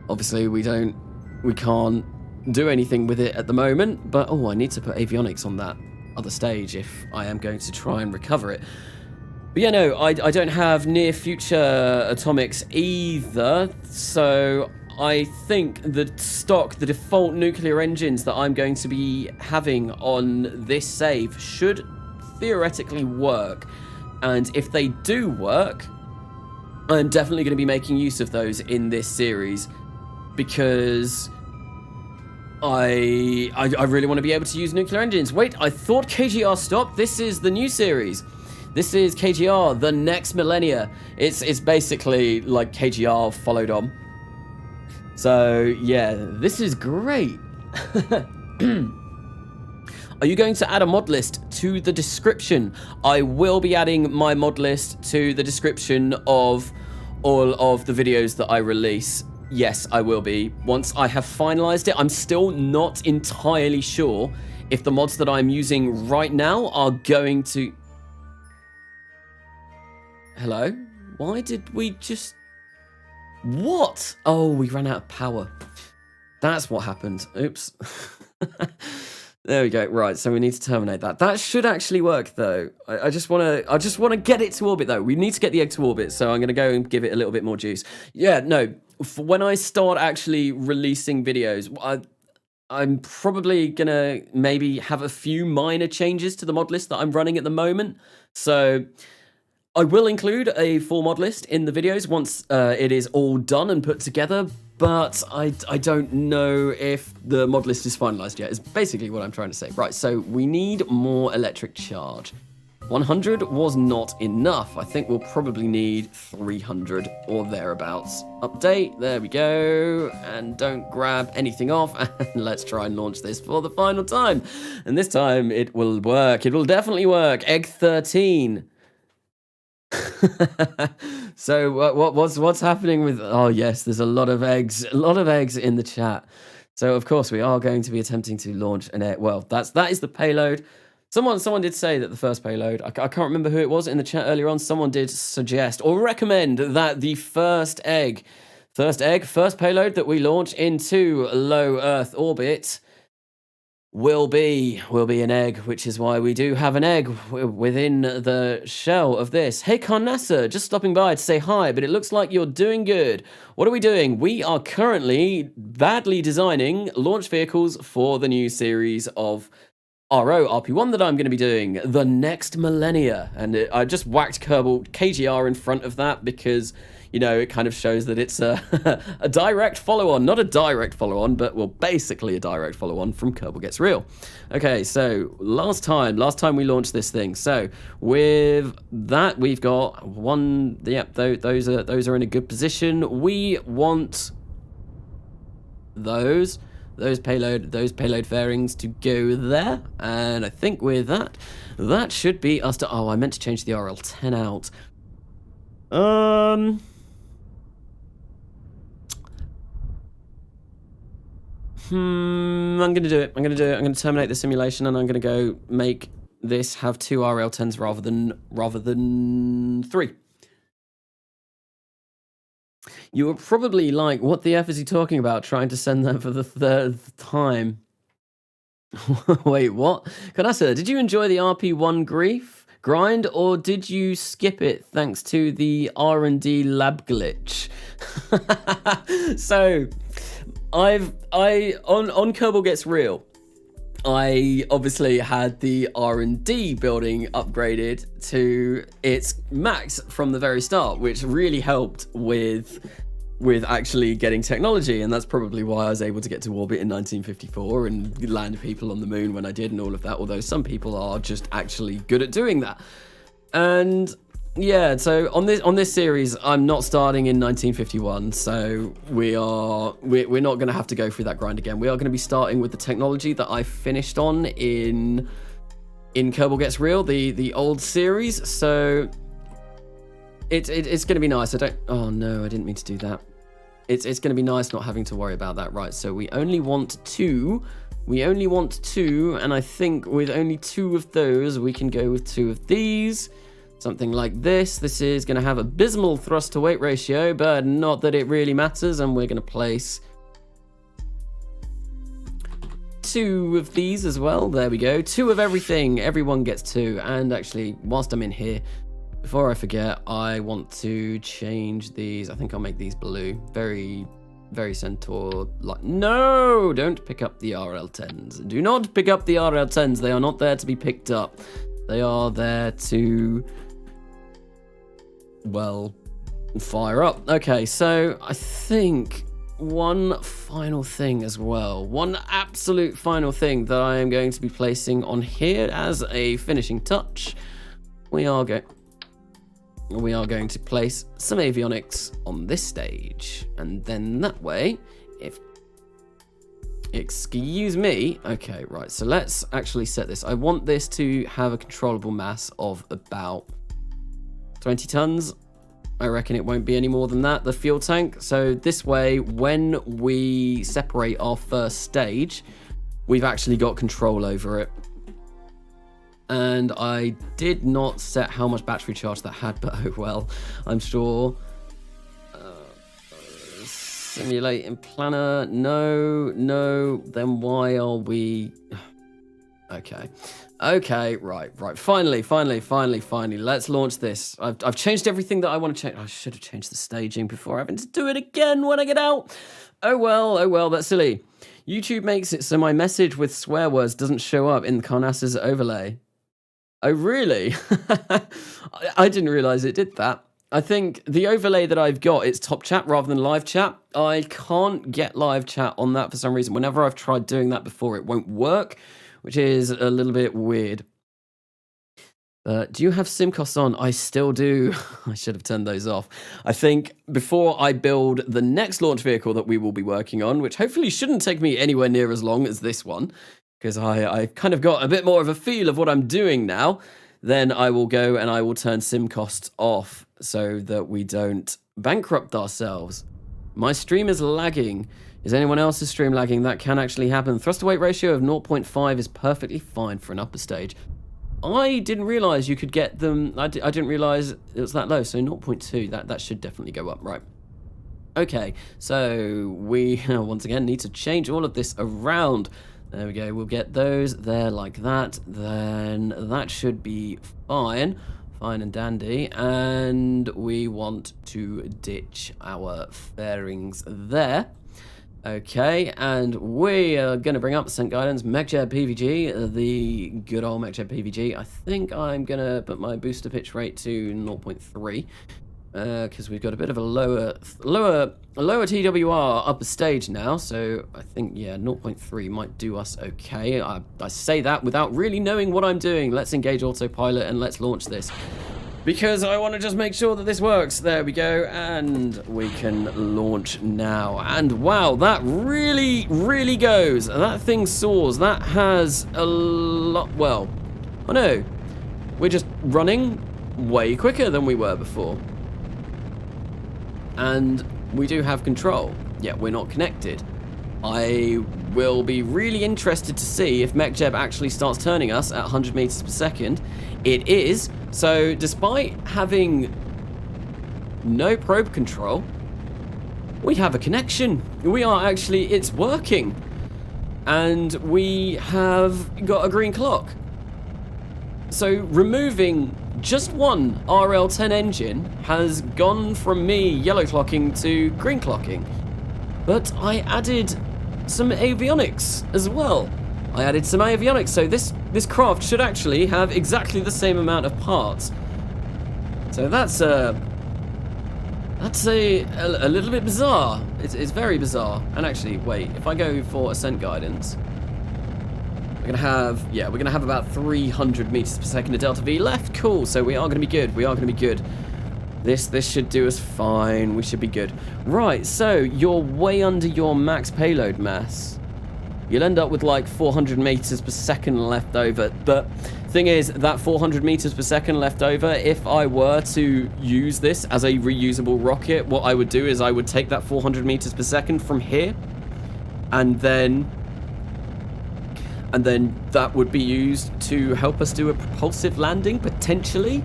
Obviously, we can't do anything with it at the moment, but oh, I need to put avionics on that other stage if I am going to try and recover it. But yeah, no, I don't have Near Future Atomics either, so I think the default nuclear engines that I'm going to be having on this save should theoretically work. And if they do work, I'm definitely going to be making use of those in this series, because I really want to be able to use nuclear engines. Wait, I thought KGR stopped. This is the new series. This is KGR, the next Millenia. It's basically like KGR followed on. So yeah, this is great. Are you going to add a mod list to the description? I will be adding my mod list to the description of all of the videos that I release. Yes, I will be. Once I have finalized it, I'm still not entirely sure if the mods that I'm using right now are going to... Hello? Why did we just... What? Oh, we ran out of power. That's what happened. Oops. There we go. Right, so we need to terminate that. That should actually work, though. I just want to get it to orbit, though. We need to get the egg to orbit, so I'm going to go and give it a little bit more juice. Yeah, no. For when I start actually releasing videos, I'm probably going to maybe have a few minor changes to the mod list that I'm running at the moment. So I will include a full mod list in the videos once it is all done and put together, but I don't know if the mod list is finalized yet, is basically what I'm trying to say. Right, so we need more electric charge. 100 was not enough. I think we'll probably need 300 or thereabouts. Update, there we go. And don't grab anything off, and let's try and launch this for the final time. And this time it will work. It will definitely work. Egg 13. So what's happening with... Oh yes, there's a lot of eggs in the chat. So of course we are going to be attempting to launch an egg. Well, that is the payload. Someone did say that the first payload, I can't remember who it was in the chat earlier on, someone did suggest or recommend that the first payload that we launch into low Earth orbit will be an egg, which is why we do have an egg within the shell of this. Hey, Carnassa, just stopping by to say hi, but it looks like you're doing good. What are we doing? We are currently badly designing launch vehicles for the new series of RP-1 that I'm going to be doing, the next Millenia. And I just whacked KGR in front of that because, you know, it kind of shows that it's a direct follow-on. Not a direct follow-on, but, well, basically a direct follow-on from Kerbal Gets Real. Okay, so last time we launched this thing. So with that, we've got one... Yep, those are in a good position. We want those. those payload fairings to go there. And I think with that, that should be us to... Oh, I meant to change the RL10 out. I'm going to do it. I'm going to terminate the simulation, and I'm going to go make this have 2 RL10s rather than 3. You were probably like, what the F is he talking about, trying to send them for the 3rd time? Wait, what? Kanasa, did you enjoy the RP-1 grind, or did you skip it thanks to the R&D lab glitch? So, on Kerbal Gets Real, I obviously had the R&D building upgraded to its max from the very start, which really helped with actually getting technology, and that's probably why I was able to get to orbit in 1954 and land people on the moon when I did and all of that, although some people are just actually good at doing that. And yeah, so on this series, I'm not starting in 1951, so we're not going to have to go through that grind again. We are going to be starting with the technology that I finished on in Kerbal Gets Real, the old series. So it's going to be nice. Oh no, I didn't mean to do that. It's going to be nice not having to worry about that, right? So we only want 2. And I think with only 2 of those, we can go with 2 of these. Something like this. This is going to have abysmal thrust to weight ratio, but not that it really matters. And we're going to place 2 of these as well. There we go. 2 of everything. Everyone gets 2. And actually, whilst I'm in here, before I forget, I want to change these. I think I'll make these blue. Very, very Centaur. No! Don't pick up the RL10s. Do not pick up the RL10s. They are not there to be picked up. They are there to... well, fire up. Okay, so I think one final thing as well. One absolute final thing that I am going to be placing on here as a finishing touch. We are going to place some avionics on this stage. And then that way, excuse me. Okay, right. So let's actually set this. I want this to have a controllable mass of about 20 tons. I reckon it won't be any more than that, the fuel tank. So this way, when we separate our first stage, we've actually got control over it. And I did not set how much battery charge that had, but oh well, I'm sure. Simulate in planner. No. Then why are we... Okay, right. Finally. Let's launch this. I've changed everything that I want to change. I should have changed the staging before having to do it again when I get out. Oh well, that's silly. YouTube makes it so my message with swear words doesn't show up in Carnassa's overlay. Oh, really? I didn't realize it did that. I think the overlay that I've got, it's top chat rather than live chat. I can't get live chat on that for some reason. Whenever I've tried doing that before, it won't work, which is a little bit weird. Do you have sim costs on? I still do. I should have turned those off. I think before I build the next launch vehicle that we will be working on, which hopefully shouldn't take me anywhere near as long as this one, because I kind of got a bit more of a feel of what I'm doing now, then I will go and I will turn sim costs off so that we don't bankrupt ourselves. My stream is lagging. Is anyone else's stream lagging? That can actually happen. Thrust to weight ratio of 0.5 is perfectly fine for an upper stage. I didn't realize you could get them. I didn't realize it was that low. So 0.2, that should definitely go up, right? Okay, so we once again need to change all of this around. There we go. We'll get those there like that. Then that should be fine. Fine and dandy. And we want to ditch our fairings there. Okay, and we are going to bring up Ascent Guidance, MechJet PVG, the good old MechJet PVG. I think I'm going to put my booster pitch rate to 0.3. Because we've got a bit of a lower TWR upper stage now, so I think, yeah, 0.3 might do us okay. I say that without really knowing what I'm doing. Let's engage autopilot and let's launch this. because I want to just make sure that this works. There we go, and we can launch now. And wow, that really, really goes. That thing soars. That has a lot, well, oh no, we're just running way quicker than we were before. And we do have control, yet we're not connected. I will be really interested to see if MechJeb actually starts turning us at 100 meters per second. It is, so despite having no probe control, we have a connection. We are actually, it's working. And we have got a green clock. So removing just one RL10 engine has gone from me yellow clocking to green clocking. But I added some avionics as well. I added some avionics, so this craft should actually have exactly the same amount of parts. So that's a little bit bizarre. It's very bizarre. And actually, wait, if I go for ascent guidance, we're gonna have about 300 meters per second of delta V left. Cool. So we are gonna be good. We are gonna be good. This should do us fine. We should be good. Right, so you're way under your max payload mass. You'll end up with like 400 meters per second left over. The thing is, that 400 meters per second left over, if I were to use this as a reusable rocket, what I would do is I would take that 400 meters per second from here, and then that would be used to help us do a propulsive landing, potentially.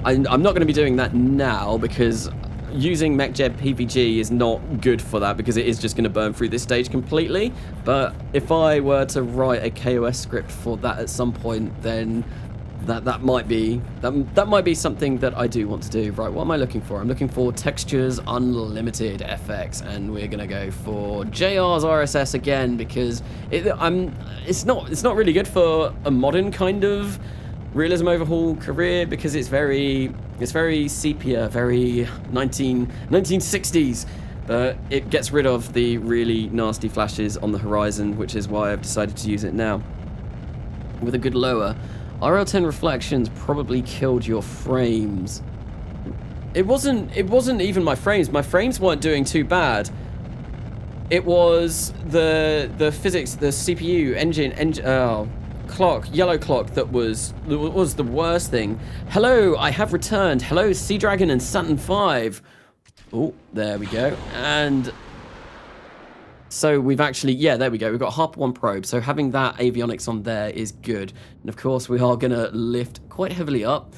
I'm not going to be doing that now because using MechJeb PVG is not good for that because it is just going to burn through this stage completely. But if I were to write a KOS script for that at some point, then that might be something that I do want to do. Right, what am I looking for? I'm looking for Textures Unlimited FX, and we're going to go for JR's RSS again because it's not really good for a modern kind of realism overhaul career because it's very sepia, very 1960s, but it gets rid of the really nasty flashes on the horizon, which is why I've decided to use it now. With a good lower, RL10 reflections probably killed your frames. It wasn't even my frames. My frames weren't doing too bad. It was the physics, the CPU, engine, clock, yellow clock that was the worst thing. Hello, I have returned. Hello, Sea Dragon and Saturn V. Oh, there we go. And so we've actually, yeah, there we go. We've got RP-1 probe. So having that avionics on there is good. And of course, we are going to lift quite heavily up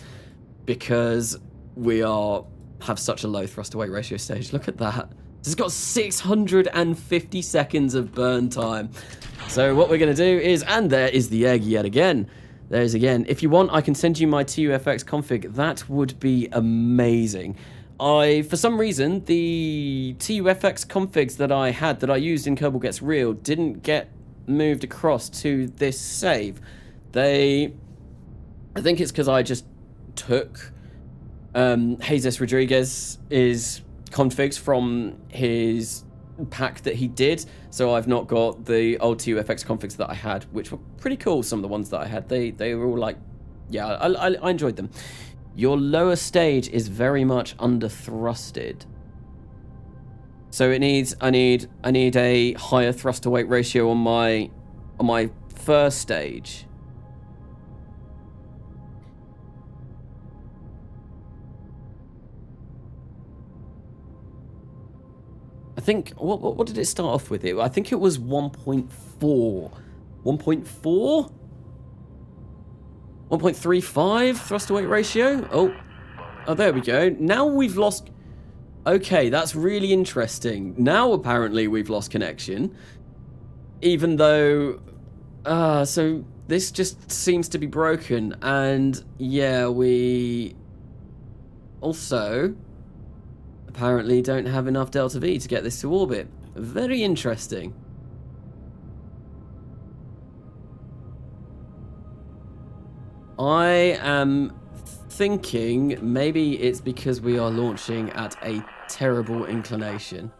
because we have such a low thrust to weight ratio stage. Look at that. This has got 650 seconds of burn time. So what we're going to do is, and there is the egg yet again. There's again. If you want, I can send you my TUFX config. That would be amazing. For some reason, the TUFX configs that I used in Kerbal Gets Real didn't get moved across to this save. I think it's because I just took Jesus Rodriguez's configs from his pack that he did, so I've not got the old TUFX configs that I had, which were pretty cool. Some of the ones that I had, they were all like, yeah, I enjoyed them. Your lower stage is very much under thrusted, so I need a higher thrust to weight ratio on my first stage. I think, what did it start off with? I think it was 1.4. 1.4? 1.35 thrust to weight ratio? Oh, there we go. Now we've lost... Okay, that's really interesting. Now apparently we've lost connection. Even though... so this just seems to be broken. And yeah, we also apparently don't have enough delta V to get this to orbit. Very interesting. I am thinking maybe it's because we are launching at a terrible inclination.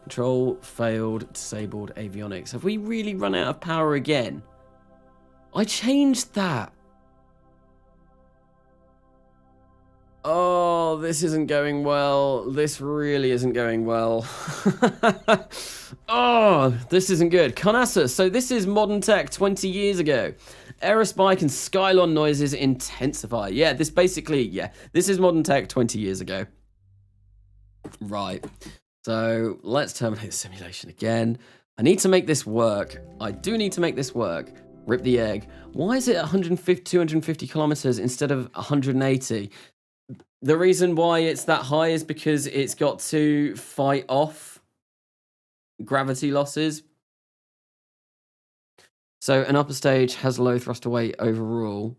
Control failed, disabled avionics. Have we really run out of power again? I changed that. Oh, this isn't going well. This really isn't going well. Oh, this isn't good. Conasa, so this is modern tech 20 years ago. Error spike and skylon noises intensify. Yeah, this is modern tech 20 years ago. Right. So let's terminate the simulation again. I need to make this work. I do need to make this work. Rip the egg. Why is it 250 kilometers instead of 180? The reason why it's that high is because it's got to fight off gravity losses. So an upper stage has low thrust to weight overall.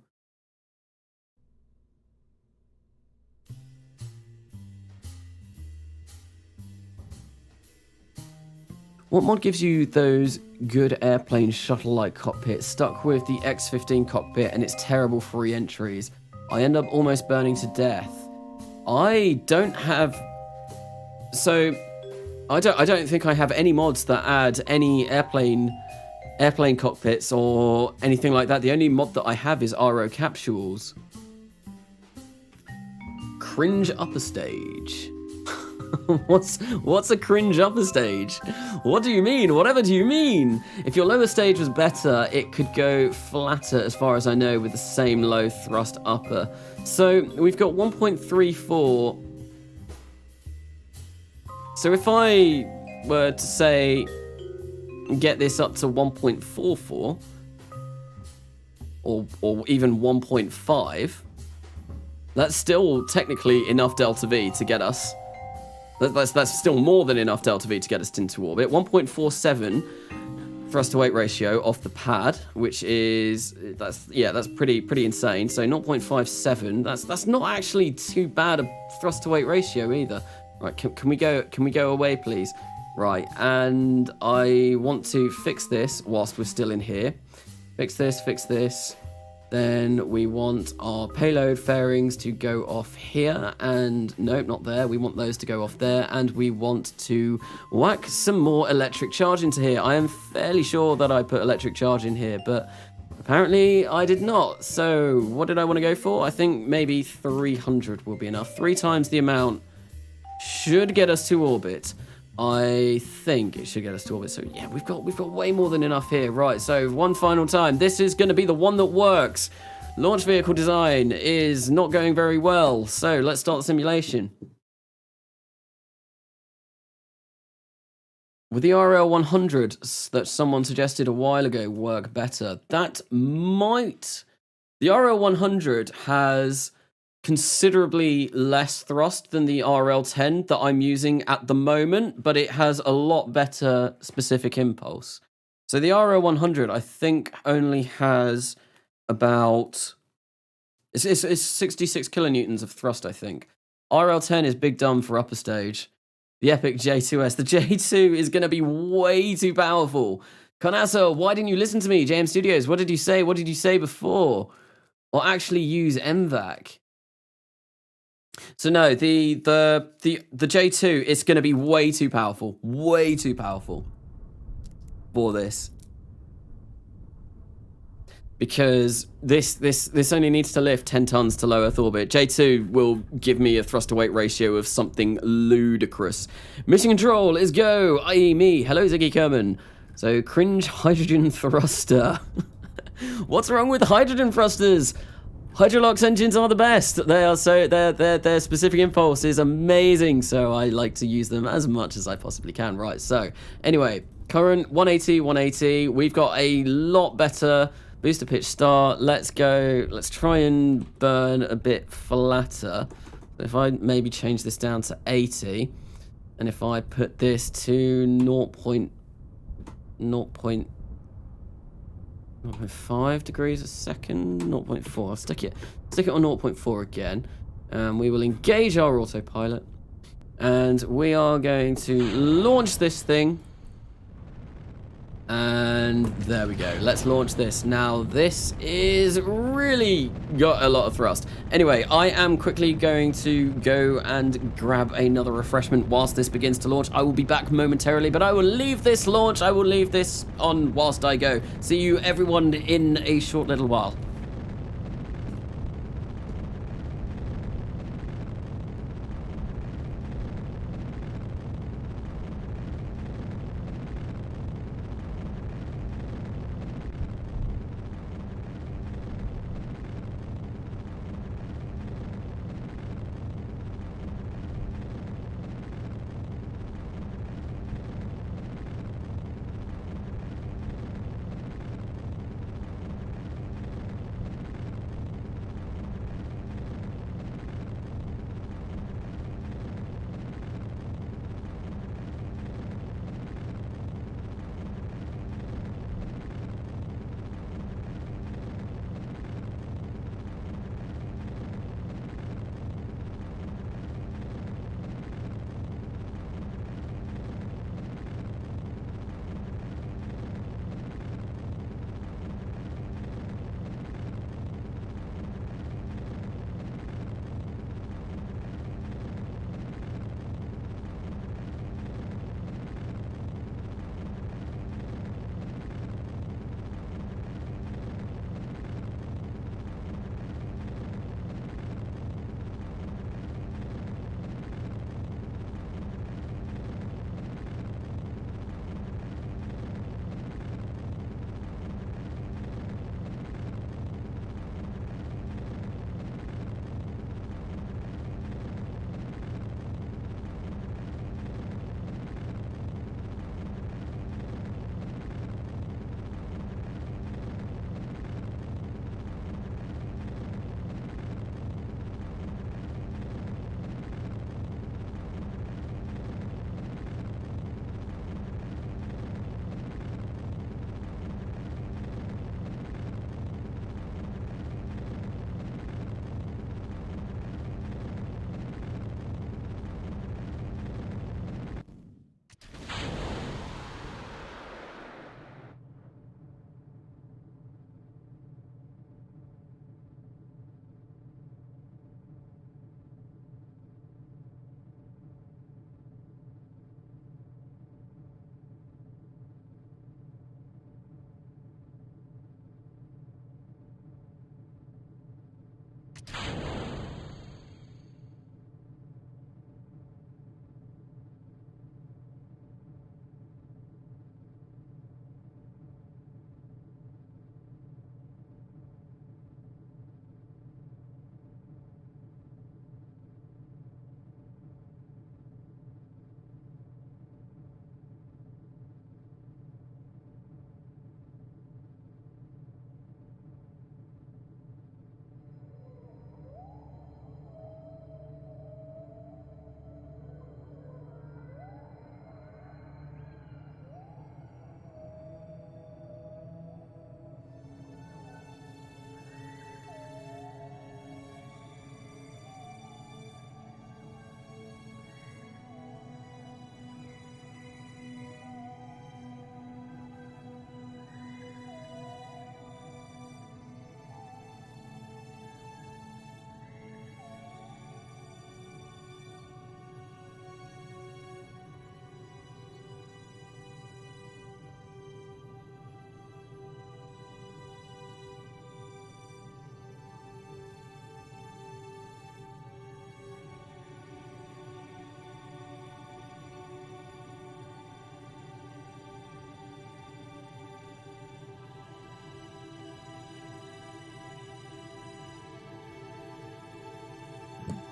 What mod gives you those good airplane shuttle-like cockpits? Stuck with the X-15 cockpit and it's terrible for re-entries. I end up almost burning to death. I don't have... So, I don't think I have any mods that add any airplane cockpits or anything like that. The only mod that I have is RO capsules. Cringe upper stage. What's a cringe upper stage? What do you mean? Whatever do you mean? If your lower stage was better, it could go flatter as far as I know with the same low thrust upper. So we've got 1.34. So if I were to say get this up to 1.44 or even 1.5, that's still technically enough delta V to get us. That's still more than enough delta V to get us into orbit. 1.47 thrust to weight ratio off the pad, which is that's pretty insane. So 0.57. That's not actually too bad a thrust to weight ratio either. Right, can we go away, please? Right, and I want to fix this whilst we're still in here. Fix this. Then we want our payload fairings to go off here, and nope, not there. We want those to go off there, and we want to whack some more electric charge into here. I am fairly sure that I put electric charge in here, but apparently I did not. So what did I want to go for? I think maybe 300 will be enough. 3 times the amount should get us to orbit. I think it should get us to orbit. So yeah, we've got way more than enough here. Right, so one final time. This is going to be the one that works. Launch vehicle design is not going very well. So let's start the simulation. Would the RL-100 that someone suggested a while ago work better? That might. The RL-100 has considerably less thrust than the RL-10 that I'm using at the moment, but it has a lot better specific impulse. So the RL-100, I think, only has about... It's 66 kilonewtons of thrust, I think. RL-10 is big dumb for upper stage. The epic J2S. The J2 is going to be way too powerful. Conasso, why didn't you listen to me? JM Studios, what did you say? What did you say before? Or actually use MVAC? So no, the J2 is going to be way too powerful for this, because this only needs to lift 10 tons to low Earth orbit. J2 will give me a thrust to weight ratio of something ludicrous. Mission control, let's go. I.e. me. Hello, Ziggy Kerman. So cringe hydrogen thruster. What's wrong with hydrogen thrusters? Hydrolox engines are the best. They are so their specific impulse is amazing. So I like to use them as much as I possibly can. Right. So anyway, current 180. We've got a lot better booster pitch start. Let's go. Let's try and burn a bit flatter. If I maybe change this down to 80, and if I put this to 0.5 degrees a second, 0.4. I'll stick it on 0.4 again. We will engage our autopilot, and we are going to launch this thing. And there we go. Let's launch this. Now, this is really got a lot of thrust. Anyway, I am quickly going to go and grab another refreshment whilst this begins to launch. I will be back momentarily, but I will leave this launch. I will leave this on whilst I go. See you, everyone, in a short little while.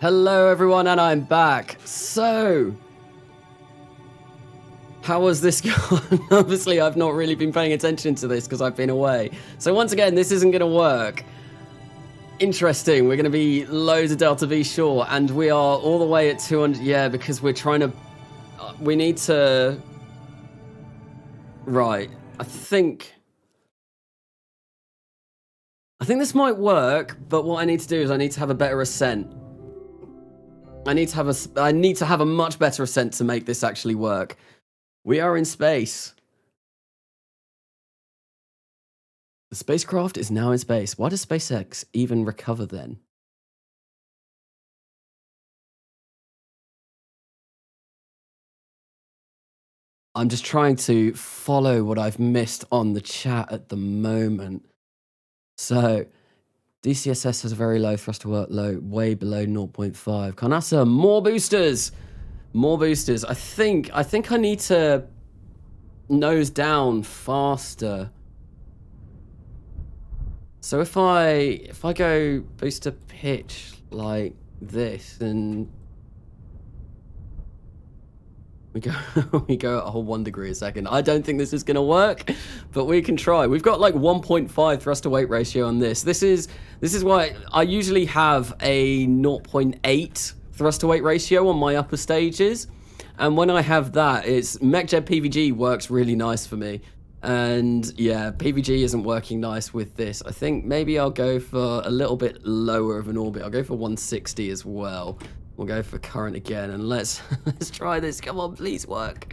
Hello everyone, and I'm back. So, how has this gone? Obviously, I've not really been paying attention to this because I've been away. So once again, this isn't going to work. Interesting, we're going to be loads of Delta V short, and we are all the way at 200, yeah, because we're trying to, we need to, right, I think this might work, but what I need to do is I need to have a better ascent. I need to have a much better ascent to make this actually work. We are in space. The spacecraft is now in space. Why does SpaceX even recover then? I'm just trying to follow what I've missed on the chat at the moment. So, DCSS has a very low thrust to work low, way below 0.5. Carnassa, more boosters! More boosters. I think I need to nose down faster. So if I go booster pitch like this, and we go at a whole 1 degree a second. I don't think this is going to work, but we can try. We've got like 1.5 thrust to weight ratio on this. This is why I usually have a 0.8 thrust to weight ratio on my upper stages. And when I have that, it's MechJet PVG works really nice for me. And yeah, PVG isn't working nice with this. I think maybe I'll go for a little bit lower of an orbit. I'll go for 160 as well. We'll go for current again, and let's try this. Come on, please work.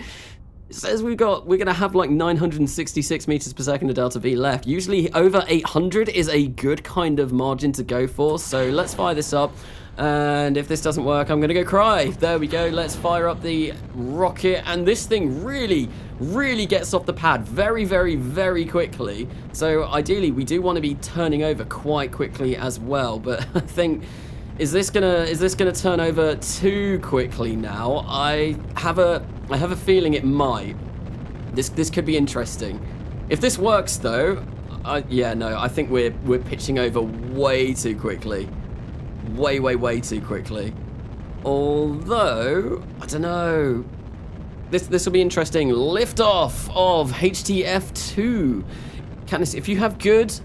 It says we're gonna have like 966 meters per second of Delta V left. Usually over 800 is a good kind of margin to go for. So let's fire this up, and if this doesn't work, I'm gonna go cry. There we go. Let's fire up the rocket, and this thing really gets off the pad very, very, very quickly. So ideally, we do want to be turning over quite quickly as well. But I think. Is this gonna turn over too quickly now? I have a feeling it might. This could be interesting. If this works though, yeah, no, I think we're pitching over way too quickly. Way too quickly. Although, I don't know. This will be interesting. Liftoff of HTF2. Candice, if you have good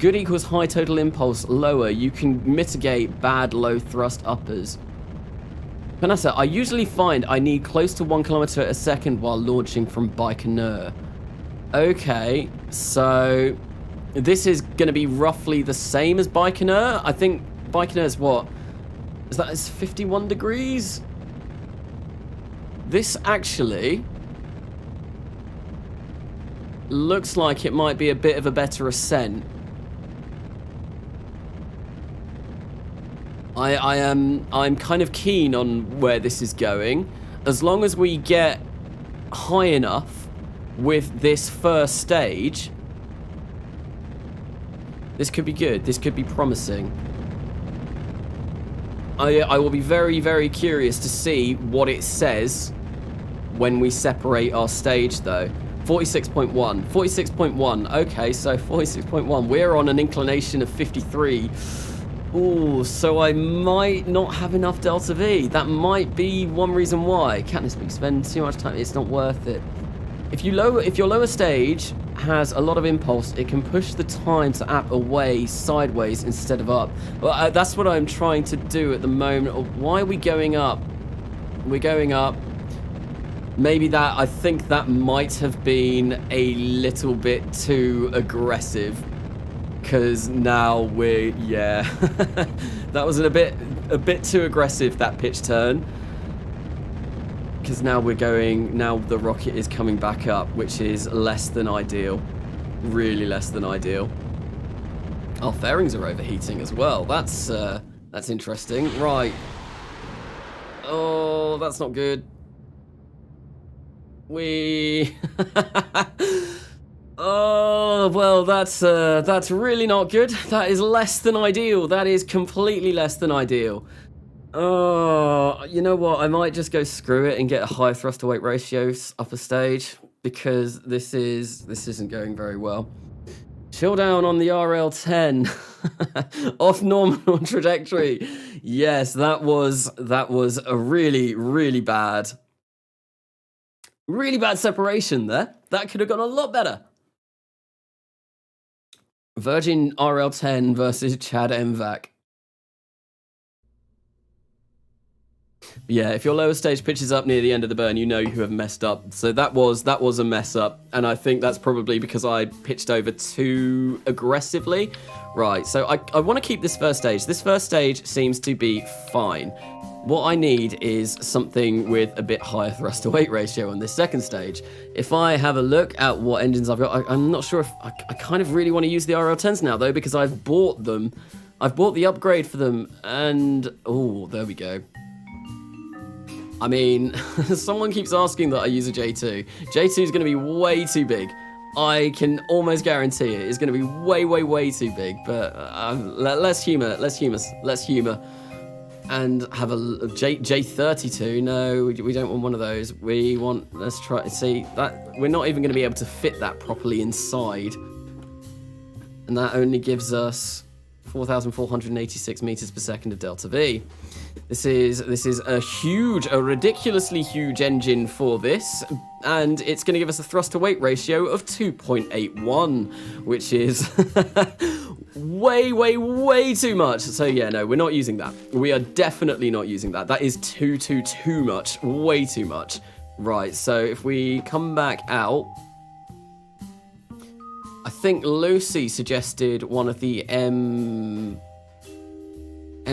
equals high total impulse, lower, you can mitigate bad low thrust uppers. Vanessa, I usually find I need close to 1 kilometer a second while launching from Baikonur. Okay, so this is going to be roughly the same as Baikonur. I think Baikonur is what? Is 51 degrees? This actually looks like it might be a bit of a better ascent. I'm kind of keen on where this is going. As long as we get high enough with this first stage, this could be good. This could be promising. I will be very, very curious to see what it says when we separate our stage, though. 46.1. 46.1. Okay, so 46.1. We're on an inclination of 53. Ooh, so I might not have enough delta V. That might be one reason why. Katniss, we spend too much time. It's not worth it. If your lower stage has a lot of impulse, it can push the time to app away sideways instead of up. Well, that's what I'm trying to do at the moment. Why are we going up? We're going up. Maybe that, I think that might have been a little bit too aggressive. Because now we're, yeah. That was a bit too aggressive, that pitch turn. Because now we're going, now the rocket is coming back up, which is less than ideal. Really less than ideal. Our fairings are overheating as well. That's interesting. Right. Oh, that's not good. Oh, well, that's really not good. That is less than ideal. That is completely less than ideal. Oh, you know what? I might just go screw it and get a high thrust to weight ratio upper stage, because this isn't going very well. Chill down on the RL10. Off normal trajectory. Yes, that was a really bad separation there. That could have gone a lot better. Virgin RL10 versus Chad MVAC. Yeah, if your lower stage pitches up near the end of the burn, you know you have messed up. So that was a mess up, and I think that's probably because I pitched over too aggressively. Right, so I want to keep this first stage. This first stage seems to be fine. What I need is something with a bit higher thrust to weight ratio on this second stage. If I have a look at what engines I've got, I'm not sure if I kind of really want to use the RL10s now though, because I've bought them. I've bought the upgrade for them, and oh, there we go. I mean, someone keeps asking that I use a J2. J2 is going to be way too big. I can almost guarantee it. It's going to be way too big. But let's humor. And have a J32. No, we don't want one of those. We want, let's try, see, that we're not even going to be able to fit that properly inside. And that only gives us 4,486 meters per second of delta V. This is a ridiculously huge engine for this, and it's going to give us a thrust to weight ratio of 2.81, which is way too much. So yeah, no, we're not using that. We are definitely not using that. That is too much, way too much. Right, so if we come back out, I think Lucy suggested one of the M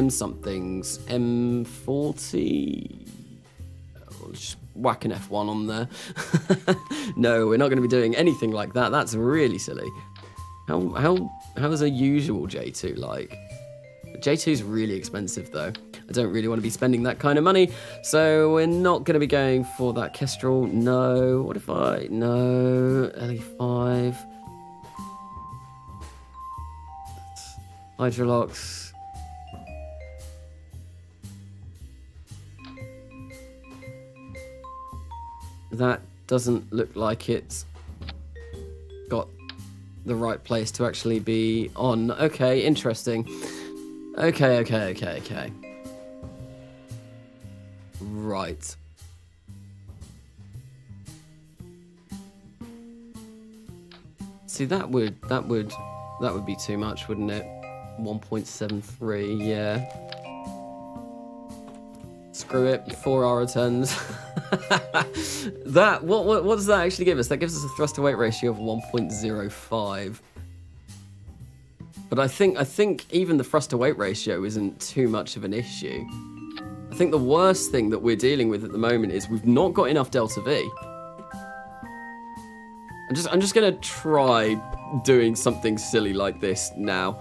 somethings, M40. I'll just whack an F1 on there. No, we're not going to be doing anything like that. That's really silly. How is a usual J2 like? J2 is really expensive though. I don't really want to be spending that kind of money, so we're not going to be going for that Kestrel. No. What if I? No. LE5. Hydrolox. That doesn't look like it's got the right place to actually be on. Okay, interesting. Okay. Right. See, that would be too much, wouldn't it? 1.73, yeah. Screw it, 4 RO10s. That, what does that actually give us? That gives us a thrust to weight ratio of 1.05. But I think even the thrust to weight ratio isn't too much of an issue. I think the worst thing that we're dealing with at the moment is we've not got enough delta V. I'm just gonna try doing something silly like this now.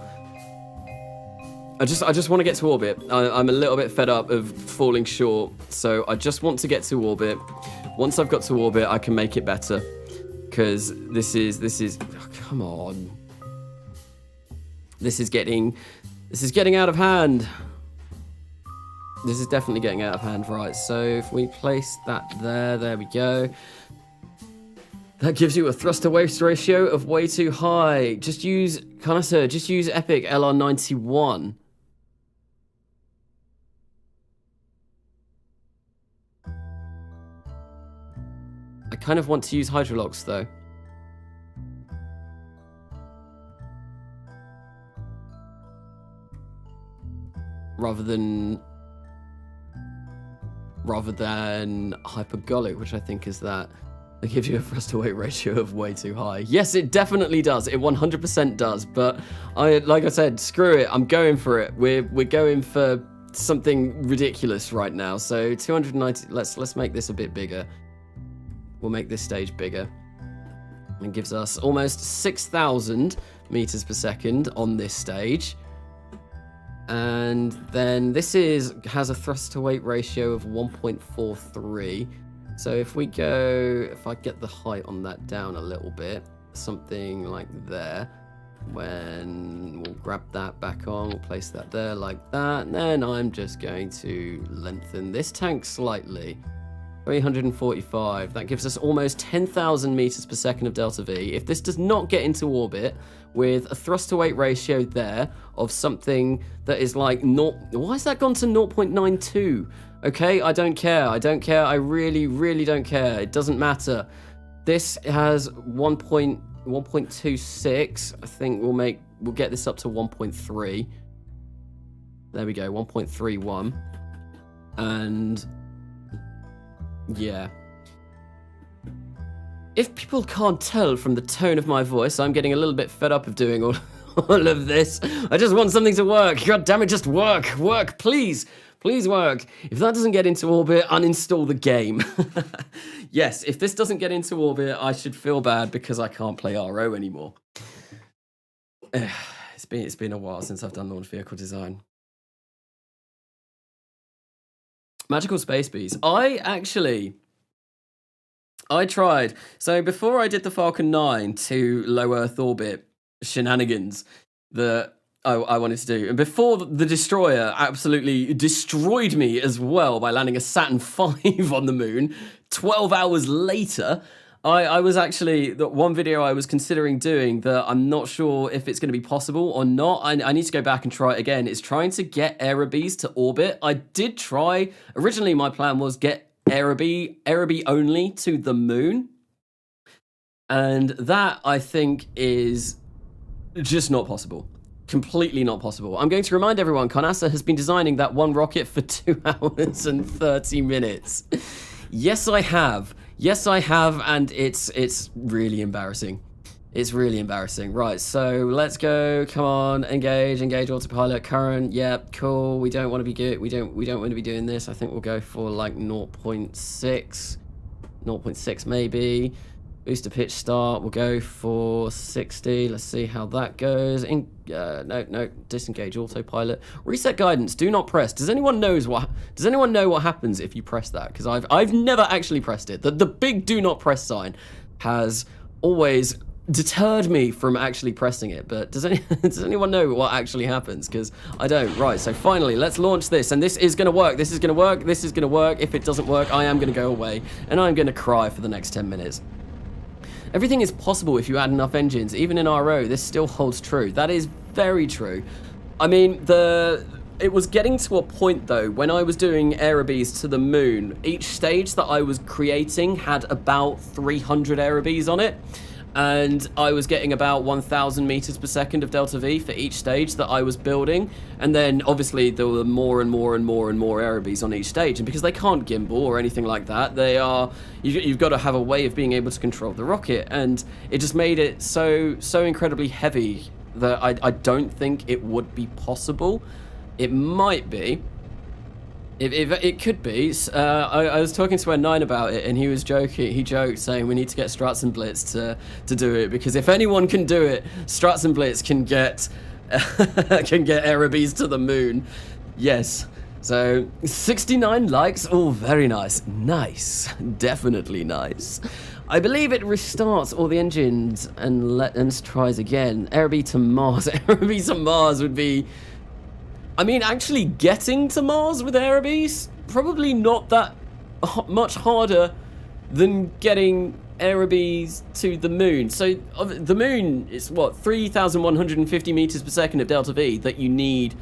I just want to get to orbit. I'm a little bit fed up of falling short, so I just want to get to orbit. Once I've got to orbit, I can make it better. Because this is oh, come on. This is getting out of hand. This is definitely getting out of hand, right? So if we place that there we go. That gives you a thrust to waste ratio of way too high. Just use, Connoisseur, just use Epic LR91. I kind of want to use Hydrolox though. Rather than hypergolic, which I think is that. It gives you a thrust to weight ratio of way too high. Yes, it definitely does. It 100% does. But like I said, screw it. I'm going for it. We're going for something ridiculous right now. So 290. Let's make this a bit bigger. We'll make this stage bigger. It gives us almost 6,000 meters per second on this stage. And then this has a thrust to weight ratio of 1.43. So if I get the height on that down a little bit, something like there, when we'll grab that back on, we'll place that there like that, and then I'm just going to lengthen this tank slightly. 345, that gives us almost 10,000 meters per second of delta V. If this does not get into orbit with a thrust to weight ratio there of something that is like why has that gone to 0.92? Okay, I don't care. I really don't care. It doesn't matter. This has 1.26. I think we'll get this up to 1.3. There we go, 1.31. And yeah. If people can't tell from the tone of my voice, I'm getting a little bit fed up of doing all of this. I just want something to work. God damn it, just work. Work, please. Please work. If that doesn't get into orbit, uninstall the game. Yes, if this doesn't get into orbit, I should feel bad because I can't play RO anymore. It's been a while since I've done launch vehicle design. Magical Space Bees. I tried. So before I did the Falcon 9 to low Earth orbit shenanigans that I wanted to do, and before the Destroyer absolutely destroyed me as well by landing a Saturn V on the moon, 12 hours later, I was actually, the one video I was considering doing that I'm not sure if it's going to be possible or not. I need to go back and try it again. It's trying to get Erebus to orbit. I did try, originally my plan was get Erebus only to the moon. And that I think is just not possible. Completely not possible. I'm going to remind everyone, NASA has been designing that one rocket for 2 hours and 30 minutes. Yes, I have. Yes, I have, and it's really embarrassing. It's really embarrassing. Right, so let's go. Come on, engage autopilot. Current. Yep, cool. We don't want to be good. We don't want to be doing this. I think we'll go for like 0.6 maybe. Booster pitch start. We'll go for 60. Let's see how that goes. No. Disengage autopilot. Reset guidance. Do not press. Does anyone know what happens if you press that? Because I've never actually pressed it. The big do not press sign has always deterred me from actually pressing it. But does anyone know what actually happens? Because I don't. Right. So finally, let's launch this, and this is gonna work. This is gonna work. This is gonna work. If it doesn't work, I am gonna go away, and I'm gonna cry for the next 10 minutes. Everything is possible if you add enough engines. Even in RO, this still holds true. That is very true. I mean, it was getting to a point, though, when I was doing Erebus to the moon, each stage that I was creating had about 300 Erebus on it. And I was getting about 1,000 meters per second of delta V for each stage that I was building. And then, obviously, there were more and more Erebus on each stage. And because they can't gimbal or anything like that, you've got to have a way of being able to control the rocket. And it just made it so incredibly heavy that I don't think it would be possible. It might be. It could be. I was talking to N9 about it, and he was joking. He joked, saying we need to get Struts and Blitz to do it, because if anyone can do it, Struts and Blitz can get Erebus to the moon. Yes. So 69 likes. Oh, very nice. Nice. Definitely nice. I believe it restarts all the engines and tries again. Erebus to Mars. Erebus to Mars would be I mean, actually getting to Mars with Erebus, probably not that much harder than getting Erebus to the moon. So the moon is what, 3,150 meters per second of delta V that you need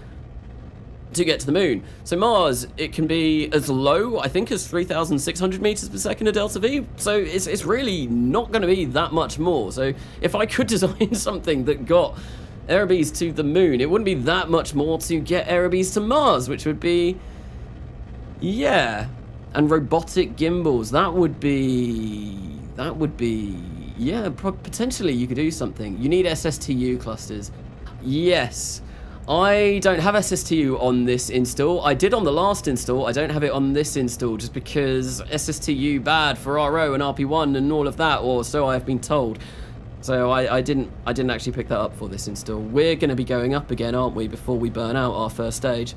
to get to the moon. So Mars, it can be as low, I think, as 3,600 meters per second of delta V. So it's really not going to be that much more. So if I could design something that got Erebus to the moon, it wouldn't be that much more to get Erebus to Mars, which would be, yeah. And robotic gimbals, that would be, yeah, potentially you could do something. You need SSTU clusters. Yes. I don't have SSTU on this install. I did on the last install. I don't have it on this install just because SSTU bad for RO and RP-1 and all of that, or so I've been told. So I didn't actually pick that up for this install. We're going to be going up again, aren't we, before we burn out our first stage.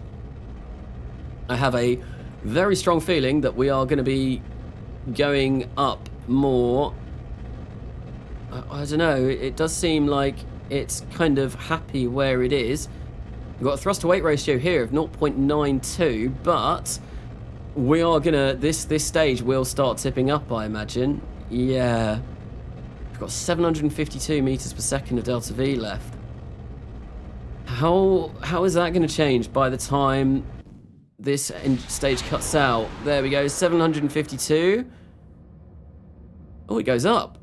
I have a very strong feeling that we are going to be going up more. I don't know. It does seem like it's kind of happy where it is. We've got a thrust to weight ratio here of 0.92, but we are gonna, this stage will start tipping up, I imagine. Yeah. We've got 752 meters per second of delta V left. How is that gonna change by the time this stage cuts out? There we go, 752. Oh, it goes up.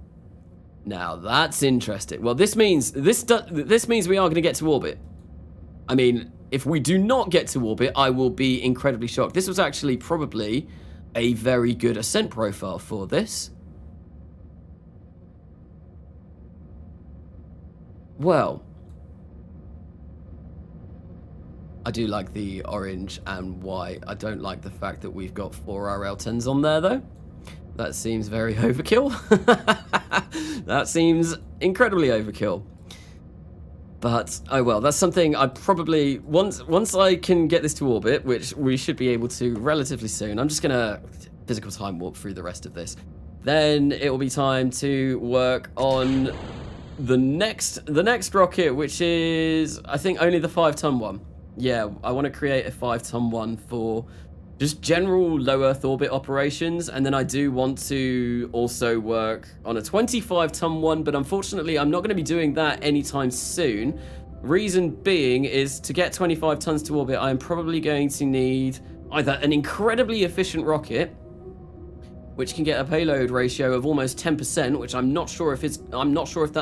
Now that's interesting. Well, this means we are gonna get to orbit. I mean, if we do not get to orbit, I will be incredibly shocked. This was actually probably a very good ascent profile for this. Well, I do like the orange and white. I don't like the fact that we've got 4 RL10s on there, though. That seems very overkill. That seems incredibly overkill. But, oh well, that's something I probably, once I can get this to orbit, which we should be able to relatively soon, I'm just going to physical time warp through the rest of this. Then it will be time to work on the next rocket, which is, I think, only the 5-ton one. Yeah, I want to create a 5-ton one for just general low Earth orbit operations, and then I do want to also work on a 25-ton one, but unfortunately I'm not going to be doing that anytime soon. Reason being is to get 25 tons to orbit, I am probably going to need either an incredibly efficient rocket, which can get a payload ratio of almost 10%, which I'm not sure if that's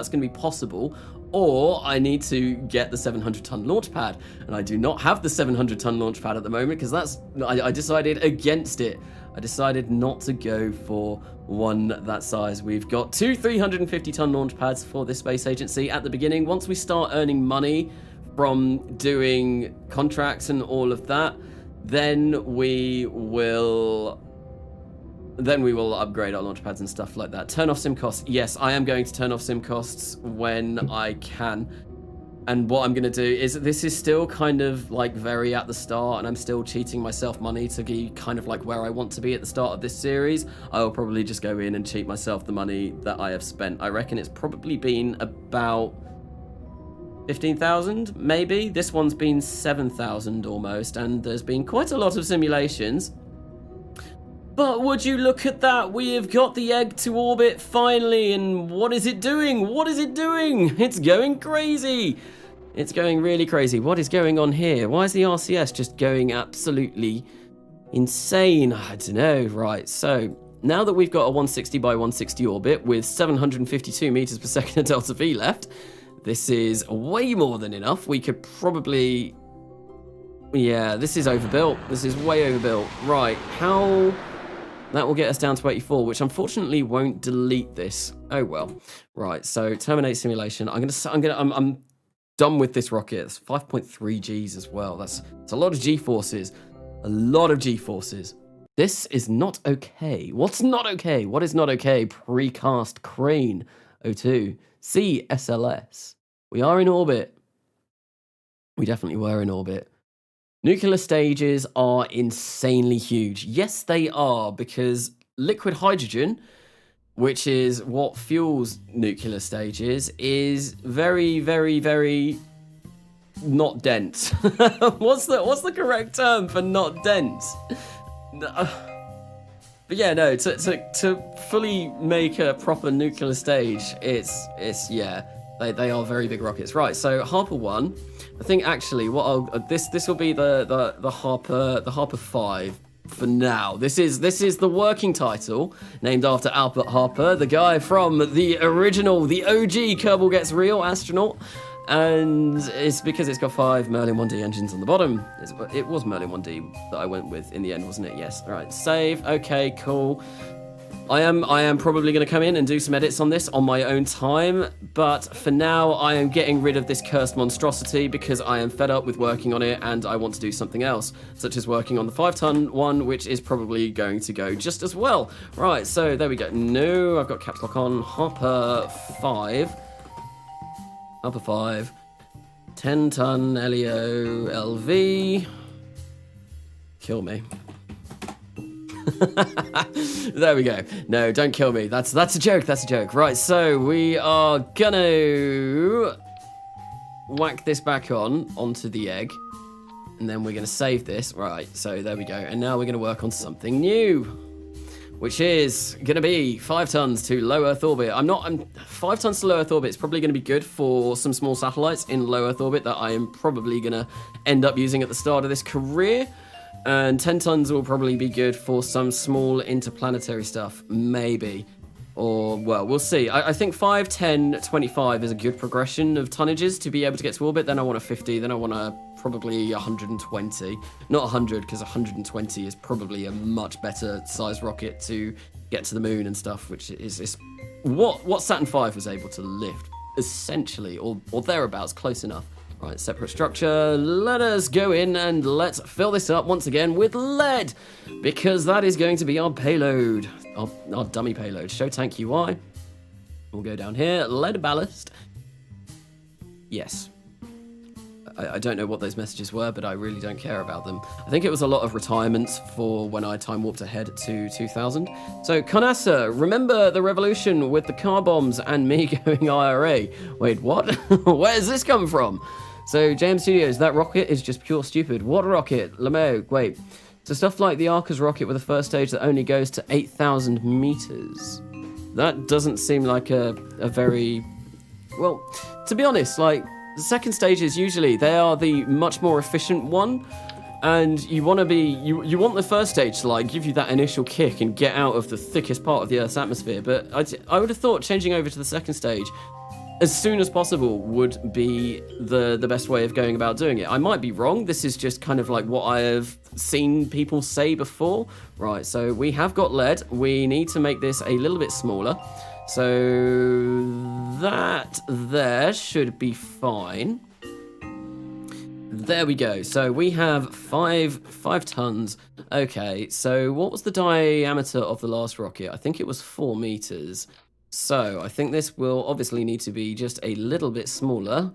going to be possible, or I need to get the 700-ton launch pad, and I do not have the 700-ton launch pad at the moment because I decided against it. I decided not to go for one that size. We've got 2 350-ton launch pads for this space agency at the beginning. Once we start earning money from doing contracts and all of that, then we will upgrade our launch pads and stuff like that. Turn off sim costs. Yes, I am going to turn off sim costs when I can. And what I'm going to do is, this is still kind of like very at the start, and I'm still cheating myself money to be kind of like where I want to be at the start of this series. I will probably just go in and cheat myself the money that I have spent. I reckon it's probably been about 15,000, maybe. This one's been 7,000 almost, and there's been quite a lot of simulations. But would you look at that, we have got the egg to orbit finally, and what is it doing? What is it doing? It's going crazy. It's going really crazy. What is going on here? Why is the RCS just going absolutely insane? I don't know. Right, so now that we've got a 160 by 160 orbit with 752 meters per second of delta V left, this is way more than enough. We could probably... Yeah, this is overbuilt. This is way overbuilt. Right, how... That will get us down to 84, which unfortunately won't delete this. Oh well. Right, so terminate simulation. I'm done with this rocket. It's 5.3 Gs as well. That's a lot of G-forces. A lot of G-forces. This is not okay. What's not okay? What is not okay? Precast crane. O2. CSLS. We are in orbit. We definitely were in orbit. Nuclear stages are insanely huge. Yes, they are, because liquid hydrogen, which is what fuels nuclear stages, is very, very, very not dense. What's the correct term for not dense? But yeah, no, to fully make a proper nuclear stage, it's yeah, they are very big rockets. Right, so Harper-1, I think actually what I'll this will be the Harper 5 for now. This is the working title, named after Albert Harper, the guy from the original, the OG Kerbal Gets Real astronaut. And it's because it's got 5 Merlin 1D engines on the bottom. It was Merlin 1D that I went with in the end, wasn't it? Yes. All right, save. Okay, cool. I am probably going to come in and do some edits on this on my own time, but for now I am getting rid of this cursed monstrosity because I am fed up with working on it and I want to do something else, such as working on the 5-ton one, which is probably going to go just as well. Right, so there we go. No, I've got caps lock on. Harper 5. Upper 5, 10-ton LEO LV. Kill me. There we go. No, don't kill me. That's a joke. That's a joke. Right, so we are gonna whack this back onto the egg, and then we're gonna save this. Right, so there we go. And now we're gonna work on something new, which is going to be 5 tons to low Earth orbit. 5 tons to low Earth orbit is probably going to be good for some small satellites in low Earth orbit that I am probably going to end up using at the start of this career. And 10 tons will probably be good for some small interplanetary stuff, maybe. Or, well, we'll see. I think 5, 10, 25 is a good progression of tonnages to be able to get to orbit. Then I want a 50, then I want a probably 120. Not 100, because 120 is probably a much better size rocket to get to the moon and stuff, which is what Saturn V was able to lift, essentially, or thereabouts, close enough. Right, separate structure. Let us go in and let's fill this up once again with lead, because that is going to be our payload, our dummy payload. Show tank UI. We'll go down here. Lead ballast. Yes. I don't know what those messages were, but I really don't care about them. I think it was a lot of retirements for when I time warped ahead to 2000. So, Conasa, remember the revolution with the car bombs and me going IRA? Wait, what? Where does this come from? So, JM Studios, that rocket is just pure stupid. What rocket? Lamo, wait. So stuff like the Arcus rocket with a first stage that only goes to 8,000 meters. That doesn't seem like a very... Well, to be honest, like... The second stages, usually, they are the much more efficient one, and you want to be, you want the first stage to, like, give you that initial kick and get out of the thickest part of the Earth's atmosphere, but I would have thought changing over to the second stage as soon as possible would be the best way of going about doing it. I might be wrong, this is just kind of like what I have seen people say before. Right, so we have got lead, we need to make this a little bit smaller. So that there should be fine. There we go. So we have five tons. Okay, so what was the diameter of the last rocket? I think it was 4 meters. So I think this will obviously need to be just a little bit smaller.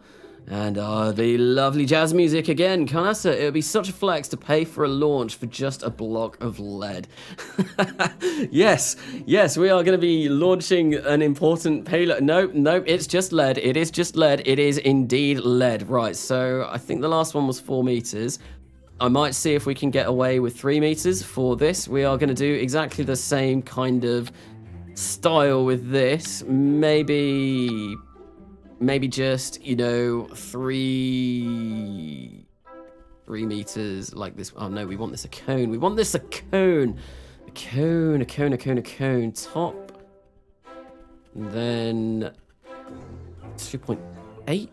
And the lovely jazz music again. Kanasa, it would be such a flex to pay for a launch for just a block of lead. Yes, we are going to be launching an important payload. Nope, it's just lead. It is just lead. It is indeed lead. Right, so I think the last one was 4 meters. I might see if we can get away with 3 meters for this. We are going to do exactly the same kind of style with this. Maybe just, you know, 3 meters like this. Oh no, we want this a cone. We want this a cone. A cone. Top. And then 2.8.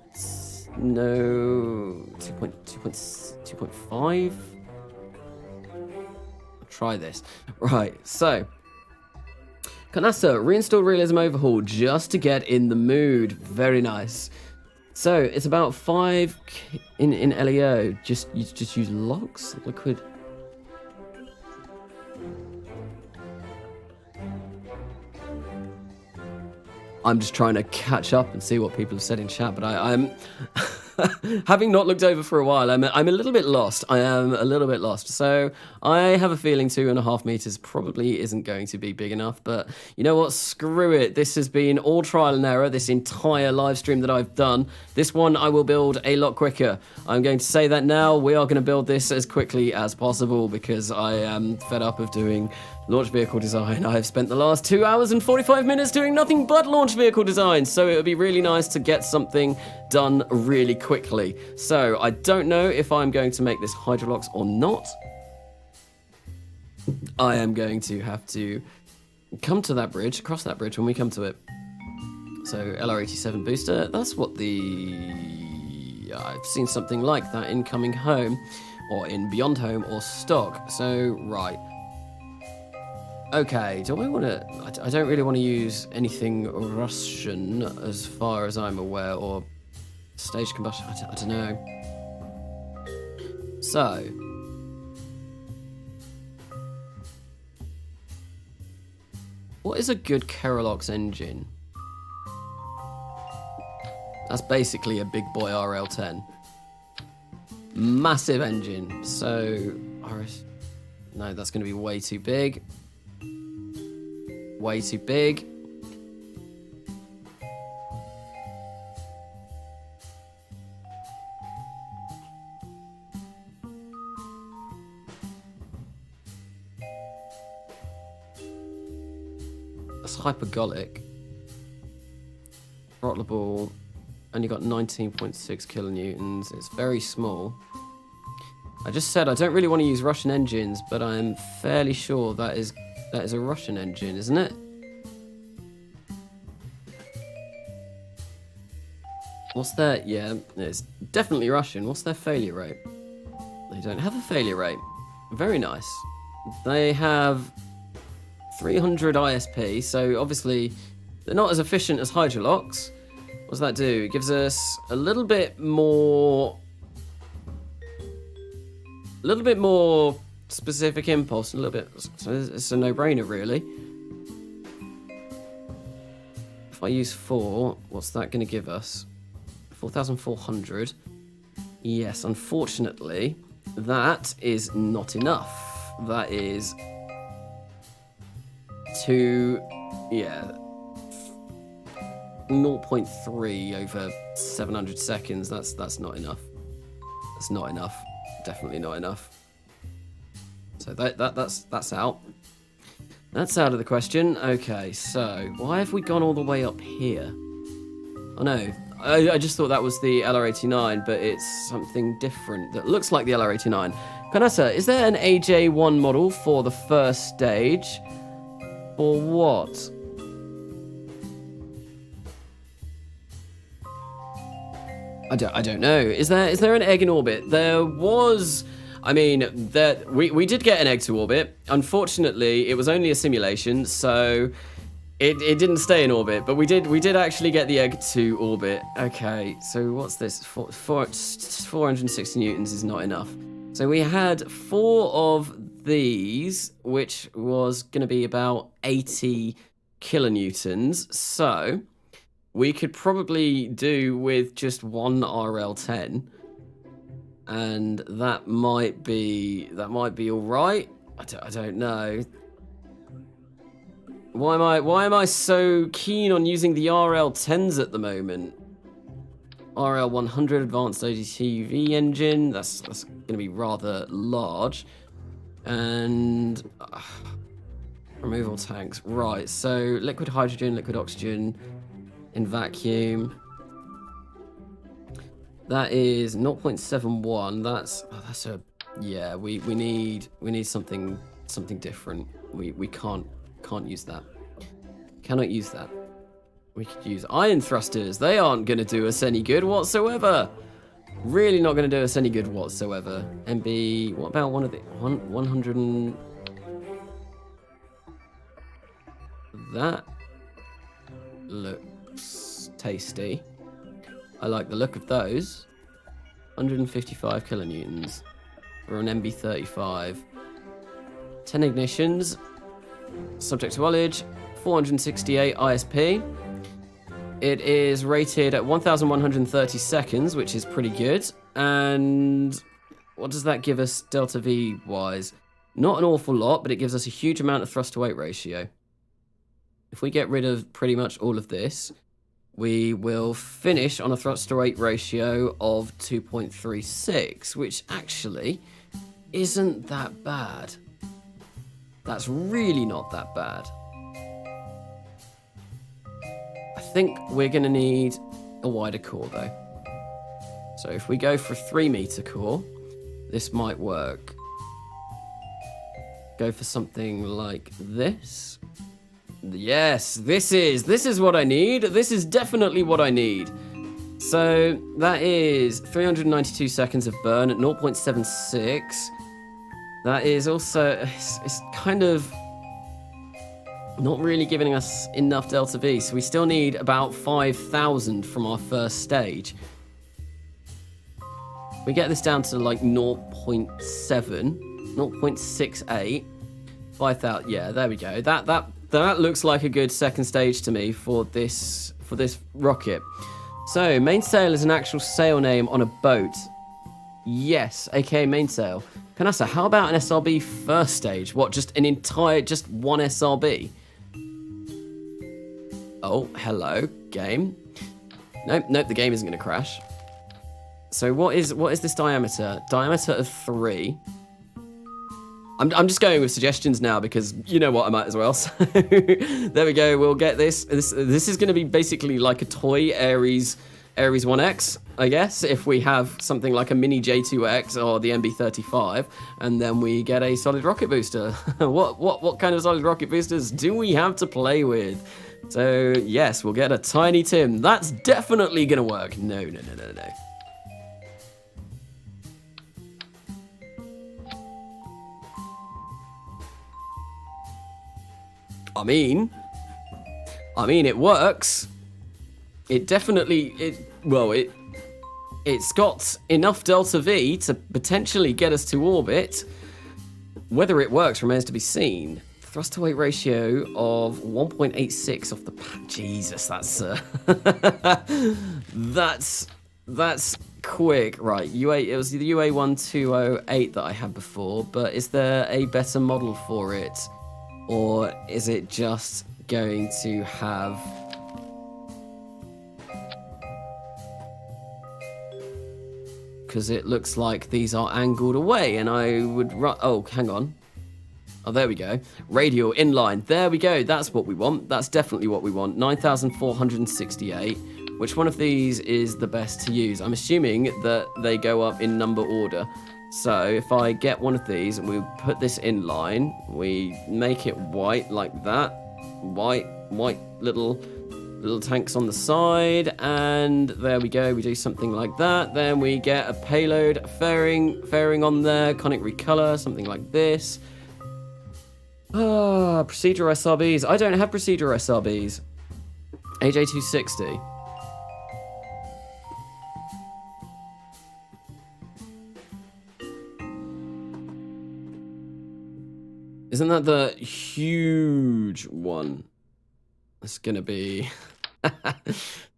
No, 2.5. Try this. Right, so. Kanasa, reinstall realism overhaul just to get in the mood. Very nice. So it's about 5 in LEO. Just use logs, liquid. I'm just trying to catch up and see what people have said in chat, but I'm Having not looked over for a while, I'm a little bit lost. I am a little bit lost. So I have a feeling 2.5 meters probably isn't going to be big enough. But you know what? Screw it. This has been all trial and error, this entire live stream that I've done. This one I will build a lot quicker. I'm going to say that now. We are going to build this as quickly as possible because I am fed up of doing launch vehicle design. I have spent the last 2 hours and 45 minutes doing nothing but launch vehicle design, so it would be really nice to get something done really quickly. So I don't know if I'm going to make this Hydrolox or not. I am going to have to come to that bridge, cross that bridge when we come to it. So LR87 booster, that's what I've seen something like that in Coming Home, or in Beyond Home, or Stock. So, right. Okay, do I want to... I don't really want to use anything Russian as far as I'm aware, or stage combustion, I don't know. So... what is a good Kerolox engine? That's basically a big boy RL10. Massive engine, so... no, that's going to be way too big. Way too big. That's hypergolic. Throttleable. Only got 19.6 kilonewtons. It's very small. I just said I don't really want to use Russian engines, but I'm fairly sure that is a Russian engine, isn't it? What's their... yeah, it's definitely Russian. What's their failure rate? They don't have a failure rate. Very nice. They have 300 ISP, so obviously they're not as efficient as Hydrolox. What does that do? It gives us a little bit more specific impulse, a little bit, so it's a no-brainer really. If I use 4, what's that going to give us? 4,400. Yes, unfortunately, that is not enough. That is yeah, 0.3 over 700 seconds. That's not enough. That's not enough. Definitely not enough. So that's out. That's out of the question. Okay, so why have we gone all the way up here? Oh no, I just thought that was the LR89, but it's something different that looks like the LR89. Kanasa, is there an AJ1 model for the first stage? For what? I don't know. Is there an egg in orbit? There was. I mean, we did get an egg to orbit. Unfortunately, it was only a simulation, so it didn't stay in orbit. But we did actually get the egg to orbit. Okay, so what's this? 460 newtons is not enough. So we had 4 of these, which was going to be about 80 kilonewtons. So we could probably do with just one RL10. And that might be all right. I don't know. Why am I so keen on using the RL10s at the moment? RL100 advanced ODTV engine. That's going to be rather large. And removal tanks. Right. So liquid hydrogen, liquid oxygen in vacuum. That is 0.71. That's a yeah. We need something different. We can't use that. Cannot use that. We could use iron thrusters. They aren't going to do us any good whatsoever. Really not going to do us any good whatsoever. MB. What about one of the 100 and that looks tasty. I like the look of those. 155 kilonewtons for an MB35. 10 ignitions. Subject to ullage. 468 ISP. It is rated at 1,130 seconds, which is pretty good. And what does that give us delta V wise? Not an awful lot, but it gives us a huge amount of thrust to weight ratio. If we get rid of pretty much all of this, we will finish on a thrust to weight ratio of 2.36, which actually isn't that bad. That's really not that bad. I think we're going to need a wider core though. So if we go for a 3-meter core, this might work. Go for something like this. Yes, this is what I need. This is definitely what I need. So that is 392 seconds of burn at 0.76. That is also, it's kind of not really giving us enough delta V. So we still need about 5,000 from our first stage. We get this down to like 0.7, 0.68, 5,000. Yeah, there we go. That looks like a good second stage to me for this rocket. So mainsail is an actual sail name on a boat. Yes, aka mainsail. Kanasa, how about an SRB first stage? What, just one SRB? Oh, hello, game. Nope, the game isn't going to crash. So what is this diameter? Diameter of 3. I'm just going with suggestions now because you know what, I might as well. So there we go. We'll get this. This is going to be basically like a toy Ares 1X, I guess, if we have something like a mini J2X or the MB35, and then we get a solid rocket booster. What kind of solid rocket boosters do we have to play with? So yes, we'll get a Tiny Tim. That's definitely going to work. No. I mean, it works. It definitely, it's got enough delta V to potentially get us to orbit. Whether it works remains to be seen. Thrust to weight ratio of 1.86 off the Jesus, that's quick. Right, it was the UA1208 that I had before, but is there a better model for it? Or is it just going to have... Because it looks like these are angled away, and I would... Oh, hang on. Oh, there we go. Radial, inline. There we go. That's what we want. That's definitely what we want. 9,468. Which one of these is the best to use? I'm assuming that they go up in number order. So if I get one of these and we put this in line, we make it white like that. White little tanks on the side, and there we go. We do something like that. Then we get a payload fairing on there, conic recolor, something like this. Procedural SRBs. I don't have procedural SRBs. AJ260. Isn't that the huge one? That's gonna be...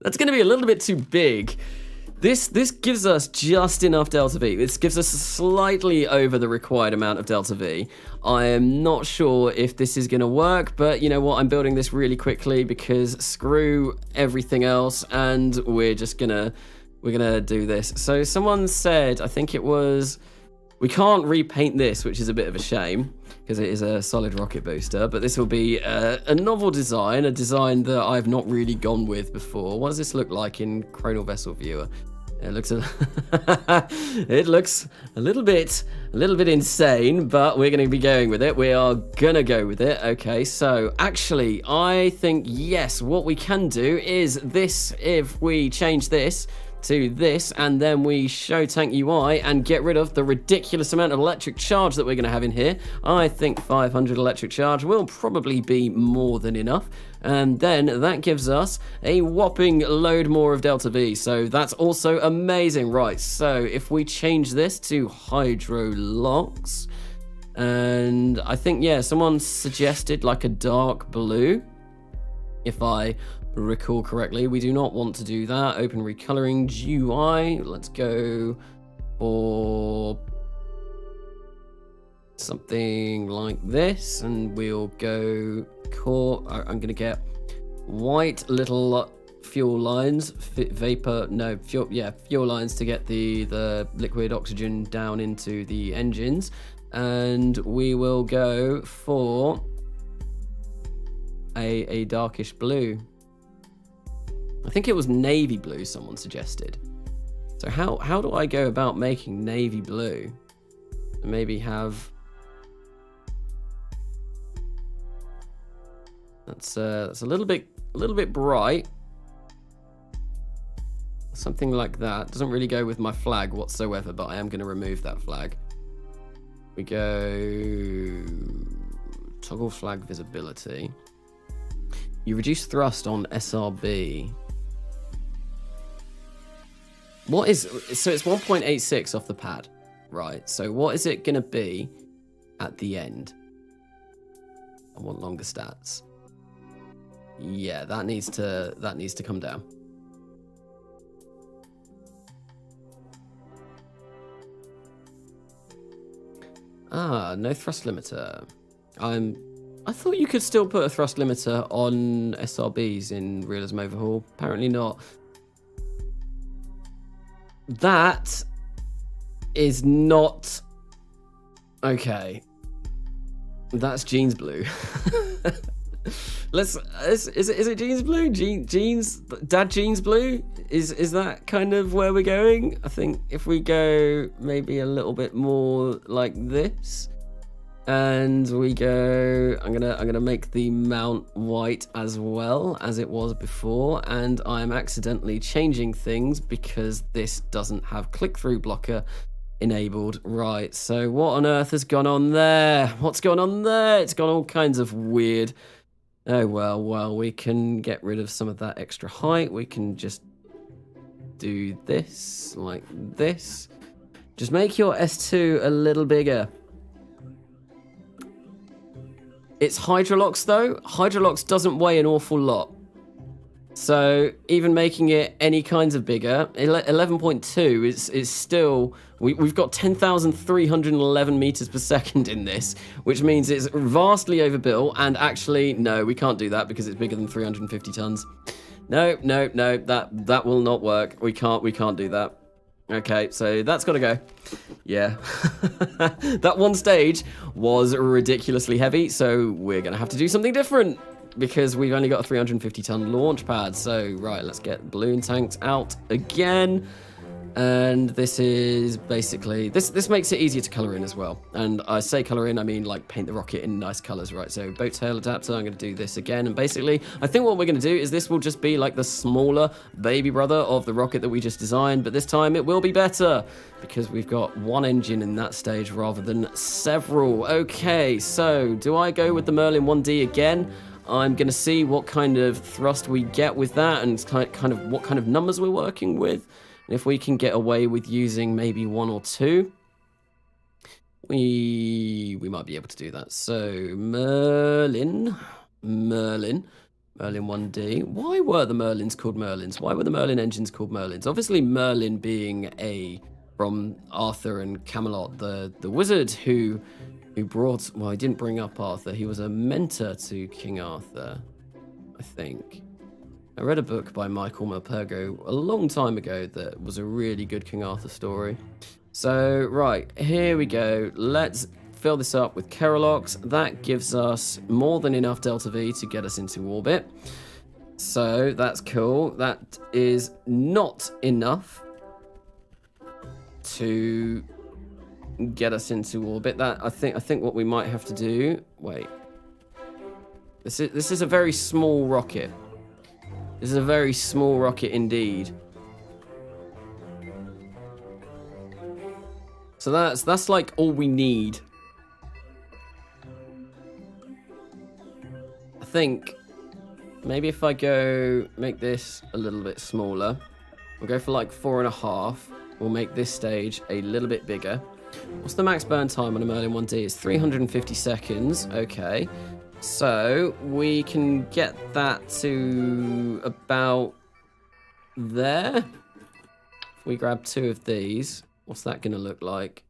That's gonna be a little bit too big. This gives us just enough delta V. This gives us slightly over the required amount of delta V. I am not sure if this is gonna work, but you know what? I'm building this really quickly because screw everything else, and we're gonna do this. So someone said, I think it was... We can't repaint this, which is a bit of a shame, because it is a solid rocket booster, but this will be a novel design, a design that I've not really gone with before. What does this look like in Chronal Vessel Viewer? It looks it looks a little bit insane, but we're going to be going with it. We are going to go with it. Okay, so actually, I think, yes, what we can do is this, if we change this to this, and then we show tank UI and get rid of the ridiculous amount of electric charge that we're going to have in here. I think 500 electric charge will probably be more than enough, and then that gives us a whopping load more of delta V, so that's also amazing. Right, so if we change this to hydro locks, and I think, yeah, someone suggested like a dark blue. if I recall correctly. We do not want to do that. Open recoloring GUI. Let's go for something like this, and we'll go core. I'm gonna get white little fuel lines, fuel lines to get the liquid oxygen down into the engines, and we will go for a darkish blue. I think it was navy blue someone suggested. So how do I go about making navy blue? Maybe have that's a little bit bright. Something like that. Doesn't really go with my flag whatsoever, but I am going to remove that flag. We go toggle flag visibility. You reduce thrust on SRB. What is, so it's 1.86 off the pad, right? So what is it going to be at the end? I want longer stats. Yeah, that needs to come down. Ah, no thrust limiter. I thought you could still put a thrust limiter on SRBs in Realism Overhaul. Apparently not. That is not okay. That's jeans blue. Is it jeans blue? Jeans dad jeans blue? Is that kind of where we're going? I think if we go maybe a little bit more like this, and we go, I'm gonna make the mount white as well as it was before, and I'm accidentally changing things because this doesn't have click-through blocker enabled. Right, so what on earth has gone on there? What's going on there? It's gone all kinds of weird. Oh, well, we can get rid of some of that extra height. We can just do this, like this. Just make your S2 a little bigger. It's Hydrolox, though. Hydrolox doesn't weigh an awful lot. So even making it any kinds of bigger, 11.2 is still... We've got 10,311 meters per second in this, which means it's vastly overbuilt. And actually, no, we can't do that because it's bigger than 350 tons. No, that will not work. We can't do that. Okay, so that's got to go. Yeah. That one stage was ridiculously heavy, so we're going to have to do something different because we've only got a 350-ton launch pad. So, right, let's get balloon tanks out again. And this is basically, this makes it easier to color in as well. And I say color in, I mean like paint the rocket in nice colors, right? So boat tail adapter, I'm going to do this again. And basically, I think what we're going to do is this will just be like the smaller baby brother of the rocket that we just designed. But this time it will be better because we've got one engine in that stage rather than several. Okay, so do I go with the Merlin 1D again? I'm going to see what kind of thrust we get with that and kind of what kind of numbers we're working with. And if we can get away with using maybe one or two, we might be able to do that. So Merlin 1D. Why were the Merlins called Merlins? Why were the Merlin engines called Merlins? Obviously Merlin being from Arthur and Camelot, the wizard who brought, well, he didn't bring up Arthur. He was a mentor to King Arthur, I think. I read a book by Michael Malpergo a long time ago that was a really good King Arthur story. So, right, here we go. Let's fill this up with Keralox. That gives us more than enough Delta V to get us into orbit. So, that's cool. That is not enough to get us into orbit. That I think what we might have to do... Wait. This is a very small rocket. This is a very small rocket indeed. So that's like all we need. I think maybe if I go make this a little bit smaller, we'll go for like 4.5. We'll make this stage a little bit bigger. What's the max burn time on a Merlin 1D? It's 350 seconds. Okay. So we can get that to about there. If we grab 2 of these, what's that going to look like?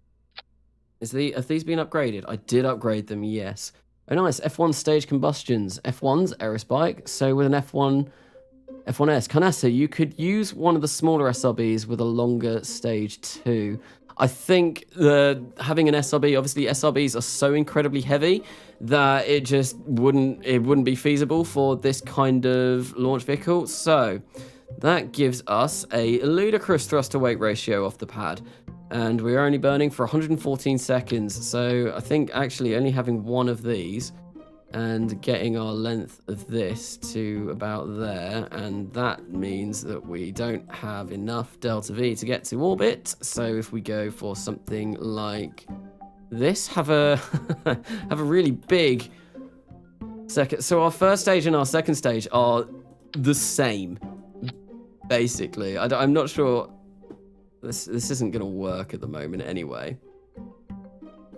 Have these been upgraded? I did upgrade them, yes. Oh, nice. F1 stage combustions. F1's aerospike. So with an F1S, Kanasa, you could use one of the smaller SRBs with a longer stage too. I think having an SRB, obviously SRBs are so incredibly heavy that it just wouldn't be feasible for this kind of launch vehicle. So that gives us a ludicrous thrust to weight ratio off the pad. And we're only burning for 114 seconds. So I think actually only having one of these and getting our length of this to about there, and that means that we don't have enough delta V to get to orbit. So if we go for something like this, have a have a really big second. So our first stage and our second stage are the same, basically. I'm not sure. This isn't going to work at the moment anyway.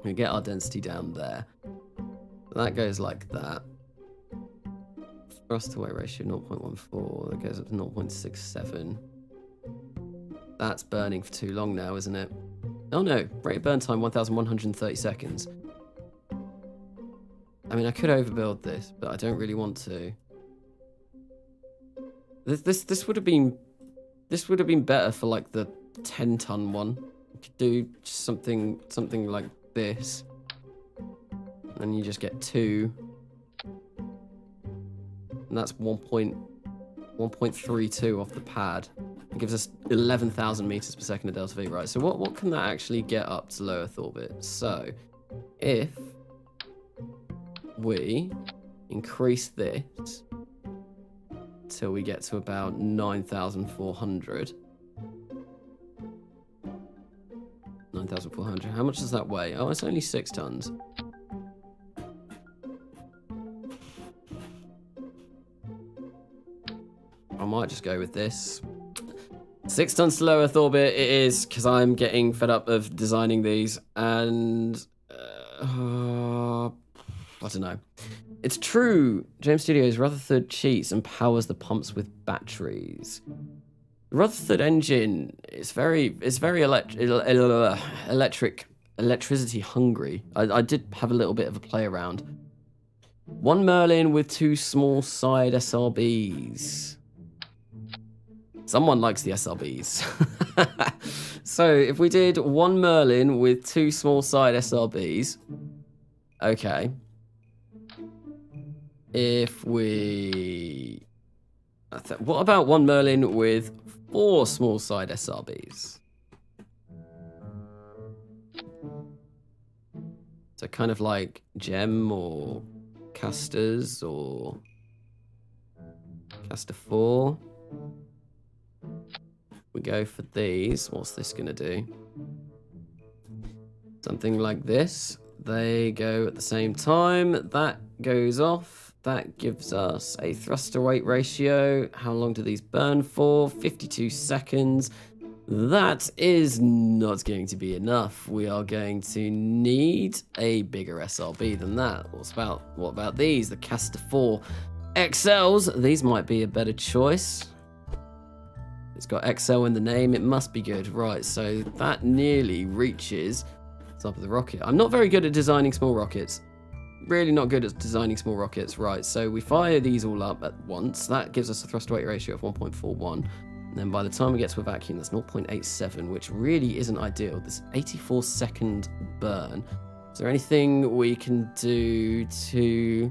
We get our density down there. That goes like that. Thrust to weight ratio 0.14. That goes up to 0.67. That's burning for too long now, isn't it? Oh no, rate of burn time 1,130 seconds. I mean, I could overbuild this, but I don't really want to. This would have been better for like the 10-ton one. We could do something like this. And you just get 2. And that's 1.32 off the pad. It gives us 11,000 meters per second of delta V, right? So what can that actually get up to low Earth orbit? So if we increase this till we get to about 9,400. 9,400. How much does that weigh? Oh, it's only 6 tons. I might just go with this. 6 tons to low Earth orbit it is, because I'm getting fed up of designing these, and I don't know. It's true. James Studios Rutherford cheats and powers the pumps with batteries. The Rutherford engine is very electricity hungry. I did have a little bit of a play around. 1 Merlin with 2 small side SRBs. Someone likes the SRBs. So if we did 1 Merlin with 2 small side SRBs, okay. If we, what about 1 Merlin with 4 small side SRBs? So kind of like Gem or Casters or Caster 4. We go for these. What's this gonna do? Something like this. They go at the same time. That goes off. That gives us a thrust to weight ratio. How long do these burn for? 52 seconds. That is not going to be enough. We are going to need a bigger SRB than that. What about these? The Caster 4 XLs. These might be a better choice. It's got XL in the name. It must be good. Right, so that nearly reaches the top of the rocket. I'm not very good at designing small rockets. Really not good at designing small rockets. Right, so we fire these all up at once. That gives us a thrust to weight ratio of 1.41. And then by the time we get to a vacuum, that's 0.87, which really isn't ideal. This 84-second burn. Is there anything we can do to...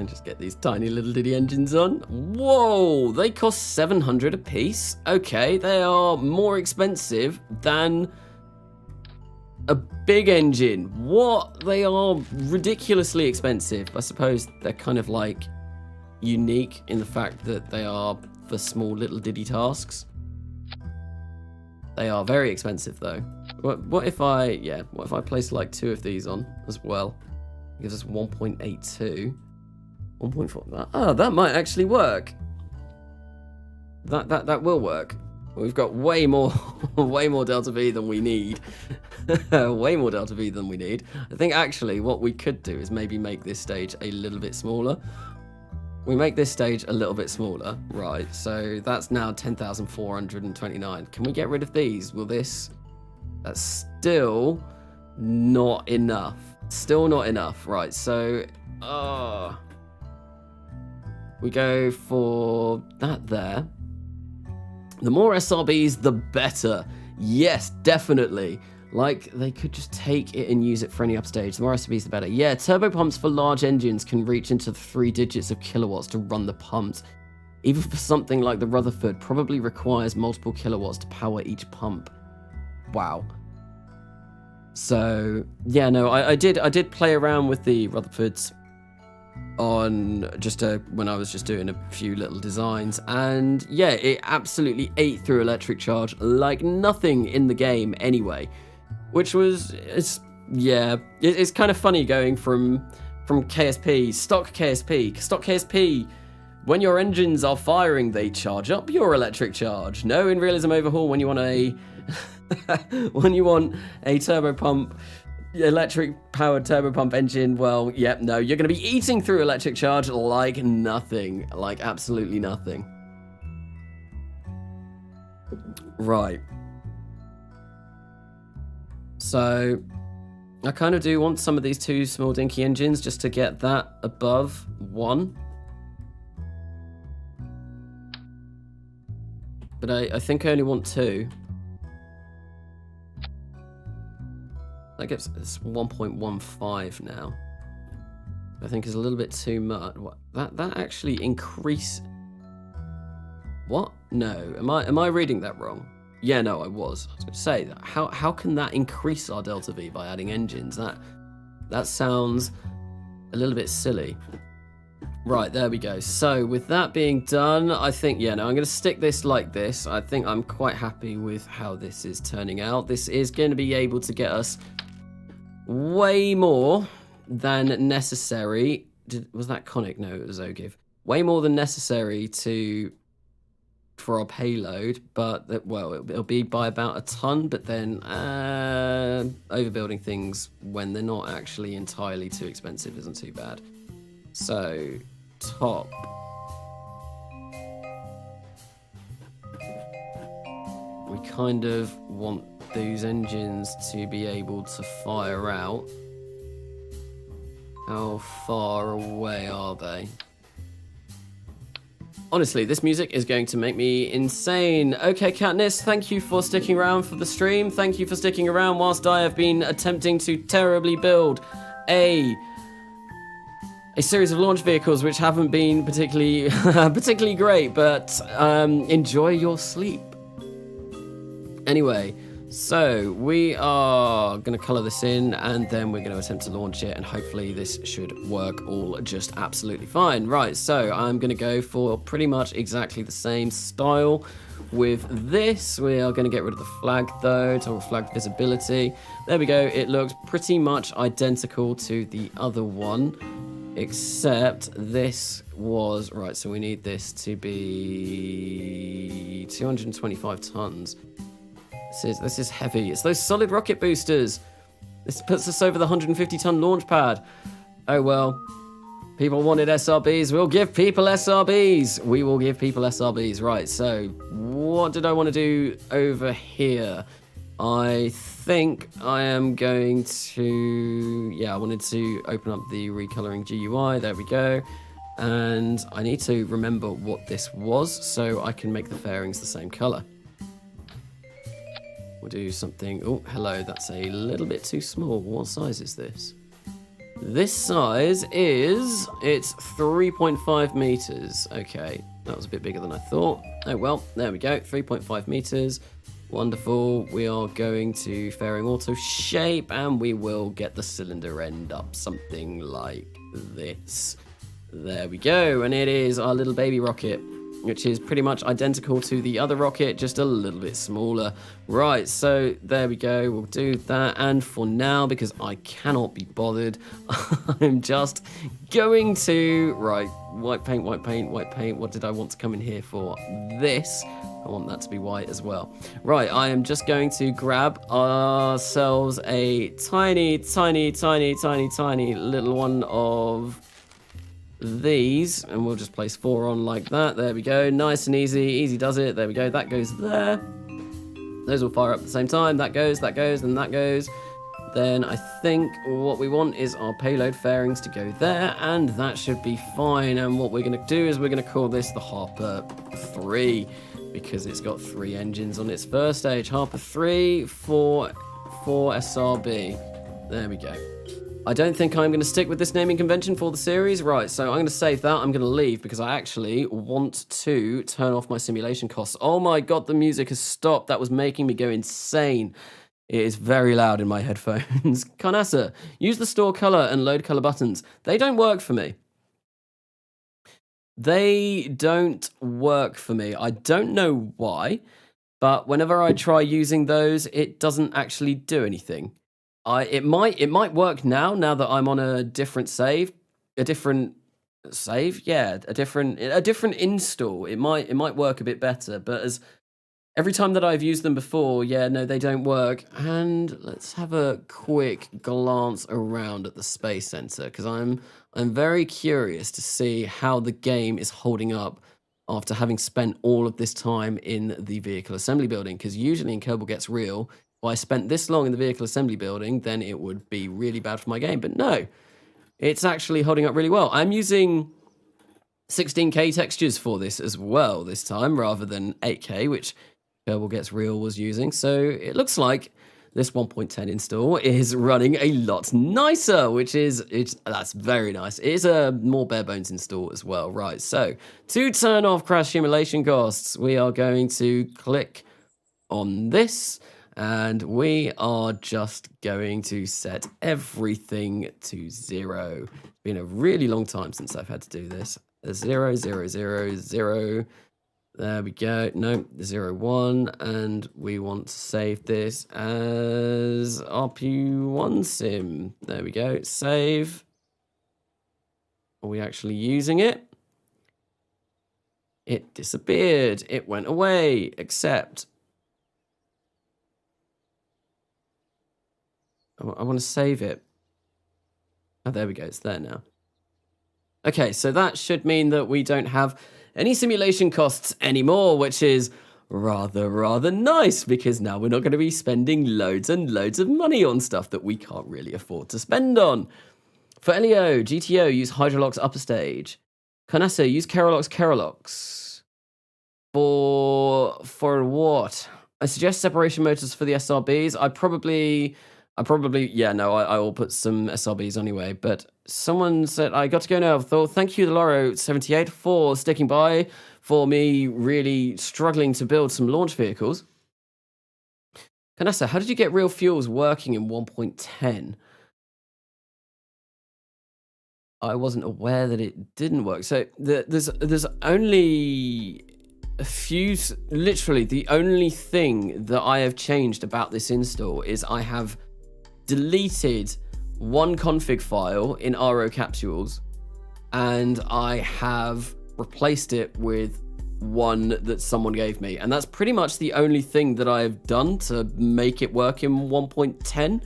Just get these tiny little ditty engines on. Whoa, they cost 700 a piece. Okay, they are more expensive than a big engine. What? They are ridiculously expensive. I suppose they're kind of like unique in the fact that they are for small little ditty tasks. They are very expensive though. What if I place like 2 of these on as well? It gives us 1.82. 1.4. Oh, that might actually work. That will work. We've got way more way more delta V than we need. Way more delta V than we need. I think actually what we could do is maybe make this stage a little bit smaller. We make this stage a little bit smaller, right? So that's now 10,429. Can we get rid of these? Will this... That's still not enough. Still not enough, right? So, we go for that there. The more SRBs, the better. Yes, definitely. Like, they could just take it and use it for any upstage. The more SRBs, the better. Yeah, turbo pumps for large engines can reach into the 3 digits of kilowatts to run the pumps. Even for something like the Rutherford, probably requires multiple kilowatts to power each pump. Wow. So, yeah, no, I did play around with the Rutherfords on just when I was just doing a few little designs, and yeah, it absolutely ate through electric charge like nothing in the game anyway, which was it's kind of funny going from KSP, stock KSP, when your engines are firing, they charge up your electric charge. No, in Realism Overhaul, when you want a when you want a turbo pump, electric powered turbo pump engine, well, yep, no, you're going to be eating through electric charge like nothing, like absolutely nothing. Right. So I kind of do want some of these 2 small dinky engines just to get that above 1. But I think I only want 2. That gives us 1.15 now. I think is a little bit too much. What, that actually increase? What? No. Am I reading that wrong? Yeah, no, I was. I was going to say that. How can that increase our delta V by adding engines? That sounds a little bit silly. Right, there we go. So with that being done, I think, yeah, no, I'm going to stick this like this. I think I'm quite happy with how this is turning out. This is going to be able to get us way more than necessary. Was that conic? No, it was Ogive. Way more than necessary for our payload, but well, it'll be by about a ton. But then overbuilding things when they're not actually entirely too expensive isn't too bad. So top. We kind of want these engines to be able to fire out. How far away are they? Honestly, this music is going to make me insane. Okay, Katniss, thank you for sticking around for the stream. Thank you for sticking around whilst I have been attempting to terribly build a series of launch vehicles which haven't been particularly great, but enjoy your sleep. Anyway, so we are going to color this in, and then we're going to attempt to launch it, and hopefully this should work all just absolutely fine. Right, so I'm going to go for pretty much exactly the same style with this. We are going to get rid of the flag though, toggle flag visibility. There we go. It looks pretty much identical to the other one, except this was, right, so we need this to be 225 tons. This is heavy. It's those solid rocket boosters. This puts us over the 150-ton launch pad. Oh well. People wanted SRBs. We'll give people SRBs. We will give people SRBs. Right, so what did I want to do over here? I think I am going to... Yeah, I wanted to open up the recoloring GUI. There we go. And I need to remember what this was so I can make the fairings the same color. We'll do something... Oh, hello, that's a little bit too small. What size is this? This size is... It's 3.5 meters. Okay, that was a bit bigger than I thought. Oh, well, there we go. 3.5 meters. Wonderful. We are going to fairing auto shape, and we will get the cylinder end up something like this. There we go, and it is our little baby rocket. which is pretty much identical to the other rocket, just a little bit smaller. Right, so there we go. We'll do that. And for now, because I cannot be bothered, I'm just going to, right, white paint, white paint, white paint. What did I want to come in here for? This. I want that to be white as well. Right, I am just going to grab ourselves a tiny, tiny, tiny, tiny, tiny little one of these, and we'll just place 4 on like that. There we go. Nice and easy. Easy does it. There we go. That goes there. Those will fire up at the same time. That goes, and that goes. Then I think what we want is our payload fairings to go there, and that should be fine. And what we're going to do is we're going to call this the Harper 3, because it's got 3 engines on its first stage. Harper 3 for SRB. There we go. I don't think I'm going to stick with this naming convention for the series. Right, so I'm going to save that. I'm going to leave because I actually want to turn off my simulation costs. Oh my god, the music has stopped. That was making me go insane. It is very loud in my headphones. Carnassa, use the store color and load color buttons. They don't work for me. They don't work for me. I don't know why, but whenever I try using those, it doesn't actually do anything. It might work now that I'm on a different save, a different install. It might work a bit better, but as every time that I've used them before, yeah, no, they don't work. And let's have a quick glance around at the Space Center, because I'm very curious to see how the game is holding up after having spent all of this time in the vehicle assembly building, because usually in Kerbal Gets Real, if I spent this long in the vehicle assembly building, then it would be really bad for my game. But no, it's actually holding up really well. I'm using 16K textures for this as well this time, rather than 8K, which Kerbal Gets Real was using. So it looks like this 1.10 install is running a lot nicer, that's very nice. It is a more bare bones install as well. Right, so to turn off crash simulation costs, we are going to click on this, and we are just going to set everything to 0. It's been a really long time since I've had to do this. 0, 0, 0, 0. There we go. No, 0, 1. And we want to save this as RP-1 sim. There we go. Save. Are we actually using it? It disappeared. It went away. Accept. I want to save it. Oh, there we go. It's there now. Okay, so that should mean that we don't have any simulation costs anymore, which is rather nice, because now we're not going to be spending loads and loads of money on stuff that we can't really afford to spend on. For LEO, GTO, use Hydrolox upper stage. Carnassa, use Kerolox. For what? I suggest separation motors for the SRBs. I will put some SRBs anyway, but someone said, I got to go now. Thought, thank you, the Loro78, for sticking by for me really struggling to build some launch vehicles. Carnassa, how did you get real fuels working in 1.10? I wasn't aware that it didn't work. So there's only a few, literally the only thing that I have changed about this install is I have deleted one config file in RO capsules, and I have replaced it with one that someone gave me, and that's pretty much the only thing that I've done to make it work in 1.10.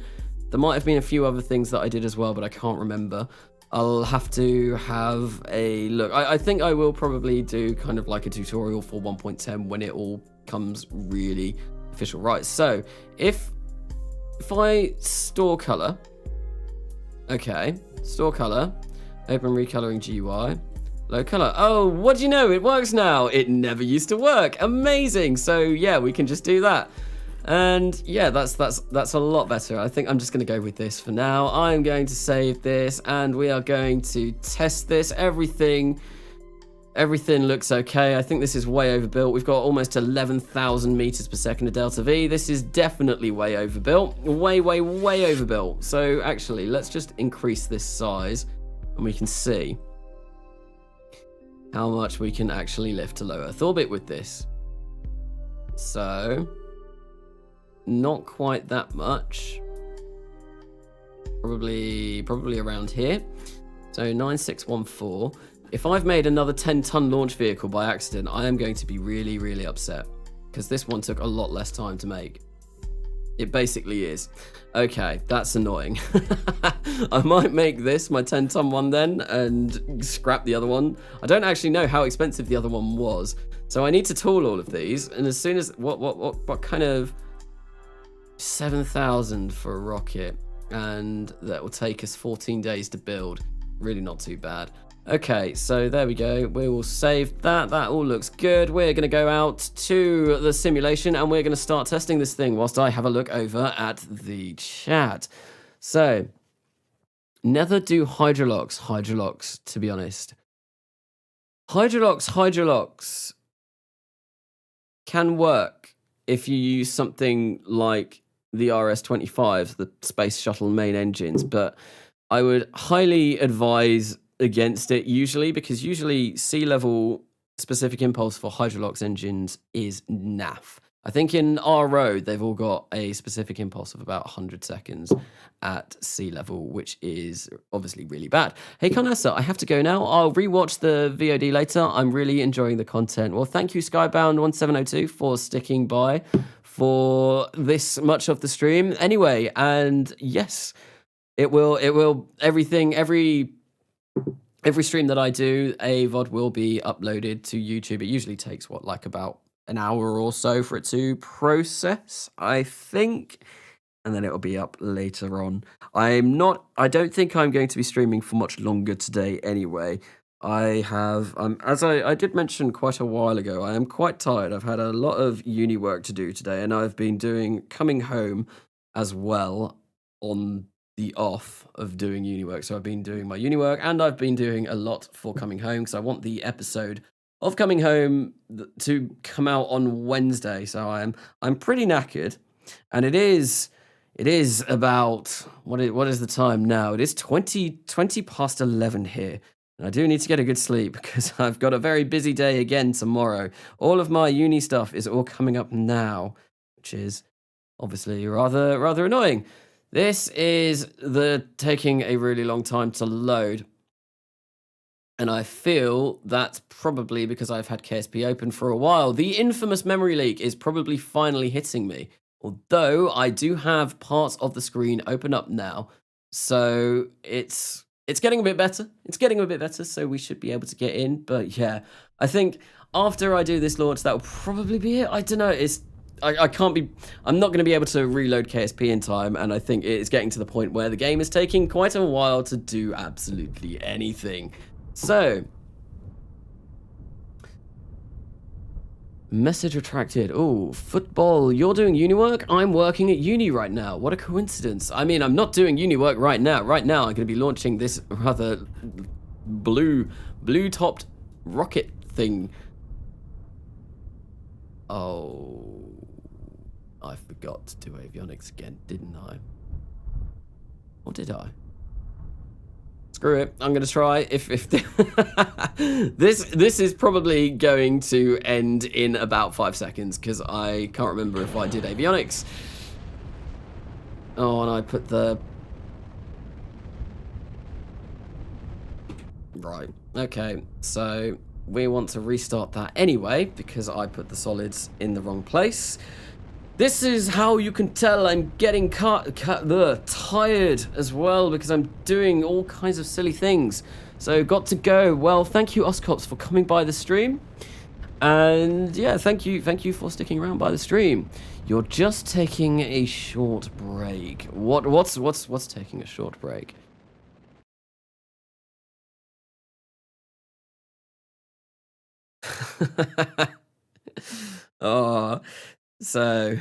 There might have been a few other things that I did as well, but I can't remember. I'll have to have a look. I think I will probably do kind of like a tutorial for 1.10 when it all comes really official. Right, so if I store color, okay, store color, open recoloring GUI, low color. Oh, what do you know? It works now. It never used to work. Amazing. So yeah, we can just do that. And yeah, that's a lot better. I think I'm just going to go with this for now. I'm going to save this, and we are going to test this. Everything looks okay. I think this is way overbuilt. We've got almost 11,000 meters per second of delta V. This is definitely way overbuilt. Way overbuilt. So actually, let's just increase this size, and we can see. how much we can actually lift to low Earth orbit with this. So, not quite that much. Probably around here. So 9614. If I've made another 10-ton launch vehicle by accident, I am going to be really, really upset, because this one took a lot less time to make. It basically is. Okay, that's annoying. I might make this my 10-ton one then and scrap the other one. I don't actually know how expensive the other one was, so I need to tool all of these. And as soon as what kind of 7,000 for a rocket, and that will take us 14 days to build. Really not too bad. Okay, so there we go. We will save that. That all looks good. We're going to go out to the simulation and we're going to start testing this thing whilst I have a look over at the chat. So, never do Hydrolox, to be honest. Hydrolox can work if you use something like the RS-25, the Space Shuttle main engines, but I would highly advise against it usually, because usually sea level specific impulse for Hydrolox engines is naff. I think in RO they've all got a specific impulse of about 100 seconds at sea level, which is obviously really bad. Hey Carnessa, I have to go now. I'll rewatch the VOD later. I'm really enjoying the content. Well, thank you Skybound1702 for sticking by for this much of the stream. Anyway, and yes, it will every stream that I do, a VOD will be uploaded to YouTube. It usually takes like about an hour or so for it to process, I think, and then it'll be up later on. I don't think I'm going to be streaming for much longer today anyway. I have, as I did mention quite a while ago, I am quite tired. I've had a lot of uni work to do today, and I've been coming home as well on the off of doing uni work. So I've been doing my uni work and I've been doing a lot for coming home, because I want the episode of coming home to come out on Wednesday. So I'm pretty knackered, and it is about what is the time now? It is 20 past 11 here. And I do need to get a good sleep because I've got a very busy day again tomorrow. All of my uni stuff is all coming up now, which is obviously rather annoying. This is taking a really long time to load. And I feel that's probably because I've had KSP open for a while. The infamous memory leak is probably finally hitting me. Although I do have parts of the screen open up now. So it's getting a bit better. It's getting a bit better, so we should be able to get in. But yeah, I think after I do this launch, that will probably be it. I don't know. I'm not going to be able to reload KSP in time, and I think it's getting to the point where the game is taking quite a while to do absolutely anything. So, message retracted. Oh, football. You're doing uni work? I'm working at uni right now. What a coincidence. I mean, I'm not doing uni work right now. Right now, I'm going to be launching this rather blue-topped rocket thing. Oh, I forgot to do avionics again, didn't I? Or did I? Screw it, I'm gonna try. If this is probably going to end in about 5 seconds, because I can't remember if I did avionics. Oh, and I put the... Right, okay, so we want to restart that anyway, because I put the solids in the wrong place. This is how you can tell I'm getting tired as well, because I'm doing all kinds of silly things. So got to go. Well, thank you Oscops for coming by the stream. And yeah, thank you for sticking around by the stream. You're just taking a short break. What's taking a short break? Oh, so,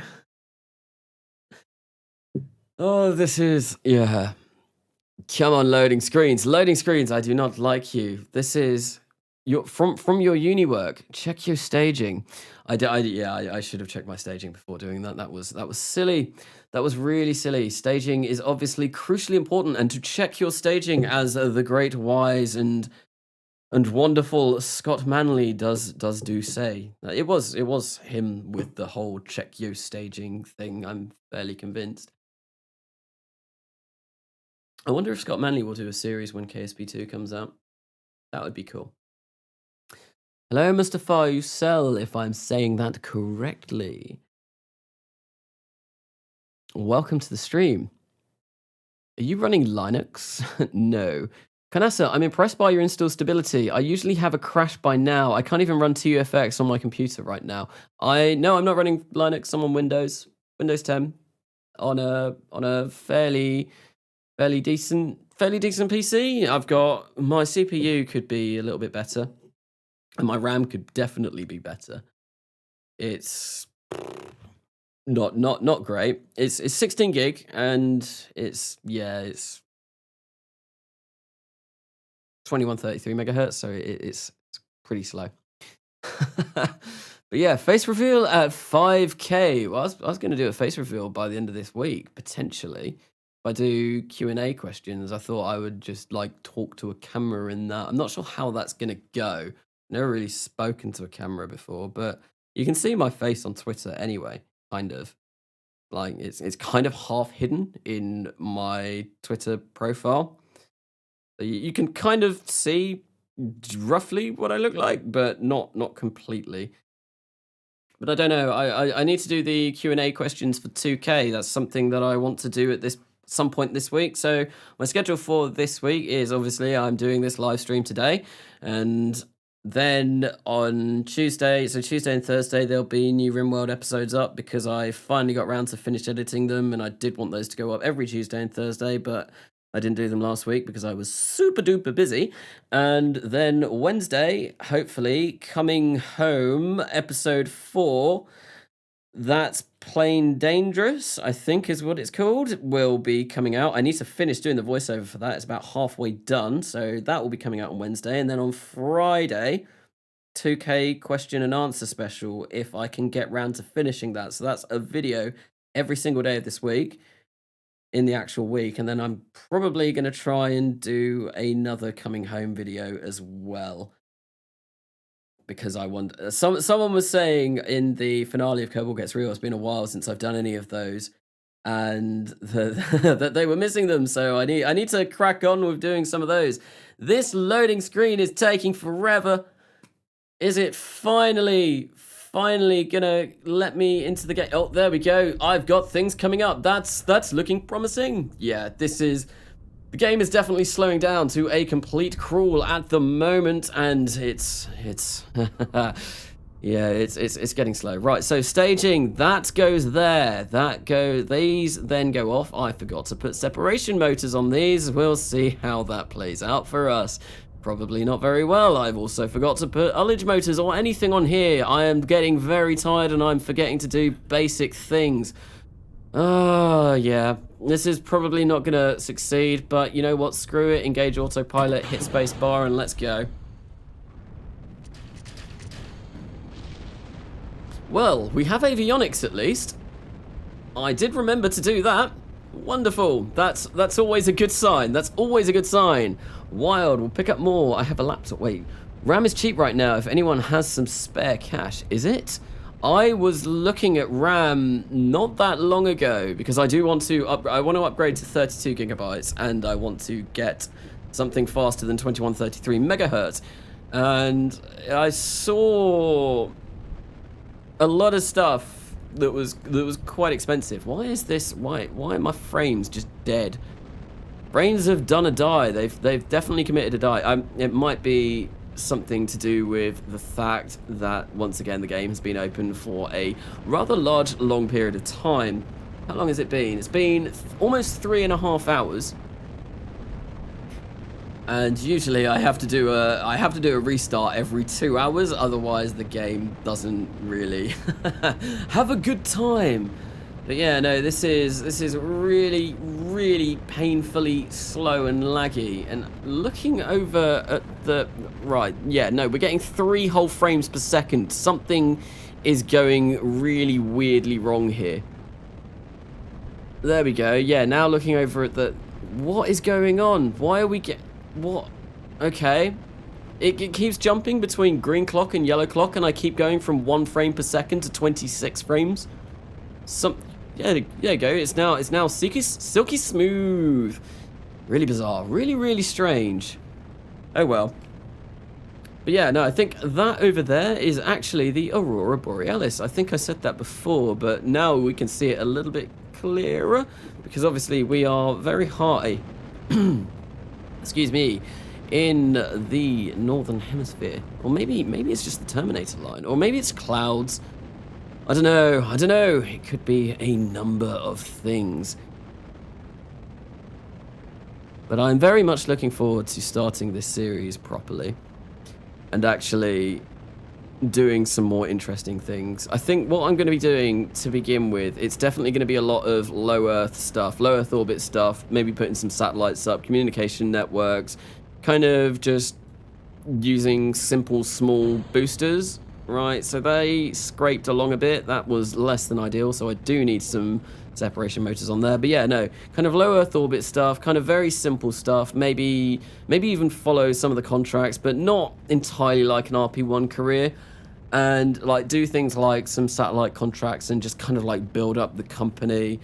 oh, this is, yeah. Come on, loading screens. Loading screens, I do not like you. This is from your uni work. Check your staging. I should have checked my staging before doing that. That was silly. That was really silly. Staging is obviously crucially important, and to check your staging as the great wise and And wonderful Scott Manley does do say it was him with the whole check yo staging thing. I'm fairly convinced. I wonder if Scott Manley will do a series when KSP2 comes out. That would be cool. Hello, Mustafa Yusel, if I'm saying that correctly. Welcome to the stream. Are you running Linux? No. Kanasa, I'm impressed by your install stability. I usually have a crash by now. I can't even run TUFX on my computer right now. I'm not running Linux. I'm on Windows 10 on a fairly decent PC. I've got my CPU could be a little bit better, and my RAM could definitely be better. It's not great. It's 16 gig, and it's 2133 megahertz, so it's pretty slow. But yeah, face reveal at 5K. Well, I was going to do a face reveal by the end of this week, potentially. If I do Q&A questions, I thought I would just like talk to a camera in that. I'm not sure how that's going to go. Never really spoken to a camera before, but you can see my face on Twitter anyway, kind of. Like it's kind of half hidden in my Twitter profile. You can kind of see roughly what I look like, but not completely. But I don't know. I need to do the Q&A questions for 2K. That's something that I want to do at some point this week. So my schedule for this week is obviously I'm doing this live stream today, and then on Tuesday and Thursday, there'll be new RimWorld episodes up because I finally got around to finish editing them, and I did want those to go up every Tuesday and Thursday, but I didn't do them last week because I was super duper busy. And then Wednesday, hopefully, Coming Home, episode 4, That's Plain Dangerous, I think is what it's called, will be coming out. I need to finish doing the voiceover for that. It's about halfway done, so that will be coming out on Wednesday. And then on Friday, 2K question and answer special, if I can get round to finishing that. So that's a video every single day of this week, in the actual week, and then I'm probably going to try and do another Coming Home video as well, because I want someone was saying in the finale of Kerbal Gets Real, it's been a while since I've done any of those, and that they were missing them, so I need to crack on with doing some of those. This loading screen is taking forever. Is it finally gonna let me into the game? Oh, there we go. I've got things coming up. That's looking promising. Yeah, the game is definitely slowing down to a complete crawl at the moment, and it's yeah, it's getting slow. Right, so staging, that goes there. These then go off. I forgot to put separation motors on these. We'll see how that plays out for us. Probably not very well. I've also forgot to put ullage motors or anything on here. I am getting very tired and I'm forgetting to do basic things. Yeah. This is probably not going to succeed, but you know what? Screw it. Engage autopilot, hit space bar, and let's go. Well, we have avionics at least. I did remember to do that. Wonderful. That's always a good sign. That's always a good sign. Wild, we'll pick up more. I have a laptop. Wait, RAM is cheap right now if anyone has some spare cash. Is it? I was looking at RAM not that long ago because I do want to upgrade to 32 gigabytes, and I want to get something faster than 2133 megahertz. And I saw a lot of stuff that was quite expensive. Why is this? Why are my frames just dead? Brains have done a die. They've definitely committed a die. It might be something to do with the fact that once again the game has been open for a rather long period of time. How long has it been? It's been almost 3.5 hours. And usually I have to do a restart every 2 hours, otherwise the game doesn't really have a good time. But yeah, no, this is really, really painfully slow and laggy. And looking over at the right, yeah, no, we're getting 3 whole frames per second. Something is going really weirdly wrong here. There we go. Yeah, now looking over at the, what is going on? Why are we what? Okay. it keeps jumping between green clock and yellow clock, and I keep going from 1 frame per second to 26 frames. Yeah, there you go. It's now silky smooth. Really bizarre. Really, really strange. Oh well. But yeah, no, I think that over there is actually the Aurora Borealis. I think I said that before, but now we can see it a little bit clearer because obviously we are very high. Excuse me. In the northern hemisphere, or maybe it's just the Terminator line, or maybe it's clouds. I don't know. It could be a number of things. But I'm very much looking forward to starting this series properly and actually doing some more interesting things. I think what I'm going to be doing to begin with, it's definitely going to be a lot of low Earth stuff, low Earth orbit stuff, maybe putting some satellites up, communication networks, kind of just using simple small boosters, right? So they scraped along a bit. That was less than ideal, so I do need some separation motors on there. But yeah, no, kind of low Earth orbit stuff, kind of very simple stuff, maybe even follow some of the contracts, but not entirely like an RP-1 career, and like do things like some satellite contracts and just kind of like build up the company.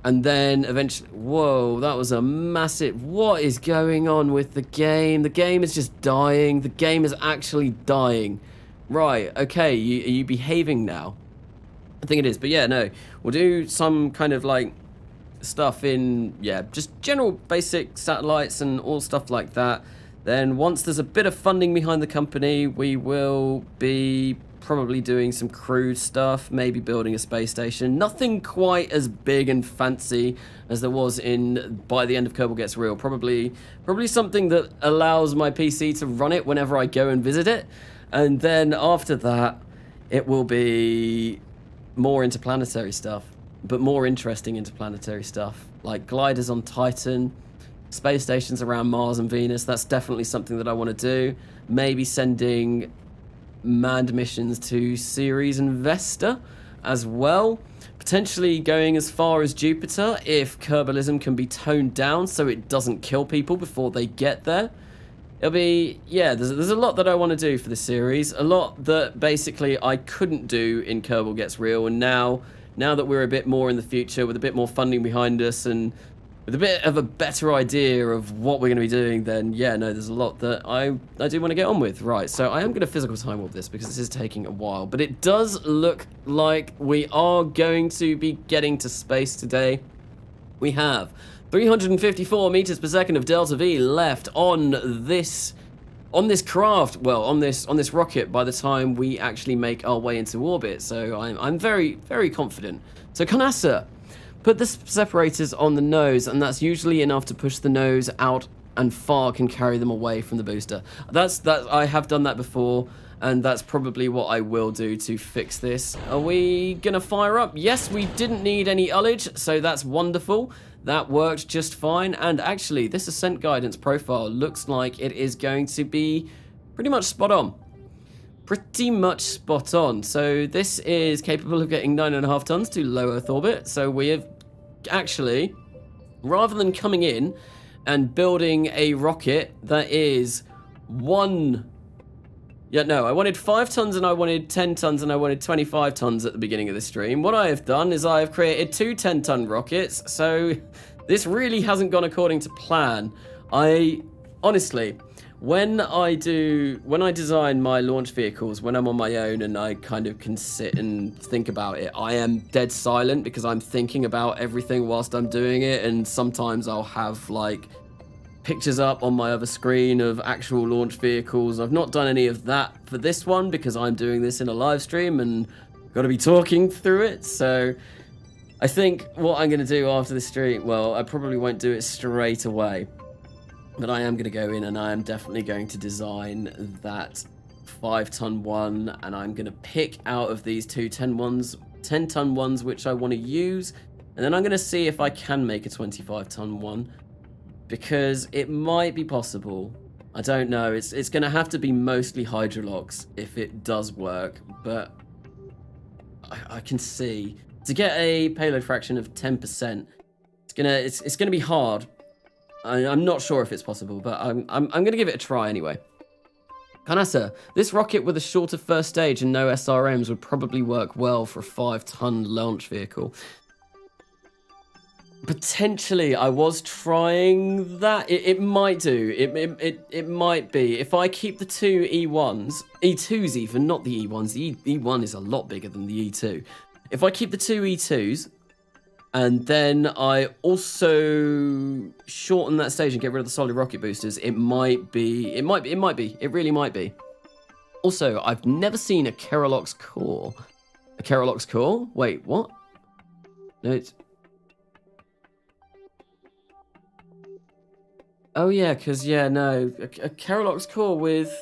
And then eventually, whoa, that was a massive, what is going on with the game? The game is just dying. The game is actually dying. Right, okay, are you behaving now? I think it is, but yeah, no. We'll do some kind of like stuff in, yeah, just general basic satellites and all stuff like that. Then once there's a bit of funding behind the company, we will be probably doing some crude stuff, maybe building a space station. Nothing quite as big and fancy as there was in by the end of Kerbal Gets Real. Probably something that allows my PC to run it whenever I go and visit it. And then after that, it will be more interplanetary stuff, but more interesting interplanetary stuff, like gliders on Titan, space stations around Mars and Venus. That's definitely something that I want to do. Maybe sending manned missions to Ceres and Vesta as well. Potentially going as far as Jupiter if Kerbalism can be toned down so it doesn't kill people before they get there. It'll be, yeah, there's a lot that I want to do for this series. A lot that basically I couldn't do in Kerbal Gets Real, and now that we're a bit more in the future with a bit more funding behind us and with a bit of a better idea of what we're going to be doing, then yeah, no, there's a lot that I do want to get on with. Right, so I am going to physical time all this because this is taking a while, but it does look like we are going to be getting to space today. We have 354 meters per second of delta V left on this craft, well, on this rocket by the time we actually make our way into orbit. So I'm very, very confident. So Conasa, put the separators on the nose, and that's usually enough to push the nose out and far can carry them away from the booster. I have done that before, and that's probably what I will do to fix this. Are we gonna fire up? Yes, we didn't need any ullage, so that's wonderful. That worked just fine, and actually this ascent guidance profile looks like it is going to be pretty much spot on. Pretty much spot on. So this is capable of getting 9.5 tons to low Earth orbit. So we have actually, rather than coming in and building a rocket that is I wanted 5 tons and I wanted 10 tons and I wanted 25 tons at the beginning of the stream. What I have done is I have created 2 10-ton rockets, so this really hasn't gone according to plan. Honestly, when I design my launch vehicles, when I'm on my own and I kind of can sit and think about it, I am dead silent because I'm thinking about everything whilst I'm doing it, and sometimes I'll have like pictures up on my other screen of actual launch vehicles. I've not done any of that for this one because I'm doing this in a live stream and got to be talking through it. So I think what I'm going to do after the stream, well, I probably won't do it straight away, but I am going to go in and I am definitely going to design that 5-ton one, and I'm going to pick out of these 2 10-ton ones which I want to use, and then I'm going to see if I can make a 25-ton one, because it might be possible. I don't know. It's going to have to be mostly Hydrolox if it does work, but I can see to get a payload fraction of 10%, it's gonna be hard. I'm not sure if it's possible, but I'm gonna give it a try anyway. Kanasa, this rocket with a shorter first stage and no SRMs would probably work well for a 5-ton launch vehicle. Potentially, I was trying that. It might do. It might be. If I keep the two E1s, E2s even, not the E1s. The E1 is a lot bigger than the E2. If I keep the two E2s, and then I also shorten that stage and get rid of the solid rocket boosters, it might be. It really might be. Also, I've never seen a Keralox core. A Keralox core? Wait, what? No, it's... Oh yeah, because yeah, no, a Keralox core with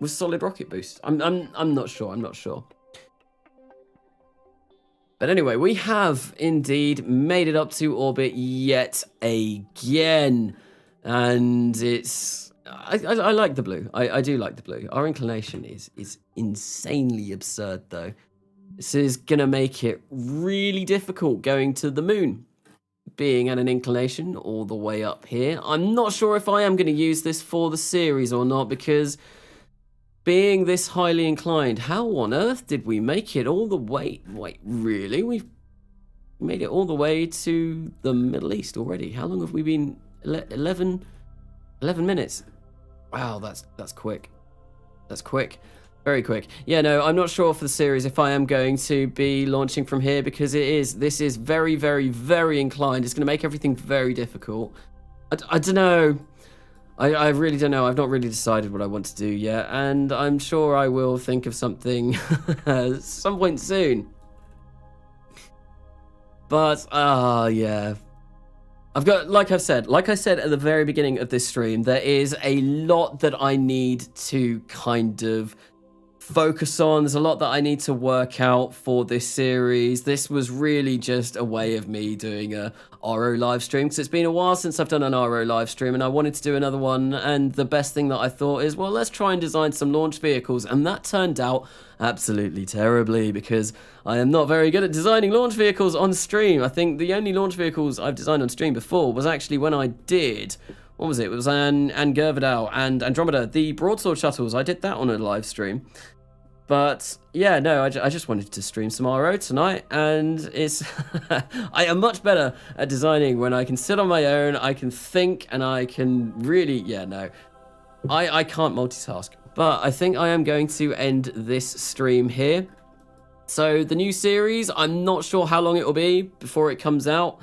solid rocket boost. I'm not sure. I'm not sure. But anyway, we have indeed made it up to orbit yet again, and it's I like the blue. I do like the blue. Our inclination is insanely absurd though. This is gonna make it really difficult going to the moon. Being at an inclination all the way up here. I'm not sure if I am going to use this for the series or not, because being this highly inclined, how on earth did we make it all the way? Wait, really? We've made it all the way to the Middle East already. How long have we been? 11 minutes. Wow, that's quick. That's quick. Very quick. Yeah, no, I'm not sure for the series if I am going to be launching from here, because this is very, very, very inclined. It's going to make everything very difficult. I don't know. I really don't know. I've not really decided what I want to do yet, and I'm sure I will think of something some point soon. But, yeah. I've got, like I said at the very beginning of this stream, there is a lot that I need to kind of focus on. There's a lot that I need to work out for this series. This was really just a way of me doing a RO live stream, because it's been a while since I've done an RO live stream and I wanted to do another one, and the best thing that I thought is, well, let's try and design some launch vehicles, and that turned out absolutely terribly, because I am not very good at designing launch vehicles on stream. I think the only launch vehicles I've designed on stream before was actually when I did, what was it? It was Gervidal and Andromeda, the broadsword shuttles. I did that on a live stream. But yeah, no, I just wanted to stream some RO tonight, and it's I am much better at designing when I can sit on my own, I can think, and I can really, yeah, no, I can't multitask. But I think I am going to end this stream here. So the new series, I'm not sure how long it will be before it comes out.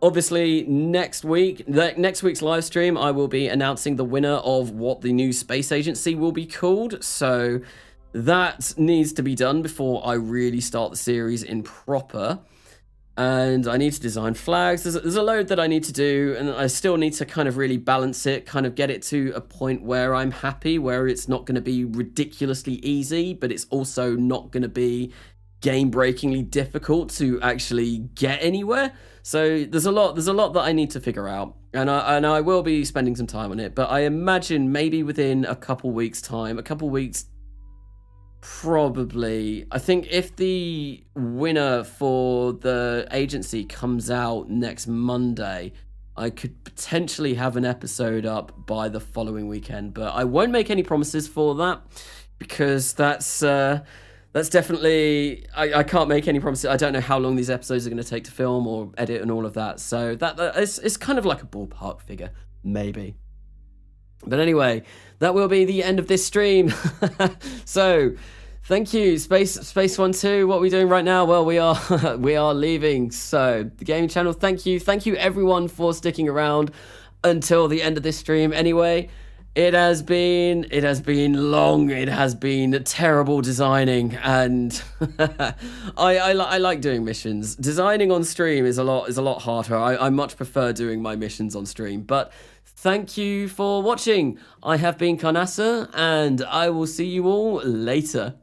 Obviously, next week's live stream, I will be announcing the winner of what the new space agency will be called. So that needs to be done before I really start the series in proper. And I need to design flags. There's a load that I need to do, and I still need to kind of really balance it, kind of get it to a point where I'm happy, where it's not going to be ridiculously easy, but it's also not going to be game-breakingly difficult to actually get anywhere. So there's a lot that I need to figure out, and I will be spending some time on it. But I imagine maybe within a couple weeks' time, probably. I think if the winner for the agency comes out next Monday, I could potentially have an episode up by the following weekend, but I won't make any promises for that, because that's definitely, I can't make any promises. I don't know how long these episodes are going to take to film or edit and all of that, so it's kind of like a ballpark figure, maybe. But anyway, that will be the end of this stream. So thank you, Space 12. What are we doing right now? Well, we are leaving. So the gaming channel, thank you everyone for sticking around until the end of this stream. Anyway, it has been long. It has been terrible designing, and I like doing missions. Designing on stream is a lot harder. I much prefer doing my missions on stream, but thank you for watching. I have been Karnasa, and I will see you all later.